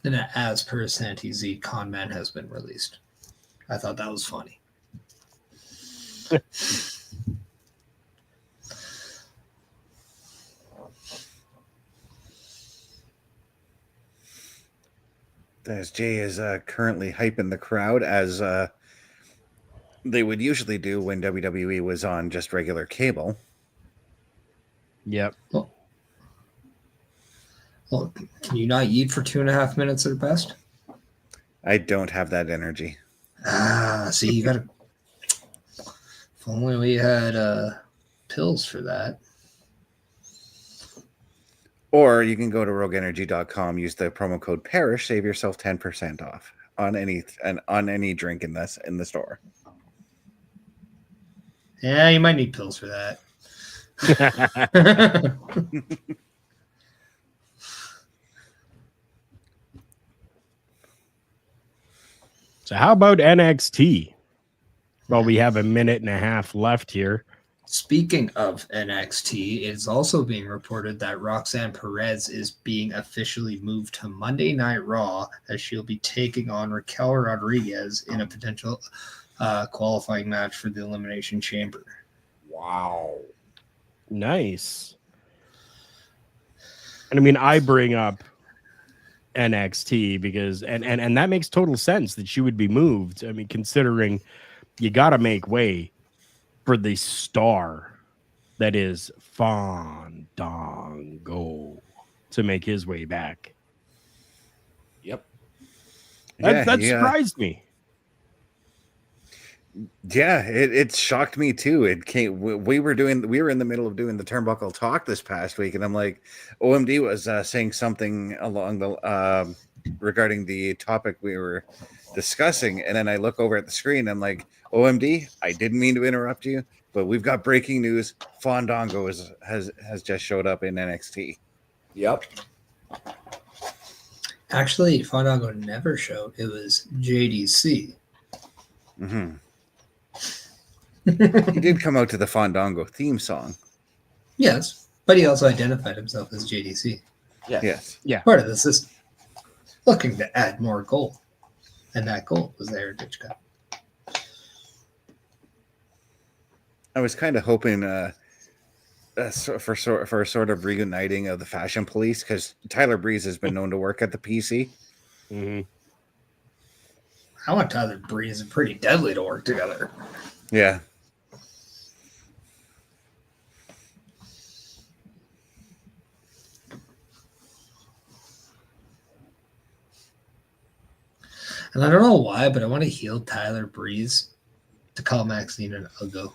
then as per Santi Z, Conman has been released. I thought that was funny. As Jay is currently hyping the crowd as they would usually do when WWE was on just regular cable. Yep. Well, can you not eat for 2.5 minutes at best? I don't have that energy. See, you gotta. If only we had pills for that. Or you can go to rogueenergy.com, use the promo code PARISH, save yourself 10% off on any drink in the store. Yeah, you might need pills for that. So how about NXT? Well, we have a minute and a half left here. Speaking of NXT, it is also being reported that Roxanne Perez is being officially moved to Monday Night Raw as she'll be taking on Raquel Rodriguez in a potential qualifying match for the Elimination Chamber. Wow. Nice. And I mean, I bring up NXT because and that makes total sense that she would be moved. I mean, considering you got to make way for the star that is Fandango to make his way back. Yep. That surprised me. Yeah, it shocked me too. It came. We were in the middle of doing the Turnbuckle Talk this past week, and I'm like, OMD was saying something along the regarding the topic we were discussing, and then I look over at the screen. I'm like, OMD, I didn't mean to interrupt you, but we've got breaking news. Fandango has just showed up in NXT. Yep. Actually, Fandango never showed. It was JDC. Mm-hmm. He did come out to the Fandango theme song. Yes, but he also identified himself as JDC. Yes. Yeah. Part of this is looking to add more gold, and that gold was the Heritage Cup. I was kind of hoping for a sort of reuniting of the Fashion Police, because Tyler Breeze has been known to work at the PC. Mm-hmm. I want Tyler Breeze and Pretty Deadly to work together. Yeah. And I don't know why, but I want to heel Tyler Breeze to call Maxine an Uggo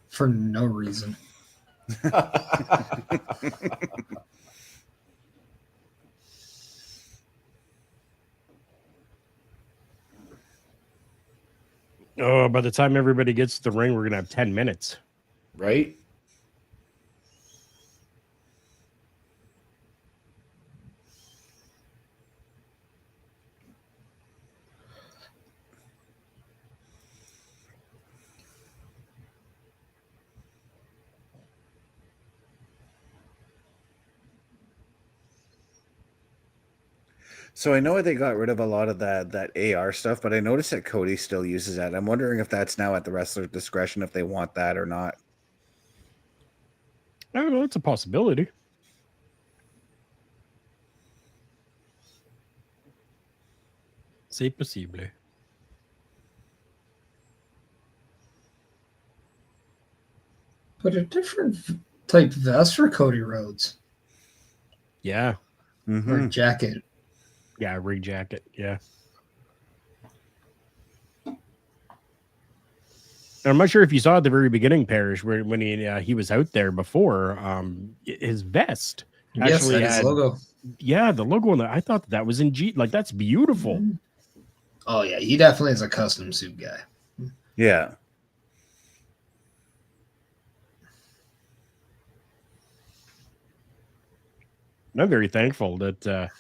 for no reason. Oh, by the time everybody gets to the ring, we're gonna have 10 minutes. Right? So I know they got rid of a lot of that AR stuff, but I noticed that Cody still uses that. I'm wondering if that's now at the wrestler's discretion if they want that or not. I don't know. It's a possibility. C'est possible. But a different type vest for Cody Rhodes. Yeah. Mm-hmm. Or jacket. Yeah, rig jacket. Yeah. I'm not sure if you saw at the very beginning, Parrish, where when he was out there before, his vest actually yes, had logo. Yeah, the logo on that. I thought that was in G. Like, that's beautiful. Oh yeah, he definitely is a custom suit guy. Yeah. I'm very thankful that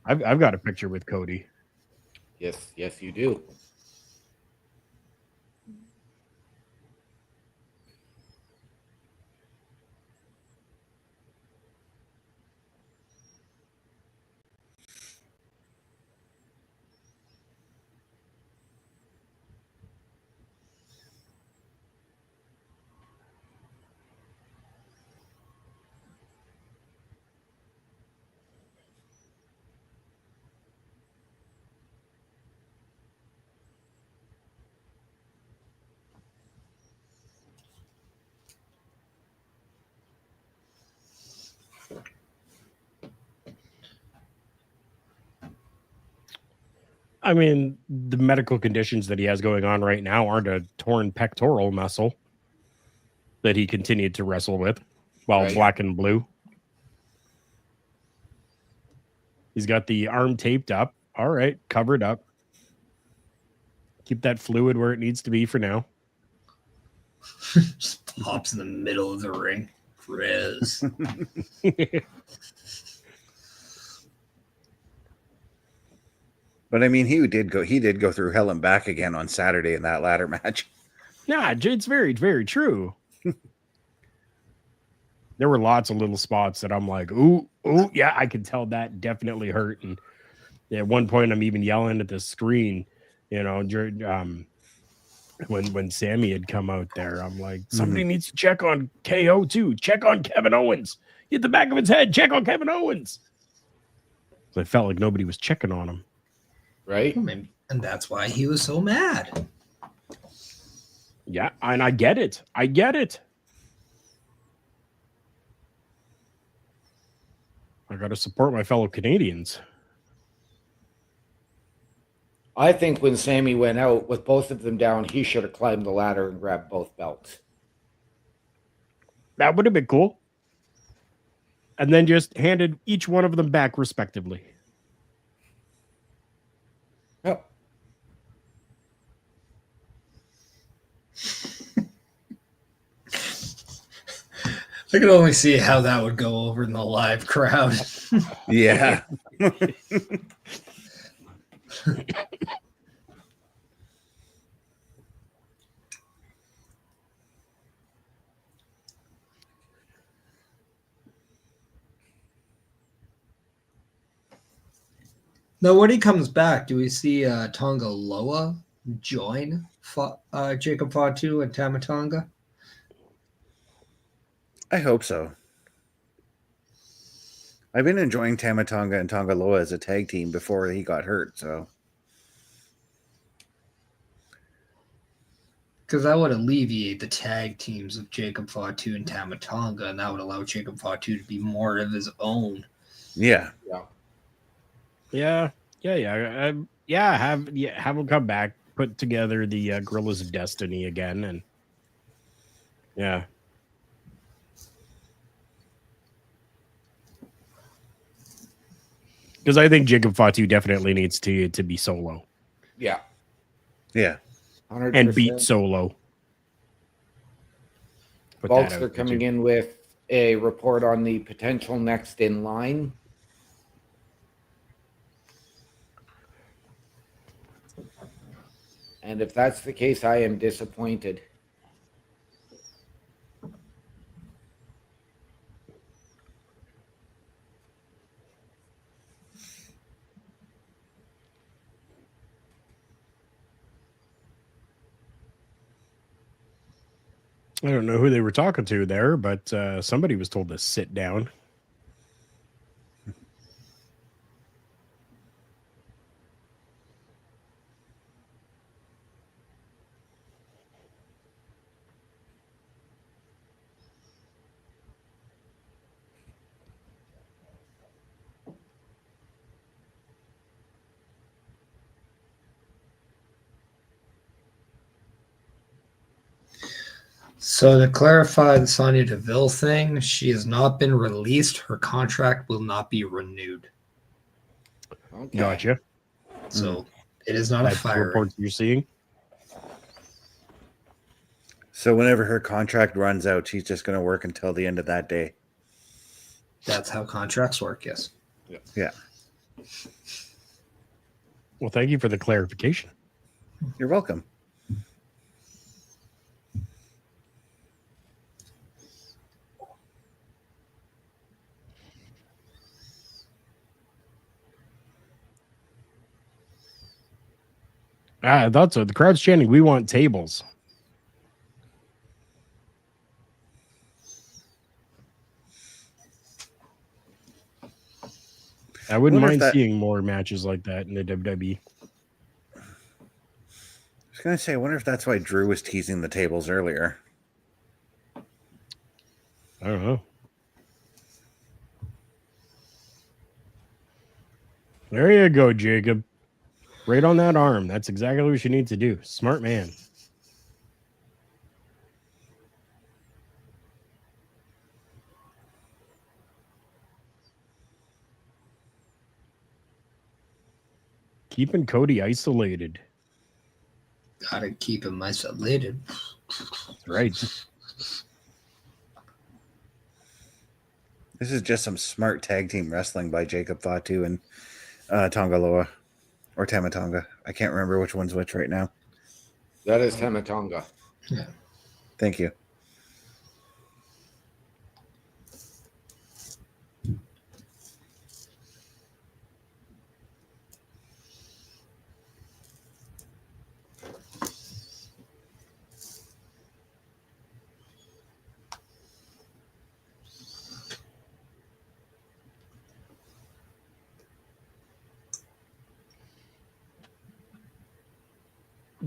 I've got a picture with Cody. Yes, you do. I mean, the medical conditions that he has going on right now aren't a torn pectoral muscle that he continued to wrestle with while Right. black and blue. He's got the arm taped up. All right, covered up. Keep that fluid where it needs to be for now. Just pops in the middle of the ring. Riz. But I mean, he did go through hell and back again on Saturday in that ladder match. Nah, it's very, very true. There were lots of little spots that I'm like, ooh, yeah, I could tell that definitely hurt. And at one point, I'm even yelling at the screen, when Sammy had come out there. I'm like, somebody needs to check on KO too. Check on Kevin Owens. Hit the back of his head. Check on Kevin Owens. So I felt like nobody was checking on him. Right? And that's why he was so mad. Yeah, and I get it. I got to support my fellow Canadians. I think when Sammy went out with both of them down, he should have climbed the ladder and grabbed both belts. That would have been cool. And then just handed each one of them back respectively. Yep. I could only see how that would go over in the live crowd. Yeah. Now, when he comes back, do we see Tonga Loa join Jacob Fatu and Tamatonga? I hope so. I've been enjoying Tama Tonga and Tonga Loa as a tag team before he got hurt, so Because that would alleviate the tag teams of Jacob Fatu and Tama Tonga, and that would allow Jacob Fatu to be more of his own. yeah. Yeah. Have him come back, put together the Gorillas of Destiny again, and yeah. Because I think Jacob Fatu definitely needs to be solo. Yeah. Yeah. 100%. And beat Solo. Bulkster coming in with a report on the potential next in line. And if that's the case, I am disappointed. I don't know who they were talking to there, but somebody was told to sit down. So to clarify the Sonya Deville thing, she has not been released. Her contract will not be renewed. Okay. Gotcha. So it is not a That's the firing. reports you're seeing. So whenever her contract runs out, she's just going to work until the end of that day. That's how contracts work, yes. Yeah. Well, thank you for the clarification. You're welcome. I thought so. The crowd's chanting, "We want tables." I wouldn't Wonder if mind that- seeing more matches like that in the WWE. I was going to say, I wonder if that's why Drew was teasing the tables earlier. I don't know. There you go, Jacob. Right on that arm. That's exactly what you need to do. Smart man. Keeping Cody isolated. Gotta keep him isolated. Right. This is just some smart tag team wrestling by Jacob Fatu and Tonga Loa. Or Tama Tonga. I can't remember which one's which right now. That is Tamatonga. Yeah. Thank you.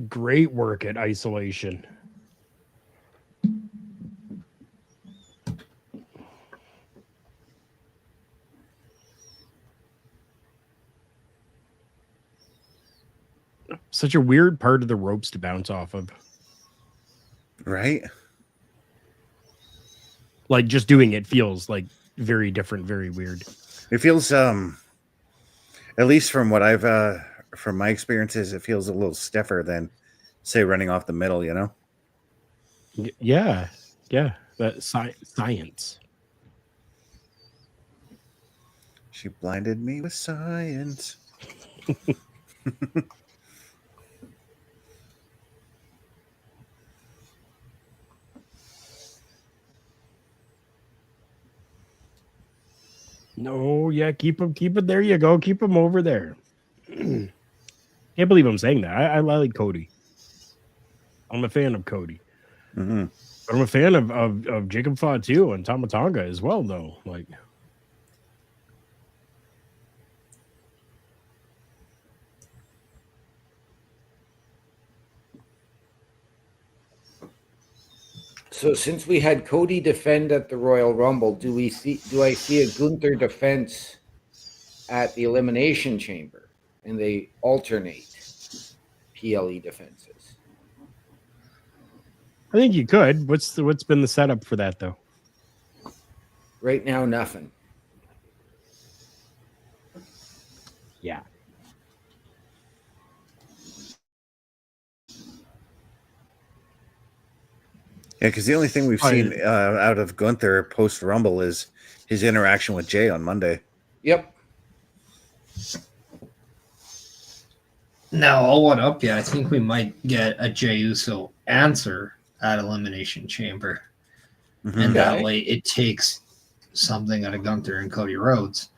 Great work at isolation. Such a weird part of the ropes to bounce off of. Right? Like just doing it feels like very different, very weird. It feels at least from what I've from my experiences, it feels a little stiffer than say running off the middle, you know? Yeah. That science. She blinded me with science. No, yeah, keep it. There you go. Keep him over there. Can't believe I'm saying that. I like Cody. I'm a fan of Cody. Mm-hmm. But I'm a fan of Jacob Fatu and Tama Tonga as well, though. Like, So since we had Cody defend at the Royal Rumble, do I see a Gunther defense at the Elimination Chamber, and they alternate PLE defenses? I think you could. What's been the setup for that, though? Right now, nothing. Yeah. Yeah, because the only thing we've seen out of Gunther post Rumble is his interaction with Jay on Monday. Yep. Now, I'll one up you. I think we might get a Jey Uso answer at Elimination Chamber. And that way it takes something out of Gunther and Cody Rhodes.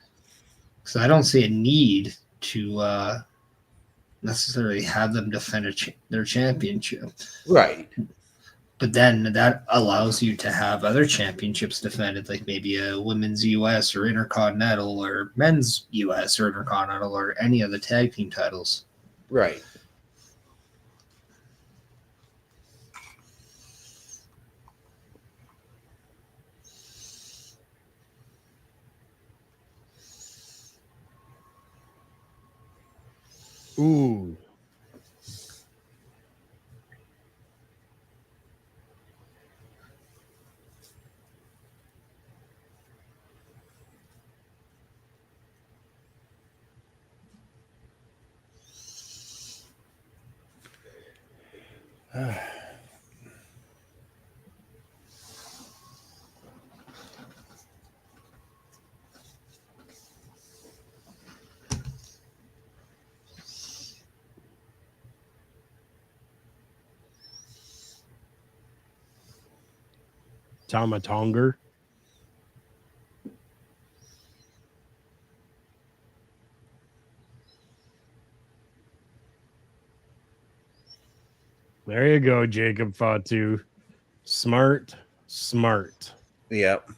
So I don't see a need to necessarily have them defend their championship. Right. But then that allows you to have other championships defended, like maybe a women's US or Intercontinental or men's US or Intercontinental or any of the tag team titles. Right. Ooh. Tama Tonga. There you go, Jacob Fatu. Smart. Yep.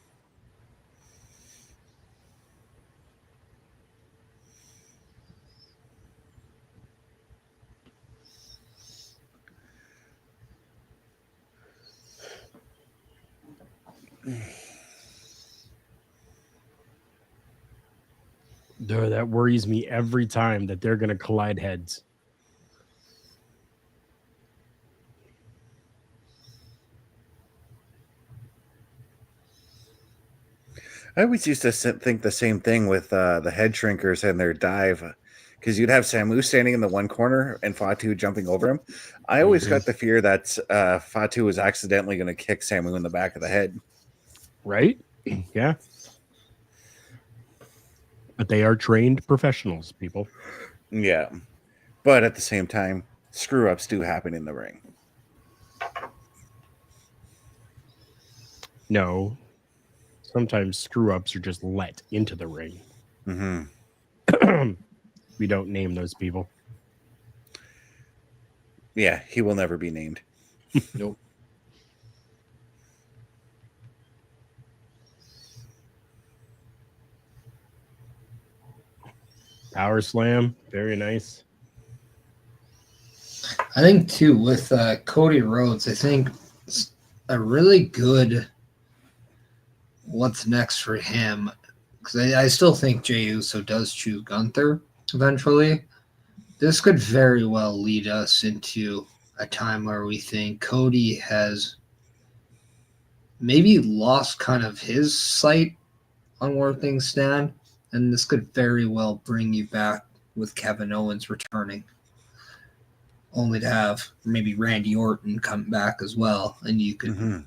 Dude, that worries me every time that they're going to collide heads. I always used to think the same thing with the head shrinkers and their dive, because you'd have Samu standing in the one corner and Fatu jumping over him. I always got the fear that Fatu was accidentally going to kick Samu in the back of the head. Right? Yeah. But they are trained professionals, people. Yeah. But at the same time, screw-ups do happen in the ring. No. Sometimes screw-ups are just let into the ring. Mm-hmm. We don't name those people. Yeah, he will never be named. Nope. Power slam. Very nice. I think, too, with Cody Rhodes, I think it's a really good what's next for him. Because I still think Jey Uso does choose Gunther eventually. This could very well lead us into a time where we think Cody has maybe lost kind of his sight on where things stand. And this could very well bring you back with Kevin Owens returning, only to have maybe Randy Orton come back as well. And you could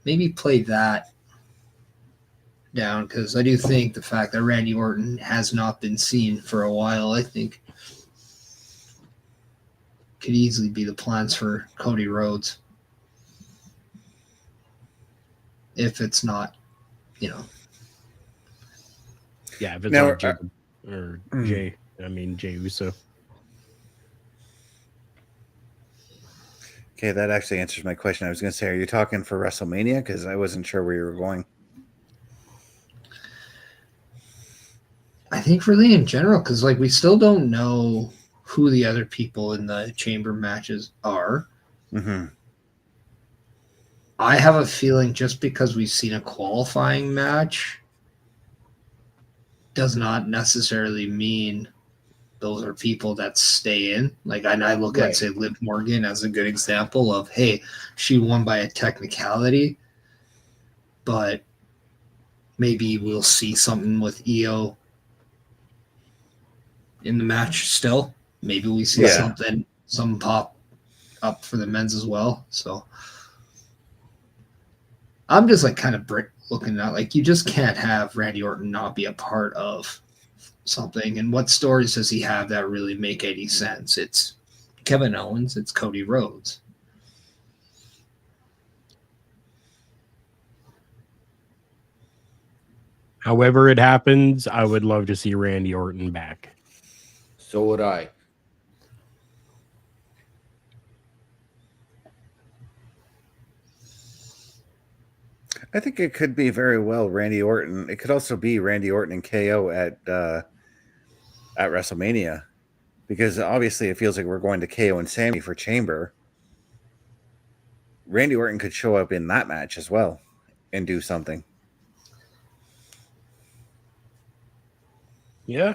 maybe play that down, because I do think the fact that Randy Orton has not been seen for a while, I think could easily be the plans for Cody Rhodes. If it's not, Yeah, if it's Now, not Jacob or Jay, Jey Uso. Okay, that actually answers my question. I was going to say, are you talking for WrestleMania? Because I wasn't sure where you were going. I think really in general, because like we still don't know who the other people in the chamber matches are. Mm-hmm. I have a feeling just because we've seen a qualifying match does not necessarily mean those are people that stay in. Like I look at, say, Liv Morgan as a good example of, hey, she won by a technicality, but maybe we'll see something with Io in the match still. Maybe we see some pop up for the men's as well. So I'm just like kind of looking at, like, you just can't have Randy Orton not be a part of something. And what stories does he have that really make any sense? It's Kevin Owens, it's Cody Rhodes. However it happens, I would love to see Randy Orton back. So would I. I think it could be very well Randy Orton. It could also be Randy Orton and KO at WrestleMania, because obviously it feels like we're going to KO and Sammy for Chamber. Randy Orton could show up in that match as well and do something. Yeah.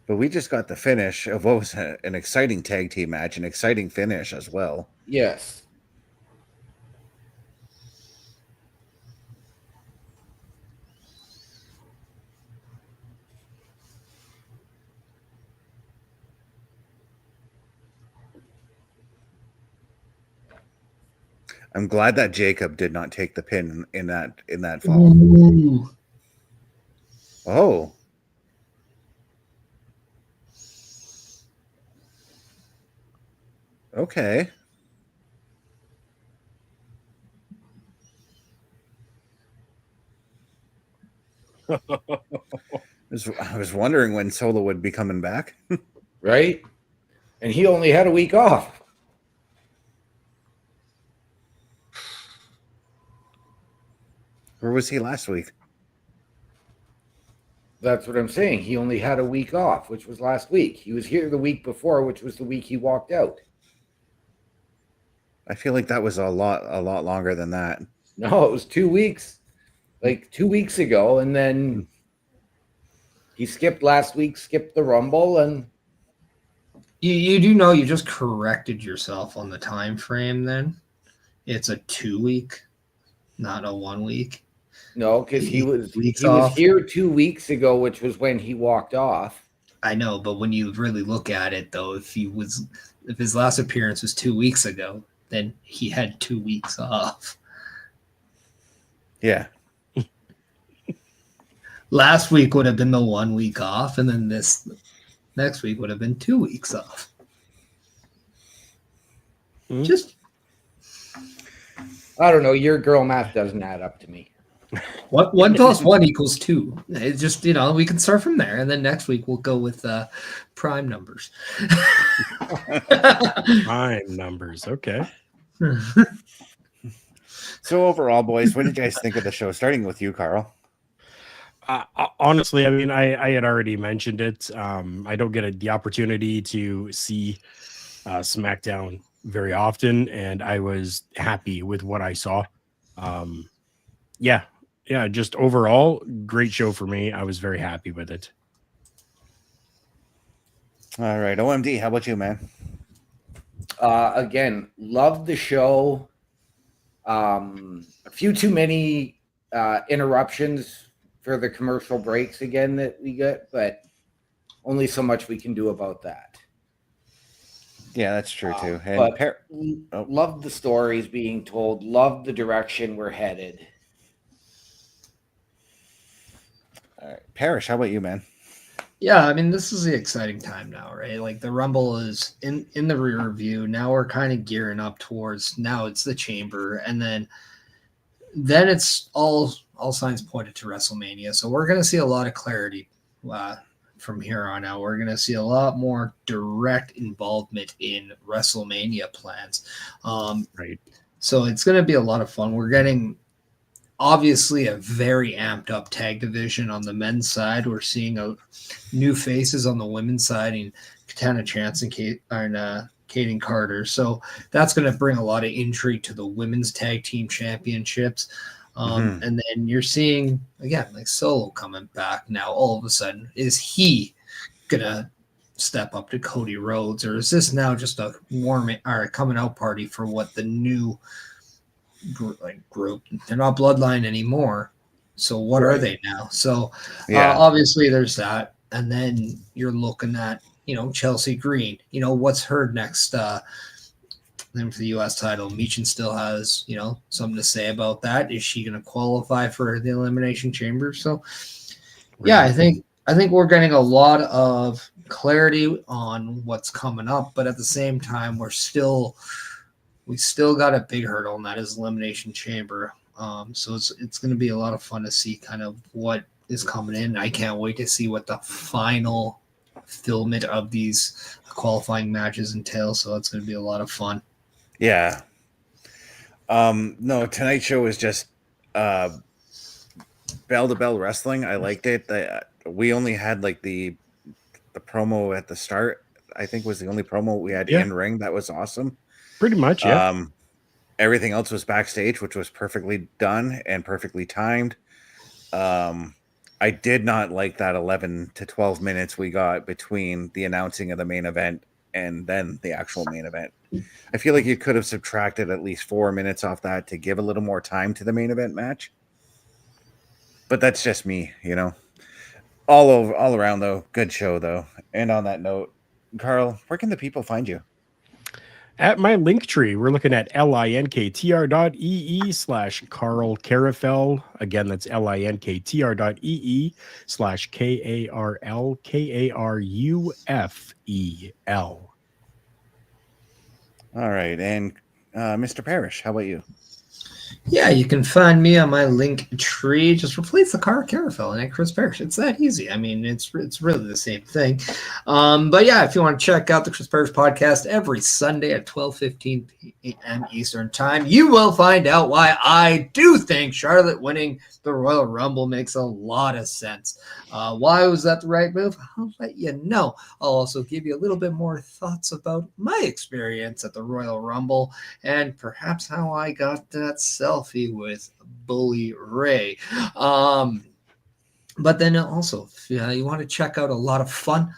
But we just got the finish of what was an exciting tag team match, an exciting finish as well. Yes. I'm glad that Jacob did not take the pin in that fall. Ooh. Oh. Okay. I was wondering when Solo would be coming back. Right? And he only had a week off. Where was he last week? That's what I'm saying. He only had a week off, which was last week. He was here the week before, which was the week he walked out. I feel like that was a lot longer than that. No, it was 2 weeks. Like 2 weeks ago, and then he skipped last week, skipped the Rumble, and You do know you just corrected yourself on the time frame then? It's a 2 week, not a 1 week. no, because he was off. here 2 weeks ago, which was when he walked off. I know, but when you really look at it though, if his last appearance was 2 weeks ago, then he had 2 weeks off. Yeah. Last week would have been the 1 week off, and then this next week would have been 2 weeks off. Just, I don't know. Your girl math doesn't add up to me. what 1 plus 1 equals 2. It's just, we can start from there, and then next week we'll go with prime numbers. Prime numbers. Okay. So overall, boys, what did you guys think of the show? Starting with you, Carl. Honestly, I mean, I had already mentioned it. I don't get the opportunity to see SmackDown very often, and I was happy with what I saw. Yeah, just overall, great show for me. I was very happy with it. All right, OMD, how about you, man? Again, loved the show. A few too many interruptions for the commercial breaks again that we get, but only so much we can do about that. Yeah, that's true too. But loved the stories being told, loved the direction we're headed. All right. Parrish, how about you, man? Yeah, I mean, this is the exciting time now, right? Like the Rumble is in the rear view. Now we're kind of gearing up towards, now it's the Chamber, and then it's all signs pointed to WrestleMania. So we're going to see a lot of clarity from here on out. We're going to see a lot more direct involvement in WrestleMania plans. Right. So it's going to be a lot of fun. We're getting obviously a very amped up tag division on the men's side. We're seeing new faces on the women's side in Katana Chance and Kaden Carter. So that's going to bring a lot of intrigue to the women's tag team championships. And then you're seeing, again, like Solo coming back now all of a sudden. Is he going to step up to Cody Rhodes, or is this now just a coming out party for what the new group? They're not Bloodline anymore. So what are they now? So obviously there's that. And then you're looking at, Chelsea Green, what's her next then for the U.S. title. Meechin still has, something to say about that. Is she going to qualify for the Elimination Chamber? So, yeah, I think we're getting a lot of clarity on what's coming up, but at the same time, we still got a big hurdle, and that is Elimination Chamber. So it's going to be a lot of fun to see kind of what is coming in. I can't wait to see what the final fulfillment of these qualifying matches entail. So it's going to be a lot of fun. Yeah. No, tonight's show was just bell to bell wrestling. I liked it. We only had like the promo at the start. I think was the only promo we had in ring. That was awesome. Pretty much, yeah. Everything else was backstage, which was perfectly done and perfectly timed. I did not like that 11 to 12 minutes we got between the announcing of the main event and then the actual main event. I feel like you could have subtracted at least 4 minutes off that to give a little more time to the main event match. But that's just me, all around though. Good show though. And on that note, Carl, where can the people find you? At my Linktree, we're looking at linktr.ee/Carl Carafel. Again, that's linktr.ee/KARLKARUFEL. All right. And Mr. Parrish, how about you? Yeah, you can find me on my Linktree. Just replace the Carl Carafel and Chris Parrish. It's that easy. I mean, it's really the same thing. But yeah, if you want to check out the Chris Parrish podcast every Sunday at 12:15 p.m. Eastern Time, you will find out why I do think Charlotte winning the Royal Rumble makes a lot of sense. Why was that the right move? I'll let you know. I'll also give you a little bit more thoughts about my experience at the Royal Rumble and perhaps how I got that selfie with Bully Ray. But then also, if you want to check out a lot of fun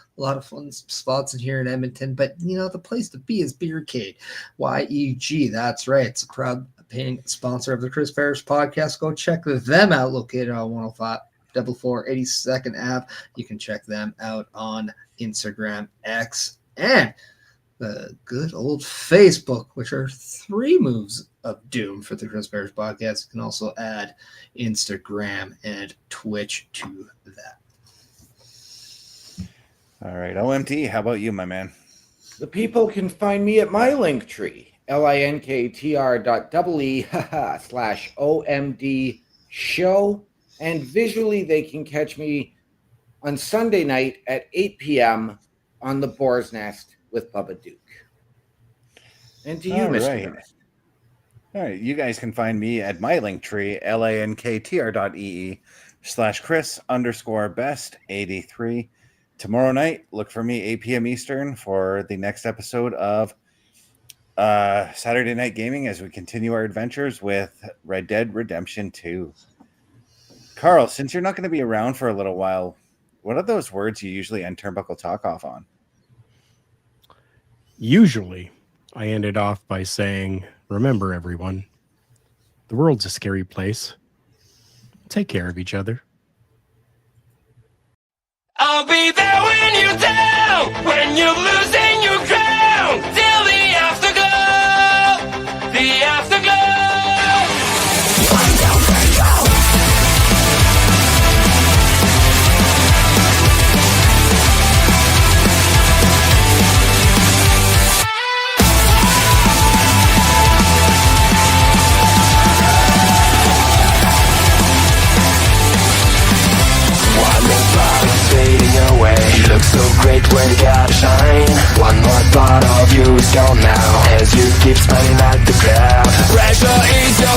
spots in here in Edmonton, but the place to be is Beercade, YEG. That's right. It's a proud paying sponsor of the Chris Parrish podcast. Go check them out, located on 10544 82nd Ave. You can check them out on Instagram, X, and the good old Facebook, which are 3 moves of doom for the Chris Parrish podcast. You can also add Instagram and Twitch to that. All right, OMT, how about you, my man? The people can find me at my Linktree, linktr.ee/OMDShow, and visually they can catch me on Sunday night at 8 p.m. on the Boar's Nest with Bubba Duke. And to you, Mr. Right. All right, you guys can find me at my Linktree, linktr.ee/Chris_best83. Tomorrow night, look for me 8 p.m. Eastern for the next episode of Saturday Night Gaming as we continue our adventures with Red Dead Redemption 2. Carl, since you're not going to be around for a little while, what are those words you usually end Turnbuckle Talk off on? Usually, I end it off by saying, remember, everyone, the world's a scary place. Take care of each other. I'll be there when you're down, when you're losing your ground, till the afterglow, the afterglow. Fading away, when you gotta shine. One more thought of you is gone now, as you keep smiling at the crowd. Pressure is your